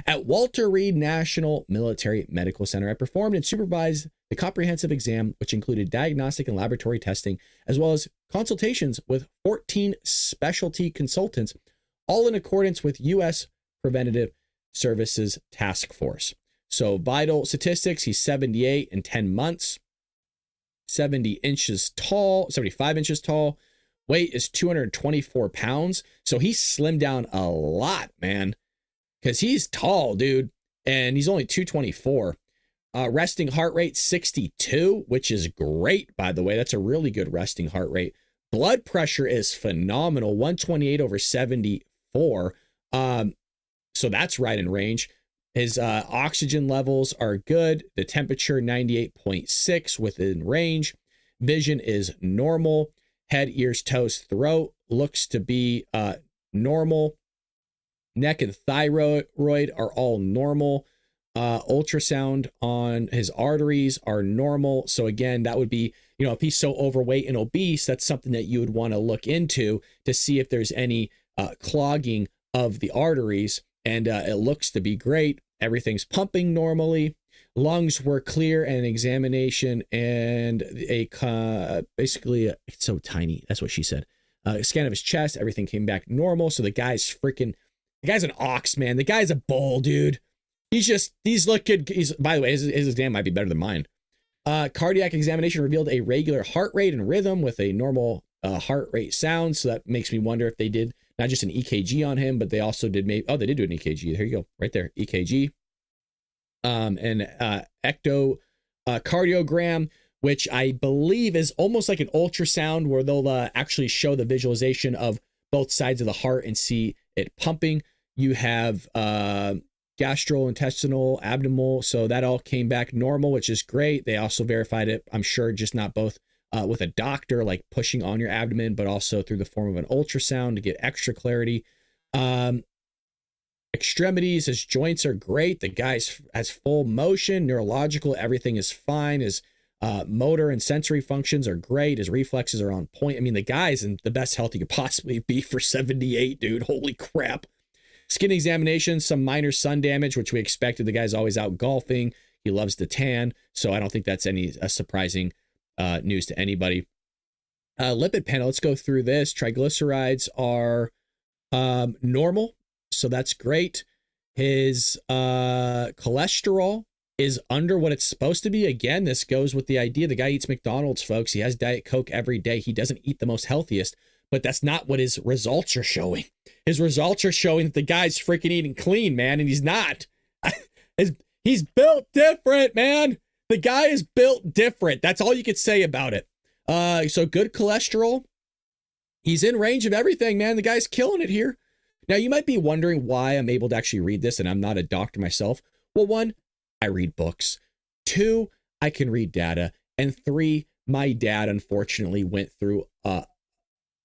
at Walter Reed National Military Medical Center. I performed and supervised the comprehensive exam, which included diagnostic and laboratory testing, as well as consultations with 14 specialty consultants, all in accordance with U.S. Preventative Services Task Force. So vital statistics, he's 78 in 10 months, 75 inches tall. Weight is 224 pounds. So he slimmed down a lot, man, because he's tall, dude. And he's only 224. Resting heart rate 62, which is great, by the way. That's a really good resting heart rate. Blood pressure is phenomenal, 128/74. So that's right in range. His oxygen levels are good. The temperature 98.6, within range. Vision is normal. Head, ears, toes, throat looks to be normal. Neck and thyroid are all normal. Ultrasound on his arteries are normal. So again, that would be, if he's so overweight and obese, that's something that you would want to look into to see if there's any clogging of the arteries. And it looks to be great. Everything's pumping normally. Lungs were clear, and an examination and basically it's so tiny. That's what she said. A scan of his chest, everything came back normal. So the guy's an ox, man. The guy's a bull, dude. He's looking, by the way, his exam might be better than mine. Cardiac examination revealed a regular heart rate and rhythm with a normal heart rate sound. So that makes me wonder if they did not just an EKG on him, but they also did they did do an EKG. There you go, right there, EKG. And echocardiogram, which I believe is almost like an ultrasound where they'll actually show the visualization of both sides of the heart and see it pumping. You have gastrointestinal, abdominal. So that all came back normal, which is great. They also verified it, I'm sure, just not both with a doctor, like pushing on your abdomen, but also through the form of an ultrasound to get extra clarity. Extremities, his joints are great. The guy has full motion, neurological, everything is fine. His motor and sensory functions are great. His reflexes are on point. I mean, the guy's in the best health he could possibly be for 78, dude. Holy crap. Skin examination, some minor sun damage, which we expected. The guy's always out golfing. He loves to tan. So I don't think that's any surprising news to anybody. Lipid panel, let's go through this. Triglycerides are normal. So that's great. His cholesterol is under what it's supposed to be. Again, this goes with the idea. The guy eats McDonald's, folks. He has Diet Coke every day. He doesn't eat the most healthiest, but that's not what his results are showing. His results are showing that the guy's freaking eating clean, man, and he's not. He's built different, man. The guy is built different. That's all you could say about it. So good cholesterol. He's in range of everything, man. The guy's killing it here. Now, you might be wondering why I'm able to actually read this, and I'm not a doctor myself. Well, 1, I read books. 2, I can read data. And 3, my dad, unfortunately, went through a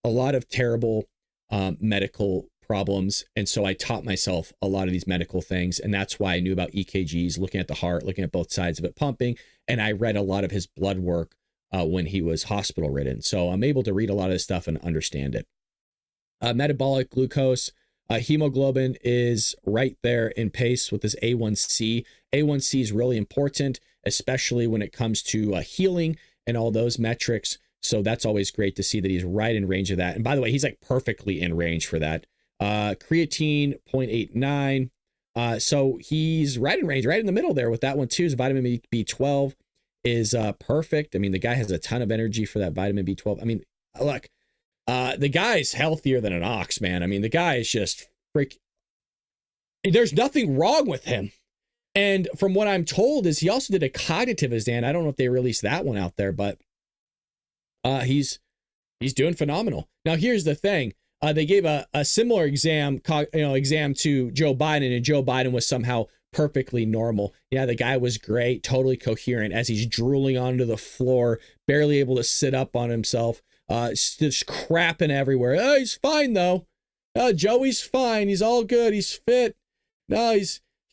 lot of terrible medical problems. And so I taught myself a lot of these medical things. And that's why I knew about EKGs, looking at the heart, looking at both sides of it pumping. And I read a lot of his blood work when he was hospital ridden. So I'm able to read a lot of this stuff and understand it. Metabolic glucose, hemoglobin is right there in pace with this A1C. A1C is really important, especially when it comes to healing and all those metrics. So that's always great to see that he's right in range of that. And by the way, he's like perfectly in range for that. Creatine 0.89. So he's right in range, right in the middle there with that one too. His vitamin B12 is perfect. I mean, the guy has a ton of energy for that vitamin B12. I mean, look, the guy's healthier than an ox, man. I mean, the guy is just there's nothing wrong with him. And from what I'm told is he also did a cognitive exam. I don't know if they released that one out there, but he's doing phenomenal. Now, here's the thing. They gave a similar exam to Joe Biden, and Joe Biden was somehow perfectly normal. Yeah, the guy was great, totally coherent as he's drooling onto the floor, barely able to sit up on himself, just crapping everywhere. Oh, he's fine though. Joey's fine. He's all good. He's fit. No, he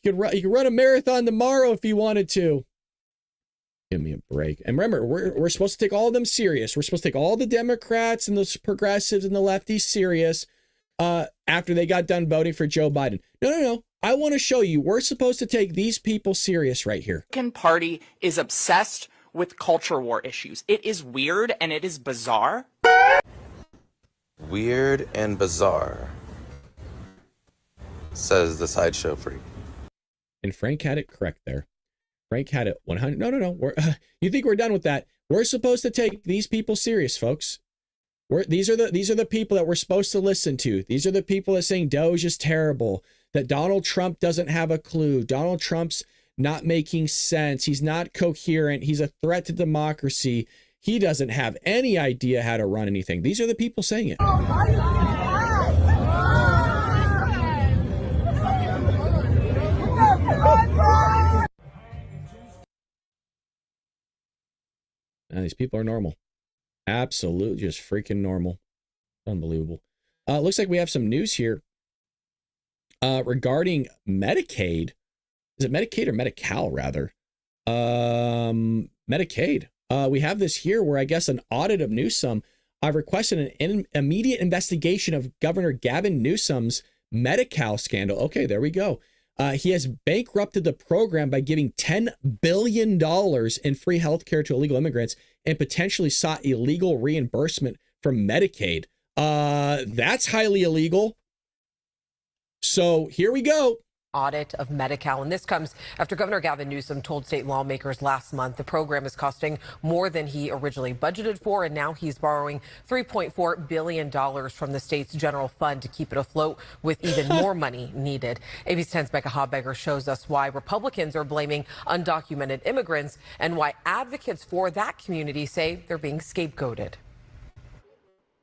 could run a marathon tomorrow if he wanted to. Give me a break. And remember, we're supposed to take all of them serious. We're supposed to take all the Democrats and the progressives and the lefties serious after they got done voting for Joe Biden. No. I want to show you we're supposed to take these people serious right here. The Republican Party is obsessed with culture war issues. It is weird and it is bizarre. Weird and bizarre, says the sideshow freak. And Frank had it correct there. Frank had it 100. No. You think we're done with that? We're supposed to take these people serious, folks. These are the people that we're supposed to listen to. These are the people that saying Doge is terrible, that Donald Trump doesn't have a clue. Donald Trump's not making sense. He's not coherent. He's a threat to democracy. He doesn't have any idea how to run anything. These are the people saying it. And these people are normal. Absolutely just freaking normal. Unbelievable. Looks like we have some news here regarding Medicaid. Is it Medicaid or Medi-Cal, rather? Medicaid. We have this here where I guess an audit of Newsom requested an immediate investigation of Governor Gavin Newsom's Medi-Cal scandal. Okay, there we go. He has bankrupted the program by giving $10 billion in free health care to illegal immigrants and potentially sought illegal reimbursement from Medicaid. That's highly illegal. So here we go. Audit of Medi-Cal, and this comes after Governor Gavin Newsom told state lawmakers last month the program is costing more than he originally budgeted for, and now he's borrowing $3.4 billion from the state's general fund to keep it afloat, with even more money needed. ABC 10's Becca Hobbecker shows us why Republicans are blaming undocumented immigrants and why advocates for that community say they're being scapegoated.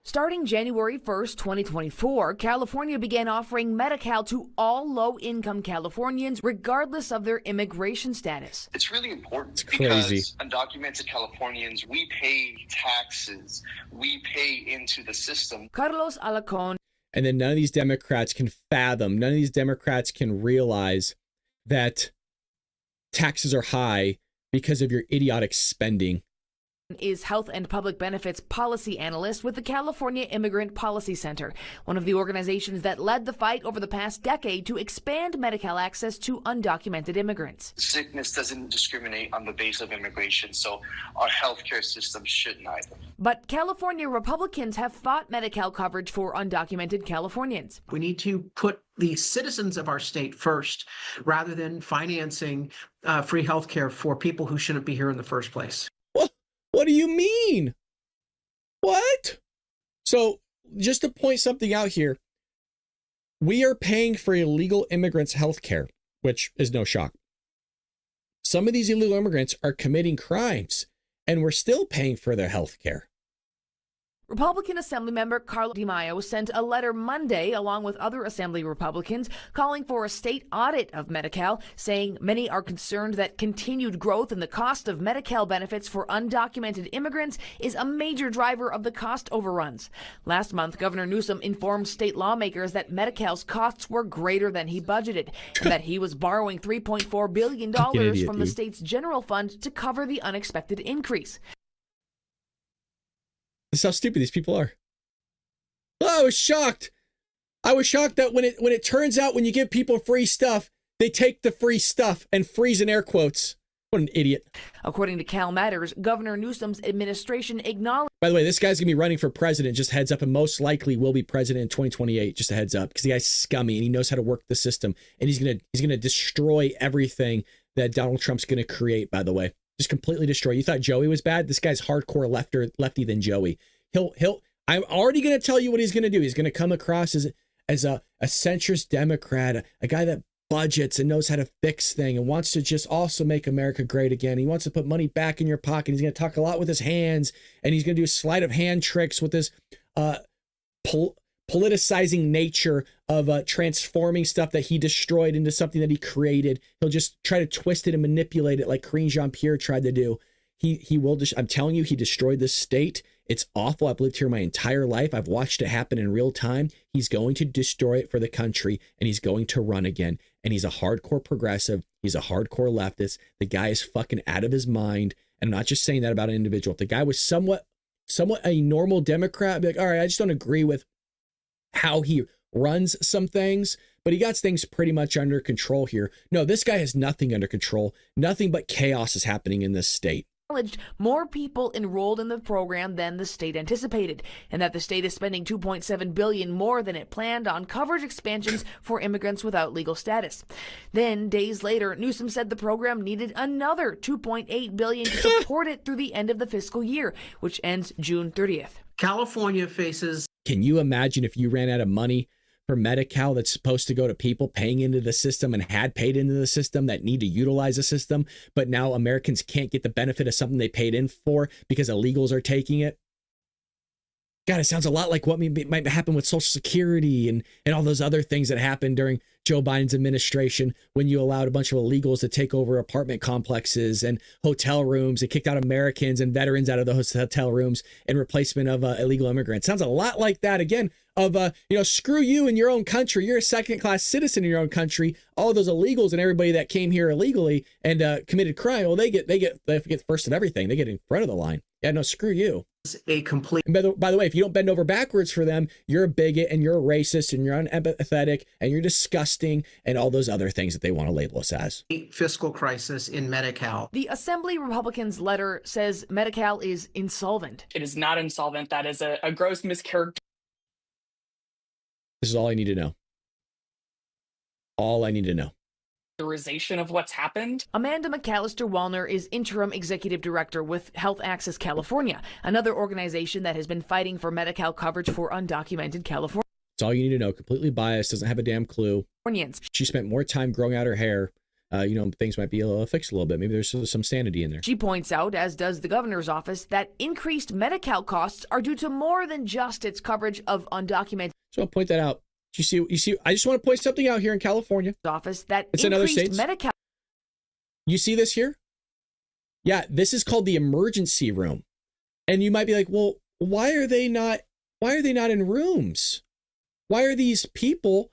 Starting January 1st, 2024, California began offering Medi-Cal to all low-income Californians, regardless of their immigration status. It's really important because undocumented Californians, we pay taxes, we pay into the system. Carlos Alacon. And then none of these Democrats can fathom, none of these Democrats can realize that taxes are high because of your idiotic spending. Is health and public benefits policy analyst with the California Immigrant Policy Center, one of the organizations that led the fight over the past decade to expand Medi-Cal access to undocumented immigrants. Sickness doesn't discriminate on the basis of immigration, so our healthcare system shouldn't either. But California Republicans have fought Medi-Cal coverage for undocumented Californians. We need to put the citizens of our state first, rather than financing free healthcare for people who shouldn't be here in the first place. What do you mean? What? So just to point something out here, we are paying for illegal immigrants' health care, which is no shock. Some of these illegal immigrants are committing crimes, and we're still paying for their health care. Republican Assemblymember Carlos DiMaio sent a letter Monday, along with other Assembly Republicans, calling for a state audit of Medi-Cal, saying many are concerned that continued growth in the cost of Medi-Cal benefits for undocumented immigrants is a major driver of the cost overruns. Last month, Governor Newsom informed state lawmakers that Medi-Cal's costs were greater than he budgeted, and that he was borrowing $3.4 billion from the state's general fund to cover the unexpected increase. That's how stupid these people are. Oh, I was shocked. I was shocked that when it turns out when you give people free stuff, they take the free stuff and freeze in air quotes. What an idiot. According to Cal Matters, Governor Newsom's administration acknowledged. By the way, this guy's going to be running for president, just heads up, and most likely will be president in 2028, just a heads up, because the guy's scummy and he knows how to work the system, and he's going to destroy everything that Donald Trump's going to create, by the way. Just completely destroy. You thought Joey was bad? This guy's hardcore lefty than Joey. I'm already going to tell you what he's going to do. He's going to come across as a centrist Democrat, a guy that budgets and knows how to fix things and wants to just also make America great again. He wants to put money back in your pocket. He's going to talk a lot with his hands, and he's going to do sleight of hand tricks with this politicizing nature of transforming stuff that he destroyed into something that he created. He'll just try to twist it and manipulate it like Karine Jean-Pierre tried to do. He will. I'm telling you, he destroyed this state. It's awful. I've lived here my entire life. I've watched it happen in real time. He's going to destroy it for the country, and he's going to run again. And he's a hardcore progressive. He's a hardcore leftist. The guy is fucking out of his mind. And I'm not just saying that about an individual. If the guy was somewhat a normal Democrat, I'd be like, all right, I just don't agree with how he runs some things, but he got things pretty much under control here. No, this guy has nothing under control. Nothing but chaos is happening in this state. More people enrolled in the program than the state anticipated, and that the state is spending $2.7 billion more than it planned on coverage expansions for immigrants without legal status. Then, days later, Newsom said the program needed another $2.8 billion to support it through the end of the fiscal year, which ends June 30th. California faces... Can you imagine if you ran out of money for Medi-Cal that's supposed to go to people paying into the system and had paid into the system that need to utilize the system, but now Americans can't get the benefit of something they paid in for because illegals are taking it. God, it sounds a lot like what might happen with Social Security and all those other things that happened during Joe Biden's administration when you allowed a bunch of illegals to take over apartment complexes and hotel rooms and kicked out Americans and veterans out of those hotel rooms in replacement of illegal immigrants. Sounds a lot like that again of, screw you in your own country. You're a second-class citizen in your own country. All those illegals and everybody that came here illegally and committed crime, well, they get first of everything. They get in front of the line. Yeah, no, screw you. A complete. And by the way, if you don't bend over backwards for them, you're a bigot and you're a racist and you're unempathetic and you're disgusting and all those other things that they want to label us as. Fiscal crisis in Medi-Cal. The Assembly Republicans' letter says Medi-Cal is insolvent. It is not insolvent. That is a gross mischaracterization. This is all I need to know. All I need to know. Of what's happened. Amanda McAllister Wallner is interim executive director with Health Access California, another organization that has been fighting for Medi-Cal coverage for undocumented Californians. That's all you need to know. Completely biased, doesn't have a damn clue. She spent more time growing out her hair. Things might be fixed a little bit. Maybe there's some sanity in there. She points out, as does the governor's office, that increased Medi-Cal costs are due to more than just its coverage of undocumented. So I'll point that out. You see, I just want to point something out here in California. Office that it's in other states. Medi-Cal. You see this here? Yeah, this is called the emergency room. And you might be like, well, why are they not in rooms? Why are these people,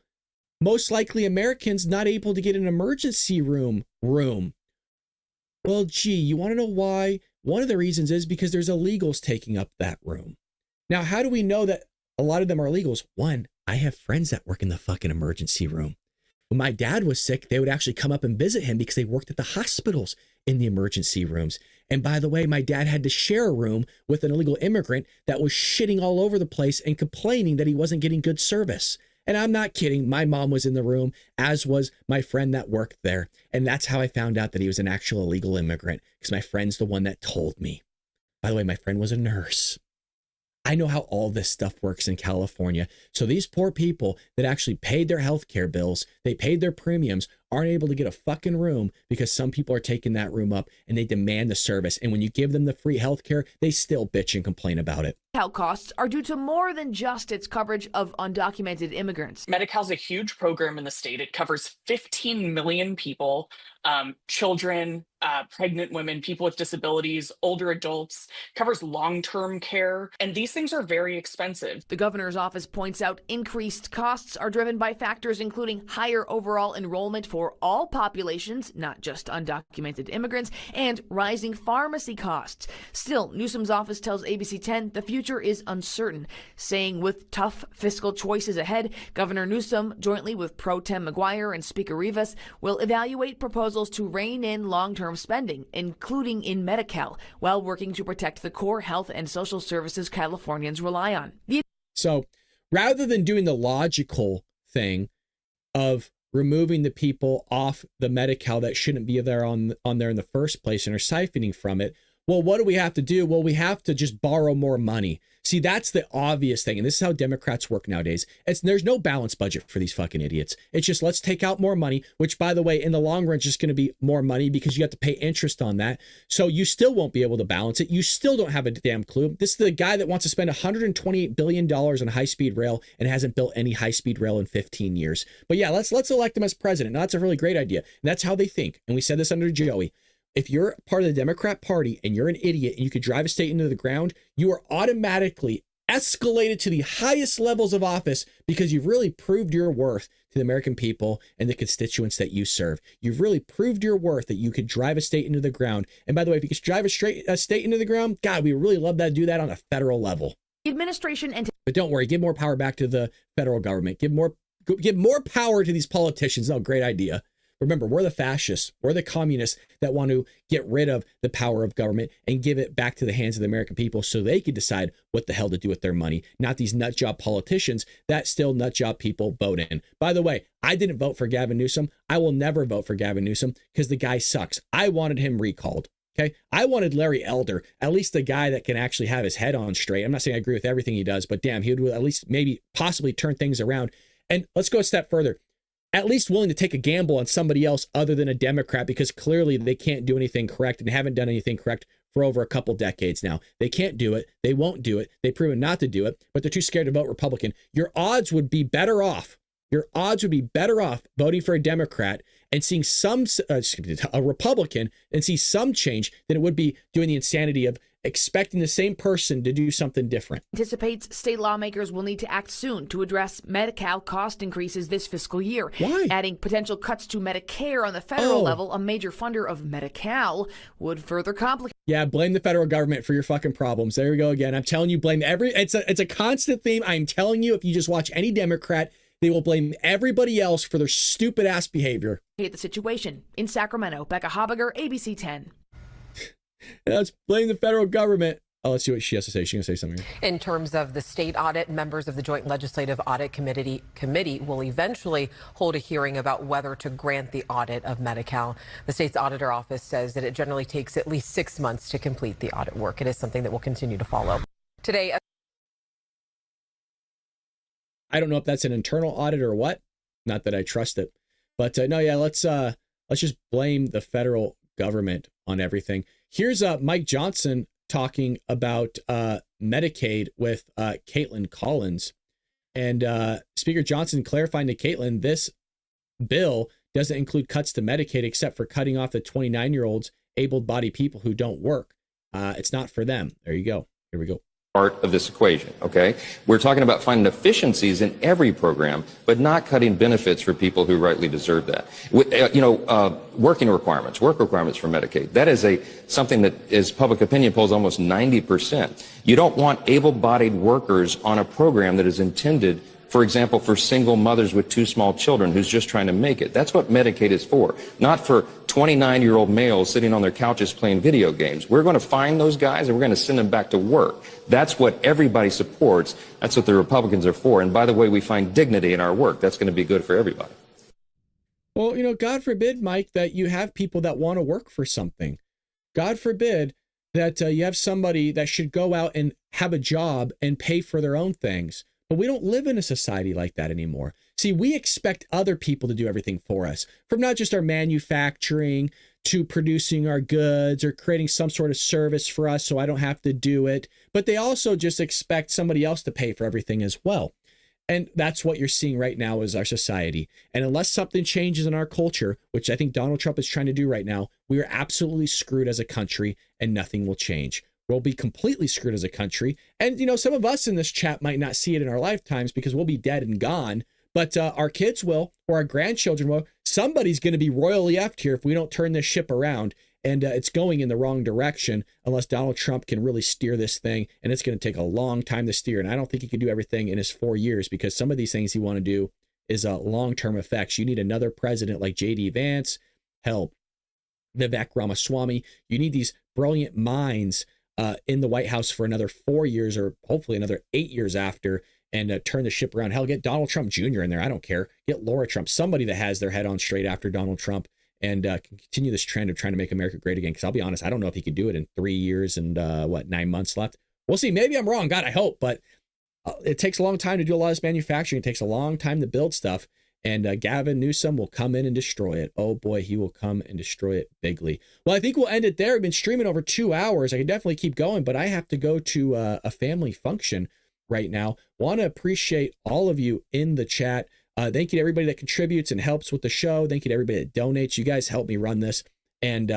most likely Americans, not able to get an emergency room? Well, gee, you want to know why? One of the reasons is because there's illegals taking up that room. Now, how do we know that a lot of them are illegals? One, I have friends that work in the fucking emergency room. When my dad was sick, they would actually come up and visit him because they worked at the hospitals in the emergency rooms. And by the way, my dad had to share a room with an illegal immigrant that was shitting all over the place and complaining that he wasn't getting good service. And I'm not kidding. My mom was in the room, as was my friend that worked there. And that's how I found out that he was an actual illegal immigrant, because my friend's the one that told me. By the way, my friend was a nurse. I know how all this stuff works in California. So these poor people that actually paid their health care bills, they paid their premiums, aren't able to get a fucking room because some people are taking that room up and they demand the service. And when you give them the free health care, they still bitch and complain about it. Medi-Cal costs are due to more than just its coverage of undocumented immigrants. Medi-Cal's a huge program in the state. It covers 15 million people, children, pregnant women, people with disabilities, older adults, covers long-term care, and these things are very expensive. The governor's office points out increased costs are driven by factors including higher overall enrollment for all populations, not just undocumented immigrants, and rising pharmacy costs. Still, Newsom's office tells ABC 10 the future is uncertain, saying with tough fiscal choices ahead, Governor Newsom, jointly with Pro Tem McGuire and Speaker Rivas, will evaluate proposals to rein in long-term spending, including in Medi-Cal, while working to protect the core health and social services Californians rely on. So rather than doing the logical thing of removing the people off the Medi-Cal that shouldn't be there on there in the first place and are siphoning from it, well, what do we have to do? Well, we have to just borrow more money. See, that's the obvious thing. And this is how Democrats work nowadays. There's no balanced budget for these fucking idiots. It's just, let's take out more money, which, by the way, in the long run, is just going to be more money because you have to pay interest on that. So you still won't be able to balance it. You still don't have a damn clue. This is the guy that wants to spend $128 billion on high-speed rail and hasn't built any high-speed rail in 15 years. But yeah, let's elect him as president. Now, that's a really great idea. And that's how they think. And we said this under Joey. If you're part of the Democrat Party and you're an idiot and you could drive a state into the ground, you are automatically escalated to the highest levels of office because you've really proved your worth to the American people and the constituents that you serve. You've really proved your worth that you could drive a state into the ground. And by the way, if you could drive a state into the ground, God, we really love to do that on a federal level. Administration and but don't worry, give more power back to the federal government. Give more power to these politicians. Oh, great idea. Remember, we're the fascists, we're the communists that want to get rid of the power of government and give it back to the hands of the American people so they can decide what the hell to do with their money, not these nutjob politicians that still nutjob people vote in. By the way, I didn't vote for Gavin Newsom. I will never vote for Gavin Newsom because the guy sucks. I wanted him recalled. Okay, I wanted Larry Elder, at least the guy that can actually have his head on straight. I'm not saying I agree with everything he does, but damn, he would at least maybe possibly turn things around And let's go a step further. At least willing to take a gamble on somebody else other than a Democrat, because clearly they can't do anything correct and haven't done anything correct for over a couple decades now. They can't do it. They won't do it. They've proven not to do it, but they're too scared to vote Republican. Your odds would be better off. Your odds would be better off voting for a Democrat and seeing a Republican and see some change than it would be doing the insanity of expecting the same person to do something different. Anticipates state lawmakers will need to act soon to address Medi-Cal cost increases this fiscal year. Why? Adding potential cuts to Medicare on the federal level, a major funder of Medi-Cal, would further complicate. Yeah, blame the federal government for your fucking problems. There we go again. I'm telling you, blame it's a constant theme. I'm telling you, if you just watch any Democrat, they will blame everybody else for their stupid ass behavior. The situation in Sacramento. Becca Habiger, ABC 10. Let's blame the federal government. Oh, let's see what she has to say. She's going to say something. In terms of the state audit, members of the Joint Legislative Audit Committee will eventually hold a hearing about whether to grant the audit of Medi-Cal. The state's auditor office says that it generally takes at least 6 months to complete the audit work. It is something that will continue to follow. Today, I don't know if that's an internal audit or what. Not that I trust it. But no, yeah, let's just blame the federal government on everything. Here's Mike Johnson talking about Medicaid with Caitlin Collins. And Speaker Johnson clarifying to Caitlin, this bill doesn't include cuts to Medicaid except for cutting off the 29-year-olds, able-bodied people who don't work. It's not for them. There you go. Here we go. Part of this equation, okay? We're talking about finding efficiencies in every program, but not cutting benefits for people who rightly deserve that. Work requirements for Medicaid. That is something that is public opinion polls almost 90%. You don't want able-bodied workers on a program that is intended, for example, for single mothers with 2 small children who's just trying to make it. That's what Medicaid is for, not for 29-year-old males sitting on their couches playing video games. We're going to find those guys and we're going to send them back to work. That's what everybody supports. That's what the Republicans are for. And by the way, we find dignity in our work. That's going to be good for everybody. Well, God forbid, Mike, that you have people that want to work for something. God forbid that you have somebody that should go out and have a job and pay for their own things. But we don't live in a society like that anymore. See, we expect other people to do everything for us, from not just our manufacturing to producing our goods or creating some sort of service for us so I don't have to do it. But they also just expect somebody else to pay for everything as well. And that's what you're seeing right now is our society. And unless something changes in our culture, which I think Donald Trump is trying to do right now, we are absolutely screwed as a country and nothing will change. We'll be completely screwed as a country. And, some of us in this chat might not see it in our lifetimes because we'll be dead and gone, but our kids will, or our grandchildren will. Somebody's going to be royally effed here if we don't turn this ship around. And it's going in the wrong direction unless Donald Trump can really steer this thing. And it's going to take a long time to steer. And I don't think he can do everything in his 4 years because some of these things he want to do is long-term effects. You need another president like J.D. Vance, hell, Vivek Ramaswamy. You need these brilliant minds in the White House for another 4 years or hopefully another 8 years after and turn the ship around. Hell, get Donald Trump Jr. in there. I don't care. Get Laura Trump, somebody that has their head on straight after Donald Trump and can continue this trend of trying to make America great again. Because I'll be honest, I don't know if he could do it in 3 years and 9 months left. We'll see. Maybe I'm wrong. God, I hope. But it takes a long time to do a lot of this manufacturing. It takes a long time to build stuff. And Gavin Newsom will come in and destroy it. Oh boy, he will come and destroy it bigly. Well, I think we'll end it there. We've been streaming over 2 hours. I can definitely keep going, but I have to go to a family function right now. Want to appreciate all of you in the chat. Thank you to everybody that contributes and helps with the show. Thank you to everybody that donates. You guys help me run this. And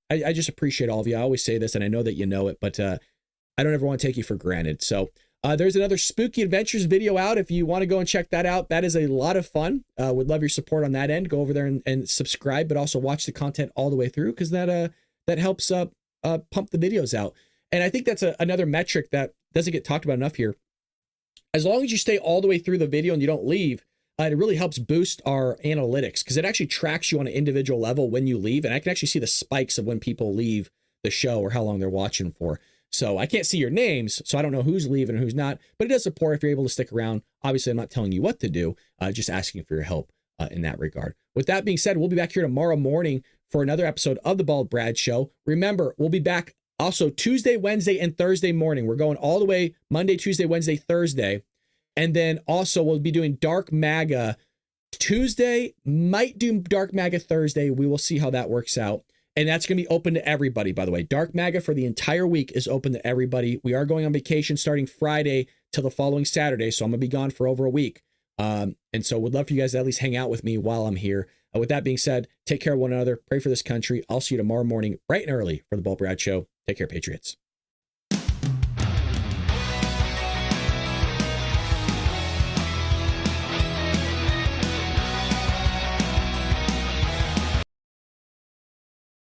I just appreciate all of you. I always say this, and I know that you know it, but I don't ever want to take you for granted. So there's another Spooky Adventures video out. If you want to go and check that out, that is a lot of fun. Would love your support on that end. Go over there and subscribe, but also watch the content all the way through because that helps pump the videos out. And I think that's another metric that doesn't get talked about enough here. As long as you stay all the way through the video and you don't leave, it really helps boost our analytics because it actually tracks you on an individual level when you leave. And I can actually see the spikes of when people leave the show or how long they're watching for. So I can't see your names, so I don't know who's leaving and who's not, but it does support if you're able to stick around. Obviously, I'm not telling you what to do, just asking for your help in that regard. With that being said, we'll be back here tomorrow morning for another episode of The Bald Brad Show. Remember, we'll be back also Tuesday, Wednesday, and Thursday morning. We're going all the way Monday, Tuesday, Wednesday, Thursday. And then also we'll be doing Dark MAGA Tuesday, might do Dark MAGA Thursday. We will see how that works out. And that's going to be open to everybody, by the way. Dark MAGA for the entire week is open to everybody. We are going on vacation starting Friday till the following Saturday, so I'm going to be gone for over a week. And so would love for you guys to at least hang out with me while I'm here. With that being said, take care of one another. Pray for this country. I'll see you tomorrow morning bright and early for the Bald Brad Show. Take care, Patriots.